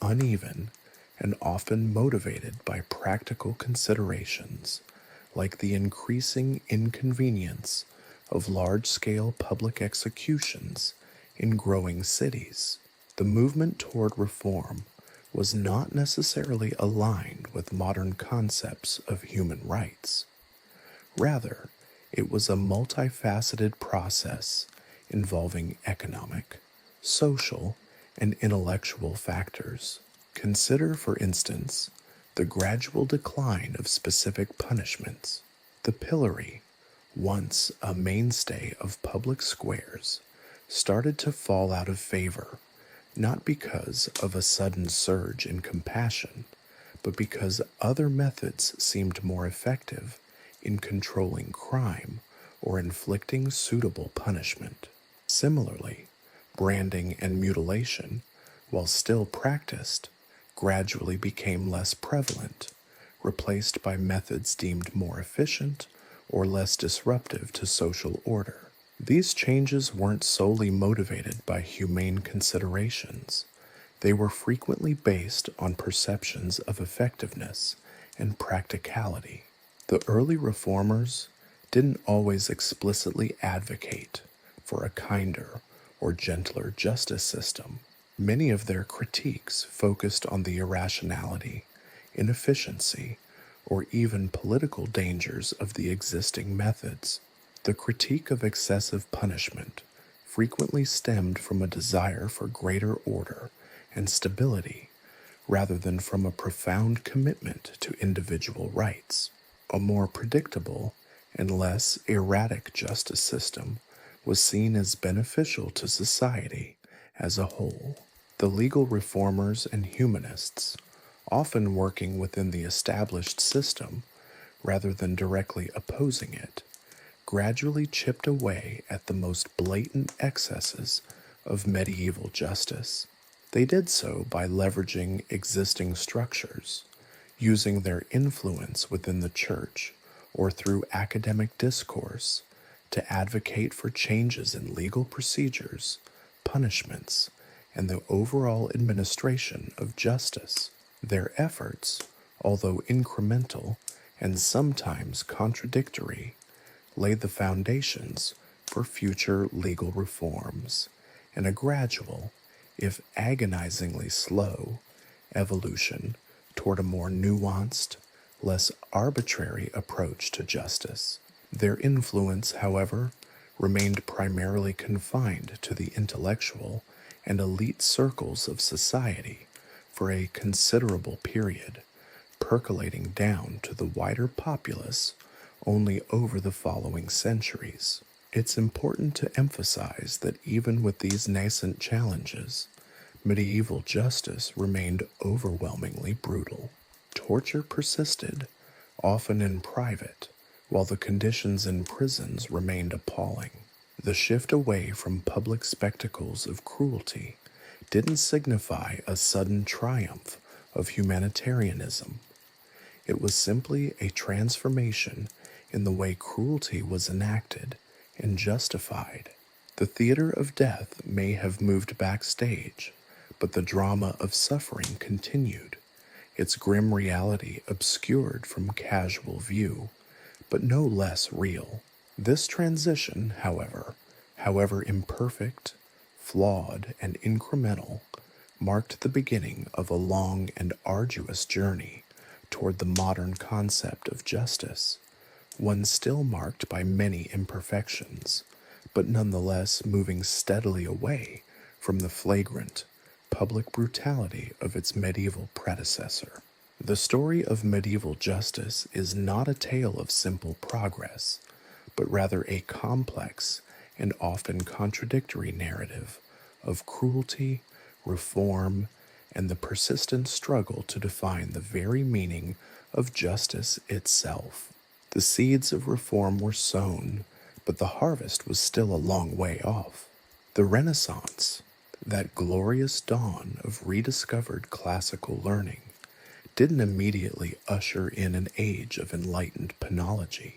uneven, and often motivated by practical considerations, like the increasing inconvenience of large-scale public executions in growing cities. The movement toward reform was not necessarily aligned with modern concepts of human rights. Rather, it was a multifaceted process involving economic, social, and intellectual factors. Consider, for instance, the gradual decline of specific punishments. The pillory, once a mainstay of public squares, started to fall out of favor, not because of a sudden surge in compassion, but because other methods seemed more effective in controlling crime or inflicting suitable punishment. Similarly, branding and mutilation, while still practiced, gradually became less prevalent, replaced by methods deemed more efficient or less disruptive to social order. These changes weren't solely motivated by humane considerations. They were frequently based on perceptions of effectiveness and practicality. The early reformers didn't always explicitly advocate for a kinder or gentler justice system. Many of their critiques focused on the irrationality, inefficiency, or even political dangers of the existing methods. The critique of excessive punishment frequently stemmed from a desire for greater order and stability rather than from a profound commitment to individual rights. A more predictable and less erratic justice system was seen as beneficial to society as a whole. The legal reformers and humanists, often working within the established system rather than directly opposing it, gradually chipped away at the most blatant excesses of medieval justice. They did so by leveraging existing structures, using their influence within the church or through academic discourse to advocate for changes in legal procedures, punishments, and the overall administration of justice. Their efforts, although incremental and sometimes contradictory, laid the foundations for future legal reforms and a gradual, if agonizingly slow, evolution toward a more nuanced, less arbitrary approach to justice. Their influence, however, remained primarily confined to the intellectual and elite circles of society for a considerable period, percolating down to the wider populace only over the following centuries. It's important to emphasize that even with these nascent challenges, medieval justice remained overwhelmingly brutal. Torture persisted, often in private, while the conditions in prisons remained appalling. The shift away from public spectacles of cruelty didn't signify a sudden triumph of humanitarianism. It was simply a transformation in the way cruelty was enacted and justified. The theater of death may have moved backstage, but the drama of suffering continued, its grim reality obscured from casual view, but no less real. This transition, however imperfect, flawed, and incremental, marked the beginning of a long and arduous journey toward the modern concept of justice, one still marked by many imperfections, but nonetheless moving steadily away from the flagrant, public brutality of its medieval predecessor. The story of medieval justice is not a tale of simple progress, but rather a complex and often contradictory narrative of cruelty, reform, and the persistent struggle to define the very meaning of justice itself. The seeds of reform were sown, but the harvest was still a long way off. The Renaissance, that glorious dawn of rediscovered classical learning, didn't immediately usher in an age of enlightened penology.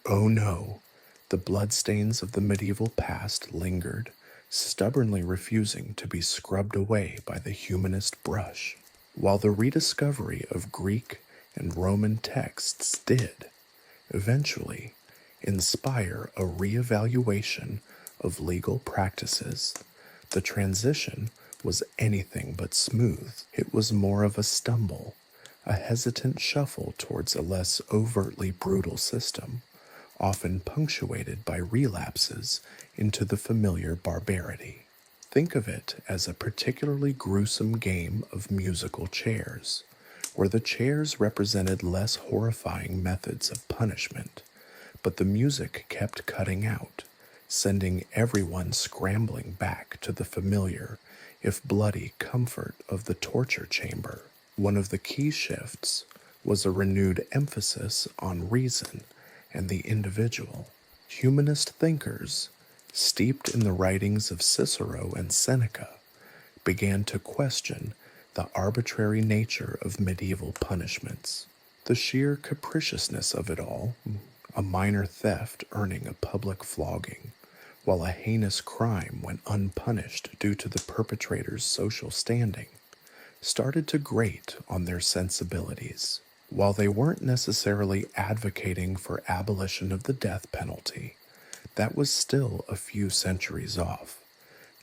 Oh no, the bloodstains of the medieval past lingered, stubbornly refusing to be scrubbed away by the humanist brush, while the rediscovery of Greek and Roman texts did, eventually, inspire a reevaluation of legal practices. The transition was anything but smooth. It was more of a stumble, a hesitant shuffle towards a less overtly brutal system, often punctuated by relapses into the familiar barbarity. Think of it as a particularly gruesome game of musical chairs, where the chairs represented less horrifying methods of punishment, but the music kept cutting out, sending everyone scrambling back to the familiar, if bloody, comfort of the torture chamber. One of the key shifts was a renewed emphasis on reason and the individual. Humanist thinkers, steeped in the writings of Cicero and Seneca, began to question the arbitrary nature of medieval punishments, the sheer capriciousness of it all, a minor theft earning a public flogging, while a heinous crime went unpunished due to the perpetrator's social standing, started to grate on their sensibilities. While they weren't necessarily advocating for abolition of the death penalty, that was still a few centuries off.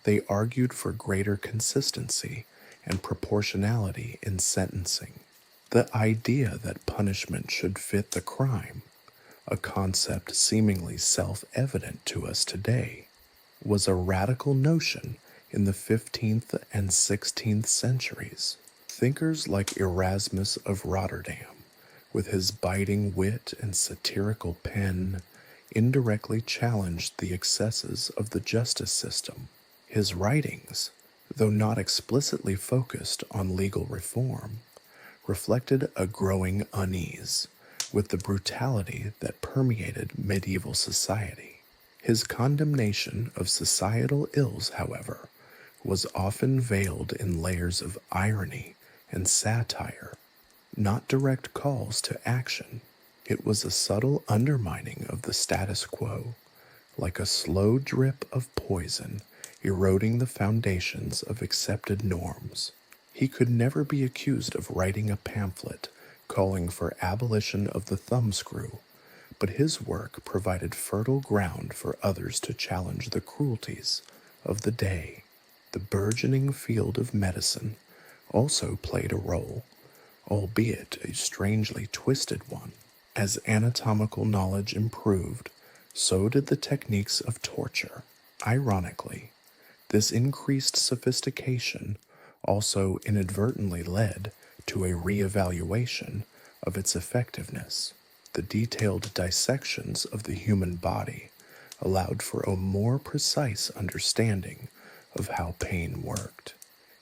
They argued for greater consistency and proportionality in sentencing. The idea that punishment should fit the crime, a concept seemingly self-evident to us today, was a radical notion in the 15th and 16th centuries. Thinkers like Erasmus of Rotterdam, with his biting wit and satirical pen, indirectly challenged the excesses of the justice system. His writings, though not explicitly focused on legal reform, reflected a growing unease with the brutality that permeated medieval society. His condemnation of societal ills, however, was often veiled in layers of irony and satire, not direct calls to action. It was a subtle undermining of the status quo, like a slow drip of poison eroding the foundations of accepted norms. He could never be accused of writing a pamphlet calling for abolition of the thumbscrew, but his work provided fertile ground for others to challenge the cruelties of the day. The burgeoning field of medicine also played a role, albeit a strangely twisted one. As anatomical knowledge improved, so did the techniques of torture. Ironically, this increased sophistication also inadvertently led to a reevaluation of its effectiveness. The detailed dissections of the human body allowed for a more precise understanding of how pain worked,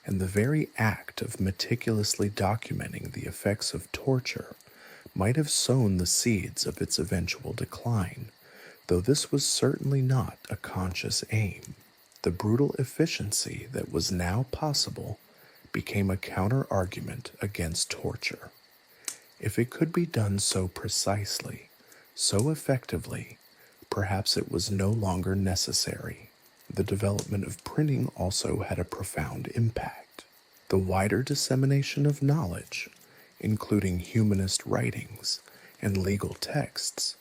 and the very act of meticulously documenting the effects of torture might have sown the seeds of its eventual decline, though this was certainly not a conscious aim. The brutal efficiency that was now possible became a counter-argument against torture. If it could be done so precisely, so effectively, perhaps it was no longer necessary. The development of printing also had a profound impact. The wider dissemination of knowledge, including humanist writings and legal texts,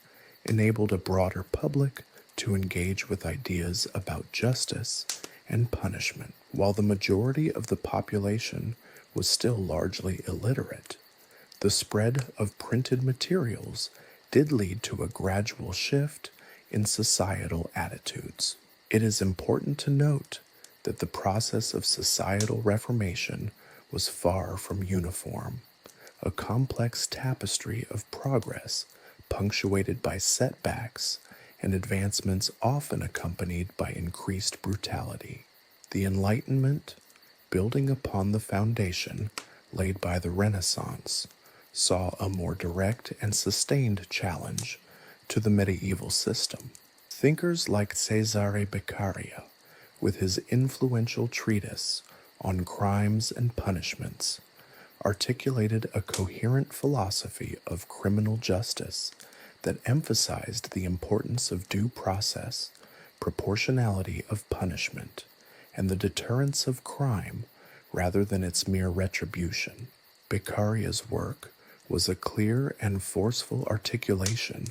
enabled a broader public to engage with ideas about justice and punishment. While the majority of the population was still largely illiterate, the spread of printed materials did lead to a gradual shift in societal attitudes. It is important to note that the process of societal reformation was far from uniform, a complex tapestry of progress punctuated by setbacks and advancements often accompanied by increased brutality. The Enlightenment, building upon the foundation laid by the Renaissance, saw a more direct and sustained challenge to the medieval system. Thinkers like Cesare Beccaria, with his influential treatise on crimes and punishments, articulated a coherent philosophy of criminal justice that emphasized the importance of due process, proportionality of punishment, and the deterrence of crime rather than its mere retribution. Beccaria's work was a clear and forceful articulation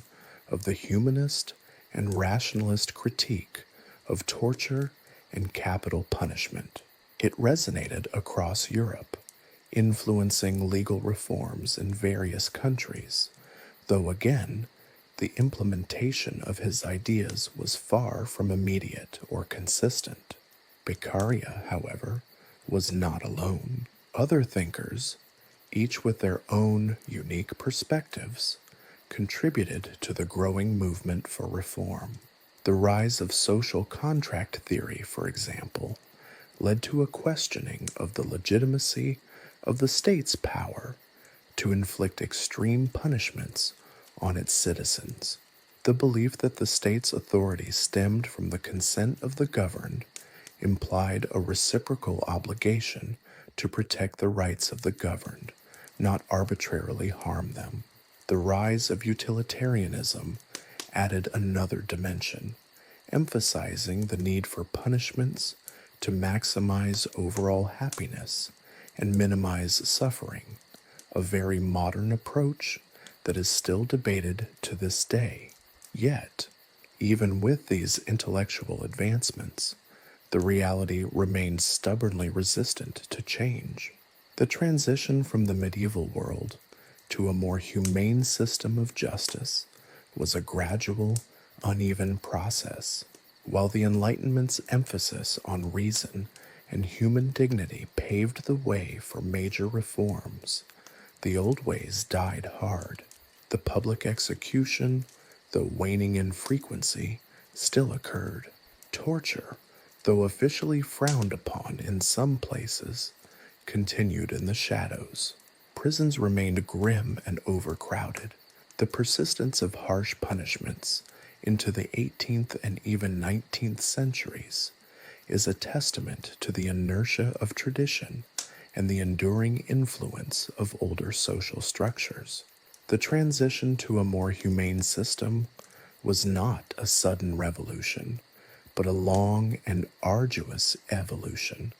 of the humanist and rationalist critique of torture and capital punishment. It resonated across Europe, influencing legal reforms in various countries, though again, the implementation of his ideas was far from immediate or consistent. Beccaria, however, was not alone. Other thinkers, each with their own unique perspectives, contributed to the growing movement for reform. The rise of social contract theory, for example, led to a questioning of the legitimacy of the state's power to inflict extreme punishments on its citizens. The belief that the state's authority stemmed from the consent of the governed implied a reciprocal obligation to protect the rights of the governed, not arbitrarily harm them. The rise of utilitarianism added another dimension, emphasizing the need for punishments to maximize overall happiness and minimize suffering, a very modern approach that is still debated to this day. Yet, even with these intellectual advancements, the reality remains stubbornly resistant to change. The transition from the medieval world to a more humane system of justice was a gradual, uneven process. While the Enlightenment's emphasis on reason and human dignity paved the way for major reforms, the old ways died hard. The public execution, though waning in frequency, still occurred. Torture, though officially frowned upon in some places, continued in the shadows. Prisons remained grim and overcrowded. The persistence of harsh punishments into the 18th and even 19th centuries is a testament to the inertia of tradition and the enduring influence of older social structures. The transition to a more humane system was not a sudden revolution, but a long and arduous evolution,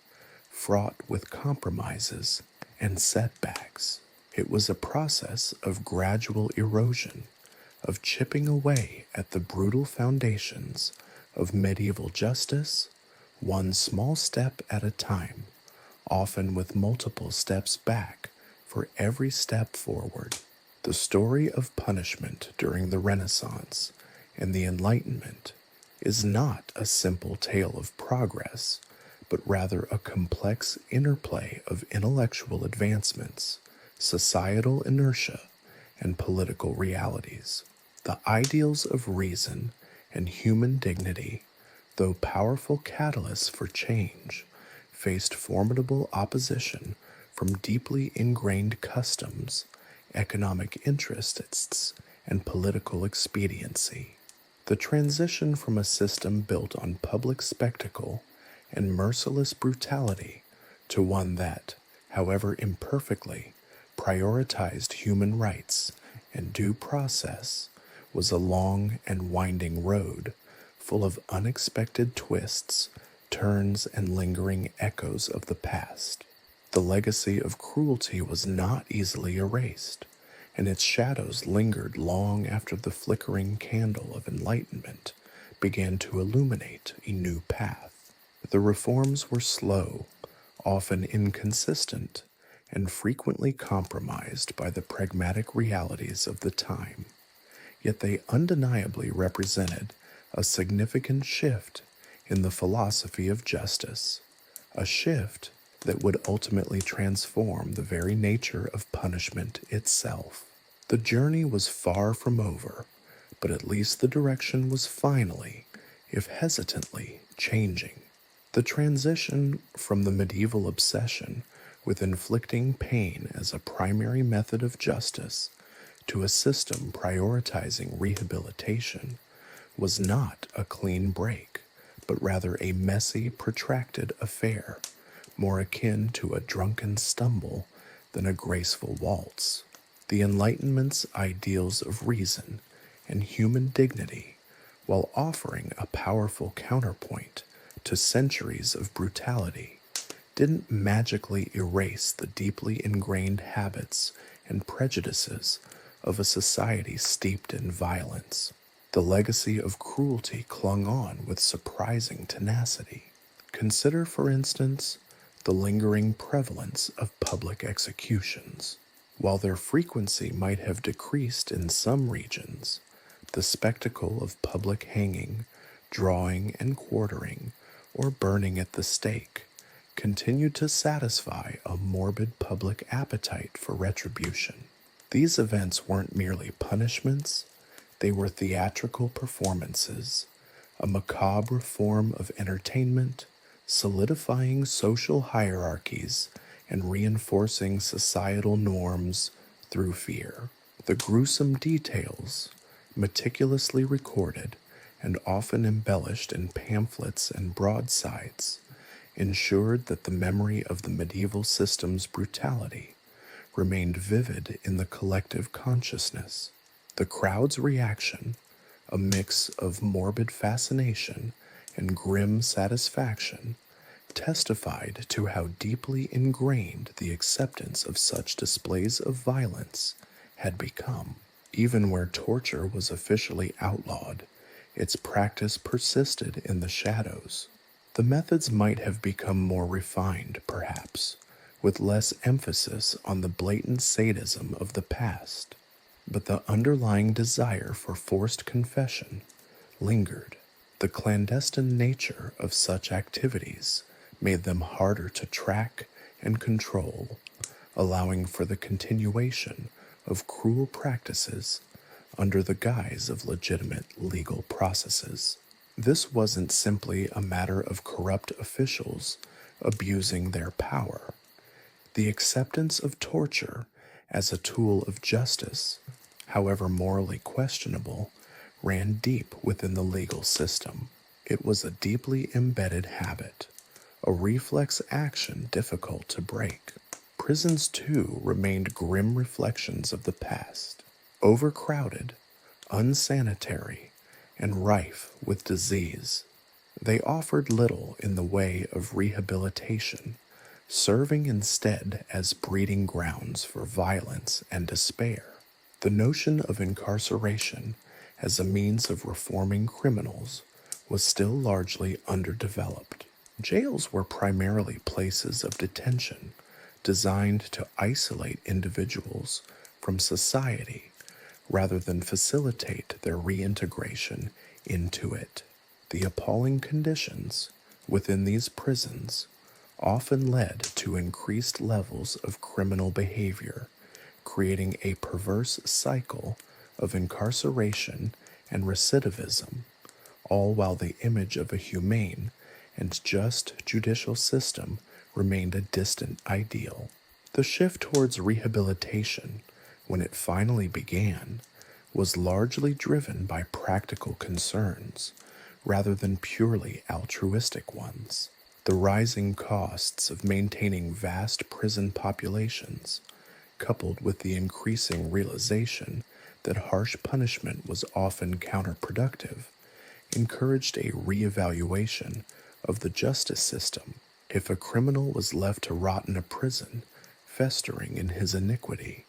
fraught with compromises and setbacks. It was a process of gradual erosion, of chipping away at the brutal foundations of medieval justice, one small step at a time, often with multiple steps back for every step forward. The story of punishment during the Renaissance and the Enlightenment is not a simple tale of progress, but rather a complex interplay of intellectual advancements, societal inertia, and political realities. The ideals of reason and human dignity, though powerful catalysts for change, faced formidable opposition from deeply ingrained customs, economic interests, and political expediency. The transition from a system built on public spectacle and merciless brutality to one that, however imperfectly, prioritized human rights and due process was a long and winding road full of unexpected twists, turns, and lingering echoes of the past. The legacy of cruelty was not easily erased, and its shadows lingered long after the flickering candle of enlightenment began to illuminate a new path. The reforms were slow, often inconsistent, and frequently compromised by the pragmatic realities of the time, yet they undeniably represented a significant shift in the philosophy of justice, a shift that would ultimately transform the very nature of punishment itself. The journey was far from over, but at least the direction was finally, if hesitantly, changing. The transition from the medieval obsession with inflicting pain as a primary method of justice to a system prioritizing rehabilitation was not a clean break, but rather a messy, protracted affair, more akin to a drunken stumble than a graceful waltz. The Enlightenment's ideals of reason and human dignity, while offering a powerful counterpoint to centuries of brutality, didn't magically erase the deeply ingrained habits and prejudices of a society steeped in violence. The legacy of cruelty clung on with surprising tenacity. Consider, for instance, the lingering prevalence of public executions. While their frequency might have decreased in some regions, the spectacle of public hanging, drawing and quartering, or burning at the stake continued to satisfy a morbid public appetite for retribution. These events weren't merely punishments, they were theatrical performances, a macabre form of entertainment, solidifying social hierarchies and reinforcing societal norms through fear. The gruesome details, meticulously recorded and often embellished in pamphlets and broadsides, ensured that the memory of the medieval system's brutality remained vivid in the collective consciousness. The crowd's reaction, a mix of morbid fascination and grim satisfaction, testified to how deeply ingrained the acceptance of such displays of violence had become. Even where torture was officially outlawed, its practice persisted in the shadows. The methods might have become more refined, perhaps, with less emphasis on the blatant sadism of the past, but the underlying desire for forced confession lingered. The clandestine nature of such activities made them harder to track and control, allowing for the continuation of cruel practices under the guise of legitimate legal processes. This wasn't simply a matter of corrupt officials abusing their power. The acceptance of torture as a tool of justice, however morally questionable, ran deep within the legal system. It was a deeply embedded habit, a reflex action difficult to break. Prisons, too, remained grim reflections of the past, overcrowded, unsanitary, and rife with disease. They offered little in the way of rehabilitation, serving instead as breeding grounds for violence and despair. The notion of incarceration as a means of reforming criminals was still largely underdeveloped. Jails were primarily places of detention designed to isolate individuals from society rather than facilitate their reintegration into it. The appalling conditions within these prisons often led to increased levels of criminal behavior, creating a perverse cycle of incarceration and recidivism, all while the image of a humane and just judicial system remained a distant ideal. The shift towards rehabilitation, when it finally began, was largely driven by practical concerns rather than purely altruistic ones. The rising costs of maintaining vast prison populations, coupled with the increasing realization that harsh punishment was often counterproductive, encouraged a reevaluation of the justice system. If a criminal was left to rot in a prison, festering in his iniquity,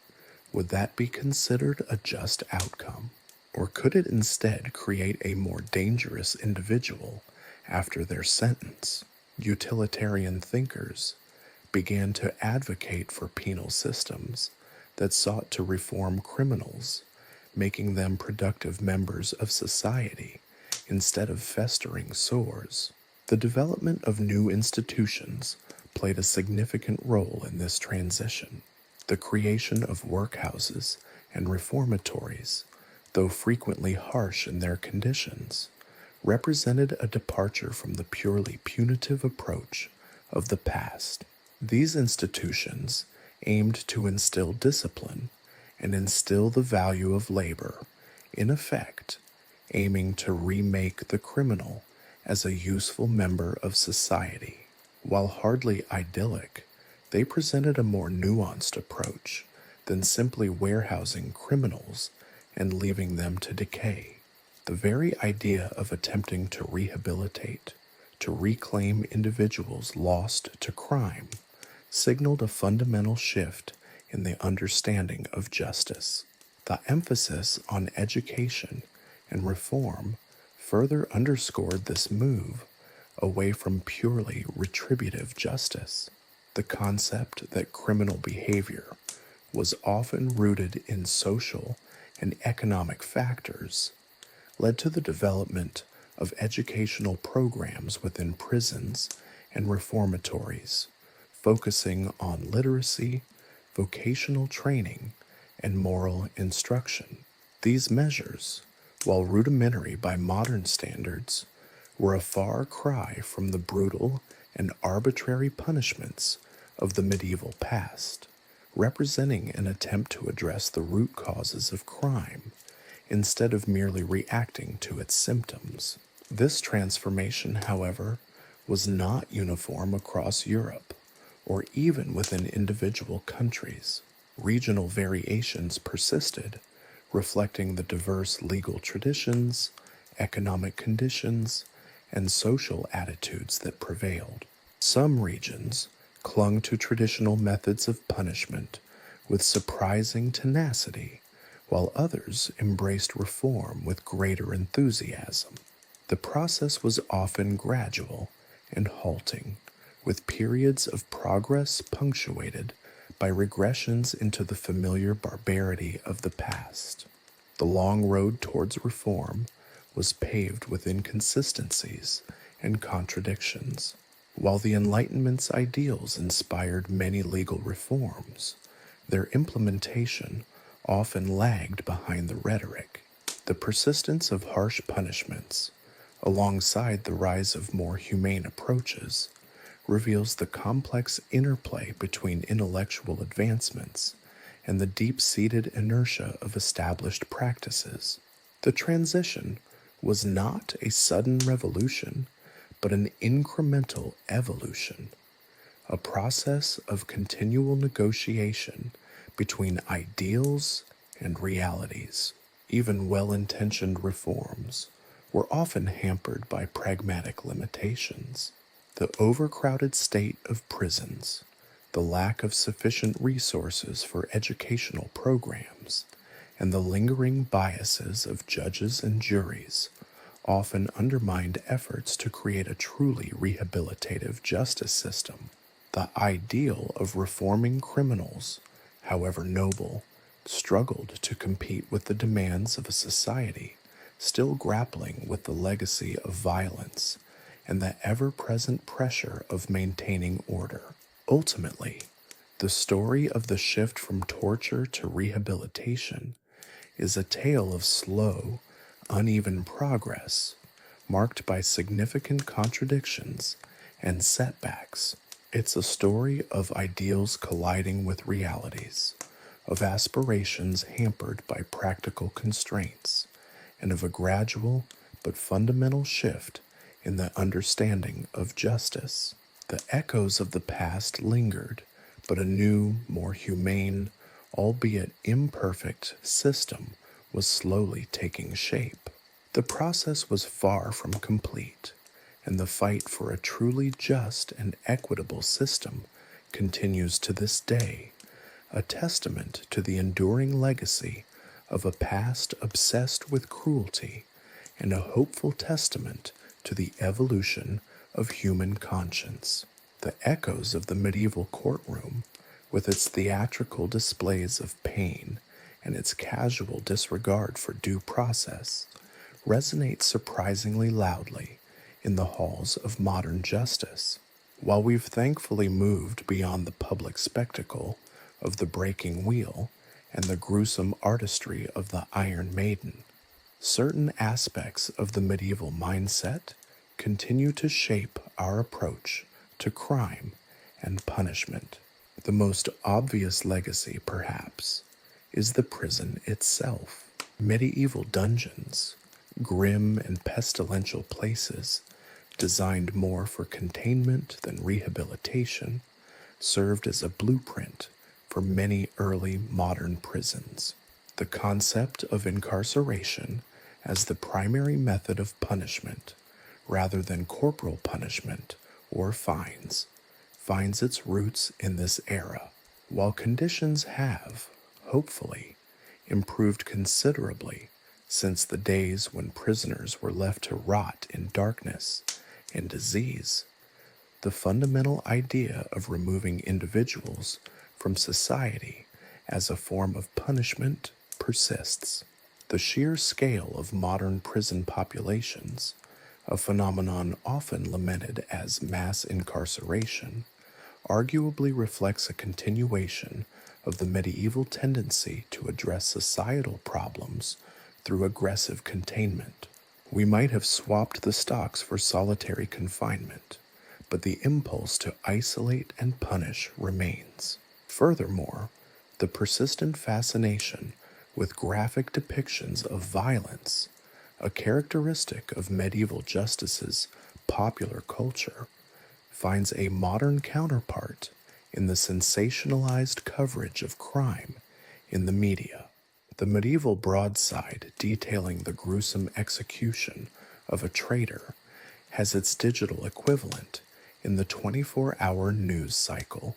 Would that be considered a just outcome? Or could it instead create a more dangerous individual after their sentence? Utilitarian thinkers began to advocate for penal systems that sought to reform criminals, making them productive members of society instead of festering sores. The development of new institutions played a significant role in this transition. The creation of workhouses and reformatories, though frequently harsh in their conditions, represented a departure from the purely punitive approach of the past. These institutions aimed to instill discipline and instill the value of labor, in effect, aiming to remake the criminal as a useful member of society. While hardly idyllic, they presented a more nuanced approach than simply warehousing criminals and leaving them to decay. The very idea of attempting to rehabilitate, to reclaim individuals lost to crime, signaled a fundamental shift in the understanding of justice. The emphasis on education and reform further underscored this move away from purely retributive justice. The concept that criminal behavior was often rooted in social and economic factors led to the development of educational programs within prisons and reformatories, focusing on literacy, vocational training, and moral instruction. These measures, while rudimentary by modern standards, were a far cry from the brutal and arbitrary punishments of the medieval past, representing an attempt to address the root causes of crime instead of merely reacting to its symptoms. This transformation, however, was not uniform across Europe or even within individual countries. Regional variations persisted, reflecting the diverse legal traditions, economic conditions, and social attitudes that prevailed. Some regions clung to traditional methods of punishment with surprising tenacity, while others embraced reform with greater enthusiasm. The process was often gradual and halting, with periods of progress punctuated by regressions into the familiar barbarity of the past. The long road towards reform was paved with inconsistencies and contradictions. While the Enlightenment's ideals inspired many legal reforms, their implementation often lagged behind the rhetoric. The persistence of harsh punishments, alongside the rise of more humane approaches, reveals the complex interplay between intellectual advancements and the deep-seated inertia of established practices. The transition was not a sudden revolution, but an incremental evolution, a process of continual negotiation between ideals and realities. Even well-intentioned reforms were often hampered by pragmatic limitations. The overcrowded state of prisons, the lack of sufficient resources for educational programs, and the lingering biases of judges and juries often undermined efforts to create a truly rehabilitative justice system. The ideal of reforming criminals, however noble, struggled to compete with the demands of a society still grappling with the legacy of violence and the ever-present pressure of maintaining order. Ultimately, the story of the shift from torture to rehabilitation is a tale of slow, uneven progress, marked by significant contradictions and setbacks. It's a story of ideals colliding with realities, of aspirations hampered by practical constraints, and of a gradual but fundamental shift in the understanding of justice. The echoes of the past lingered, but a new, more humane, albeit imperfect, system was slowly taking shape. The process was far from complete, and the fight for a truly just and equitable system continues to this day, a testament to the enduring legacy of a past obsessed with cruelty, and a hopeful testament to the evolution of human conscience. The echoes of the medieval courtroom, with its theatrical displays of pain and its casual disregard for due process, resonate surprisingly loudly in the halls of modern justice. While we've thankfully moved beyond the public spectacle of the breaking wheel and the gruesome artistry of the Iron Maiden, certain aspects of the medieval mindset continue to shape our approach to crime and punishment. The most obvious legacy, perhaps, is the prison itself. Medieval dungeons, grim and pestilential places designed more for containment than rehabilitation, served as a blueprint for many early modern prisons. The concept of incarceration as the primary method of punishment, rather than corporal punishment or fines, finds its roots in this era. While conditions have, hopefully, improved considerably since the days when prisoners were left to rot in darkness and disease, the fundamental idea of removing individuals from society as a form of punishment persists. The sheer scale of modern prison populations, a phenomenon often lamented as mass incarceration, arguably reflects a continuation of the medieval tendency to address societal problems through aggressive containment. We might have swapped the stocks for solitary confinement, but the impulse to isolate and punish remains. Furthermore, the persistent fascination with graphic depictions of violence, a characteristic of medieval justice's popular culture, finds a modern counterpart in the sensationalized coverage of crime in the media. The medieval broadside detailing the gruesome execution of a traitor has its digital equivalent in the 24-hour news cycle,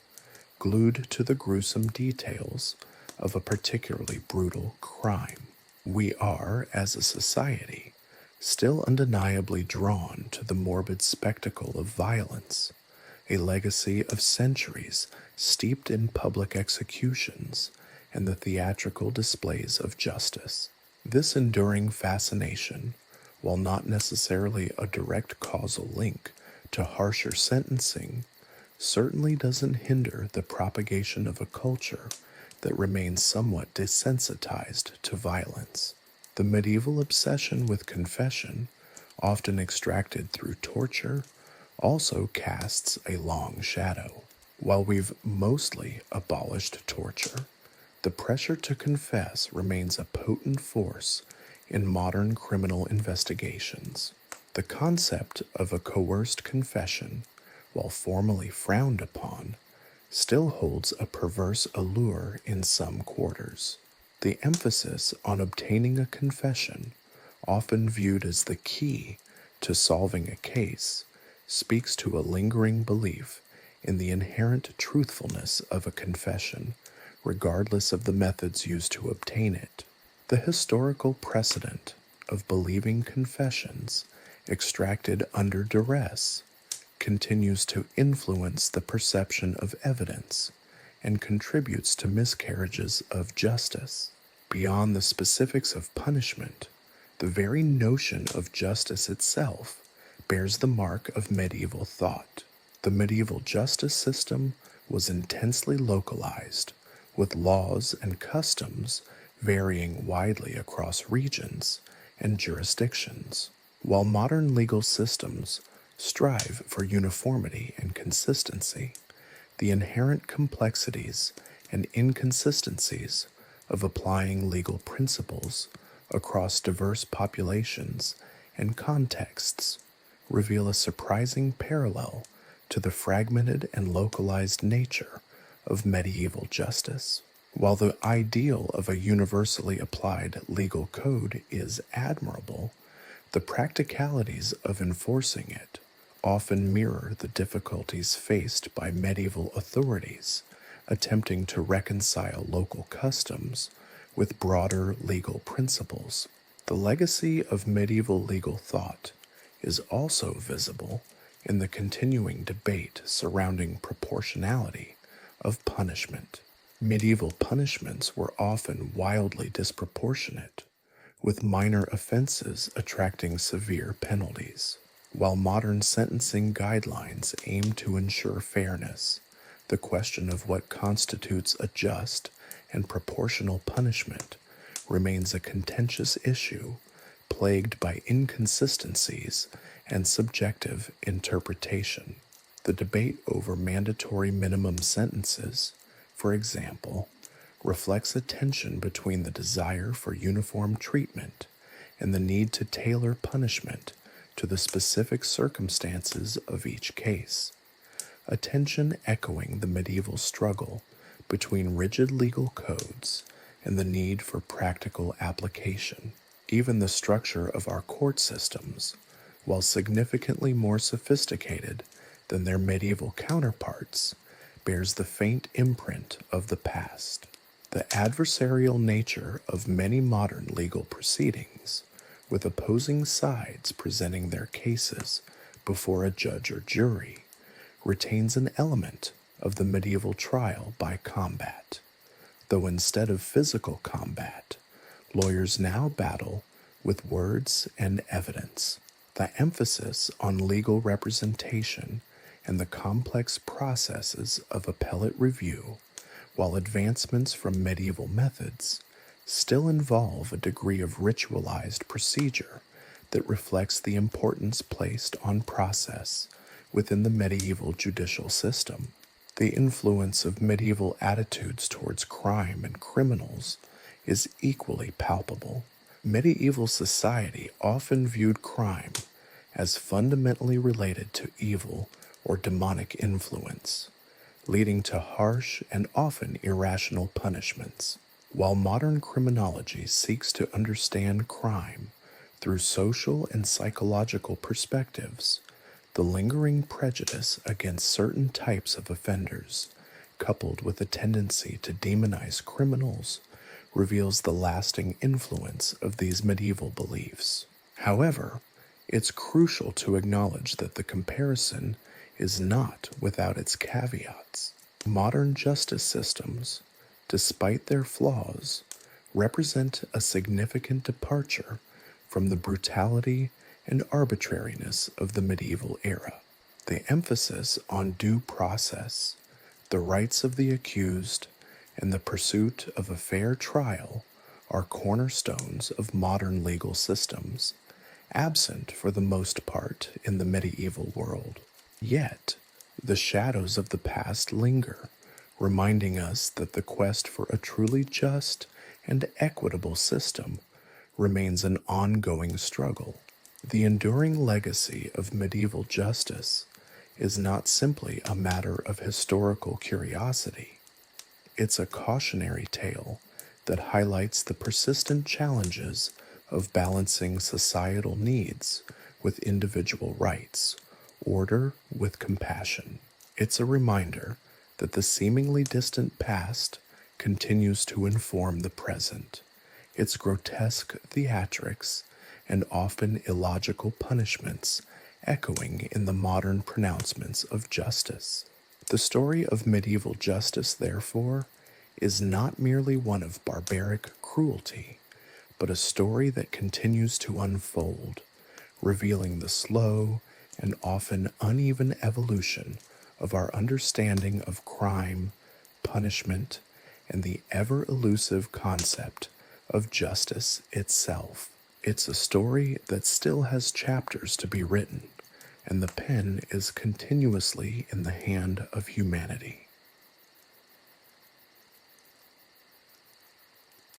glued to the gruesome details of a particularly brutal crime. We are, as a society, still undeniably drawn to the morbid spectacle of violence, a legacy of centuries steeped in public executions and the theatrical displays of justice. This enduring fascination, while not necessarily a direct causal link to harsher sentencing, certainly doesn't hinder the propagation of a culture that remains somewhat desensitized to violence. The medieval obsession with confession, often extracted through torture, also casts a long shadow. While we've mostly abolished torture, the pressure to confess remains a potent force in modern criminal investigations. The concept of a coerced confession, while formally frowned upon, still holds a perverse allure in some quarters. The emphasis on obtaining a confession, often viewed as the key to solving a case, speaks to a lingering belief in the inherent truthfulness of a confession, regardless of the methods used to obtain it. The historical precedent of believing confessions extracted under duress continues to influence the perception of evidence and contributes to miscarriages of justice. Beyond the specifics of punishment, the very notion of justice itself bears the mark of medieval thought. The medieval justice system was intensely localized, with laws and customs varying widely across regions and jurisdictions. While modern legal systems strive for uniformity and consistency, the inherent complexities and inconsistencies of applying legal principles across diverse populations and contexts reveal a surprising parallel to the fragmented and localized nature of medieval justice. While the ideal of a universally applied legal code is admirable, the practicalities of enforcing it often mirror the difficulties faced by medieval authorities attempting to reconcile local customs with broader legal principles. The legacy of medieval legal thought is also visible in the continuing debate surrounding proportionality of punishment. Medieval punishments were often wildly disproportionate, with minor offenses attracting severe penalties. While modern sentencing guidelines aim to ensure fairness, the question of what constitutes a just and proportional punishment remains a contentious issue plagued by inconsistencies and subjective interpretation. The debate over mandatory minimum sentences, for example, reflects a tension between the desire for uniform treatment and the need to tailor punishment to the specific circumstances of each case, a tension echoing the medieval struggle between rigid legal codes and the need for practical application. Even the structure of our court systems, while significantly more sophisticated than their medieval counterparts, bears the faint imprint of the past. The adversarial nature of many modern legal proceedings, with opposing sides presenting their cases before a judge or jury, retains an element of the medieval trial by combat, though instead of physical combat, lawyers now battle with words and evidence. The emphasis on legal representation and the complex processes of appellate review, while advancements from medieval methods, still involve a degree of ritualized procedure that reflects the importance placed on process within the medieval judicial system. The influence of medieval attitudes towards crime and criminals is equally palpable. Medieval society often viewed crime as fundamentally related to evil or demonic influence, leading to harsh and often irrational punishments. While modern criminology seeks to understand crime through social and psychological perspectives, the lingering prejudice against certain types of offenders, coupled with a tendency to demonize criminals, reveals the lasting influence of these medieval beliefs. However, it's crucial to acknowledge that the comparison is not without its caveats. Modern justice systems, despite their flaws, represent a significant departure from the brutality and arbitrariness of the medieval era. The emphasis on due process, the rights of the accused, and the pursuit of a fair trial are cornerstones of modern legal systems, absent for the most part in the medieval world. Yet, the shadows of the past linger, reminding us that the quest for a truly just and equitable system remains an ongoing struggle. The enduring legacy of medieval justice is not simply a matter of historical curiosity. It's a cautionary tale that highlights the persistent challenges of balancing societal needs with individual rights, order with compassion. It's a reminder that the seemingly distant past continues to inform the present, its grotesque theatrics and often illogical punishments echoing in the modern pronouncements of justice. The story of medieval justice, therefore, is not merely one of barbaric cruelty, but a story that continues to unfold, revealing the slow and often uneven evolution of our understanding of crime, punishment, and the ever-elusive concept of justice itself. It's a story that still has chapters to be written, and the pen is continuously in the hand of humanity.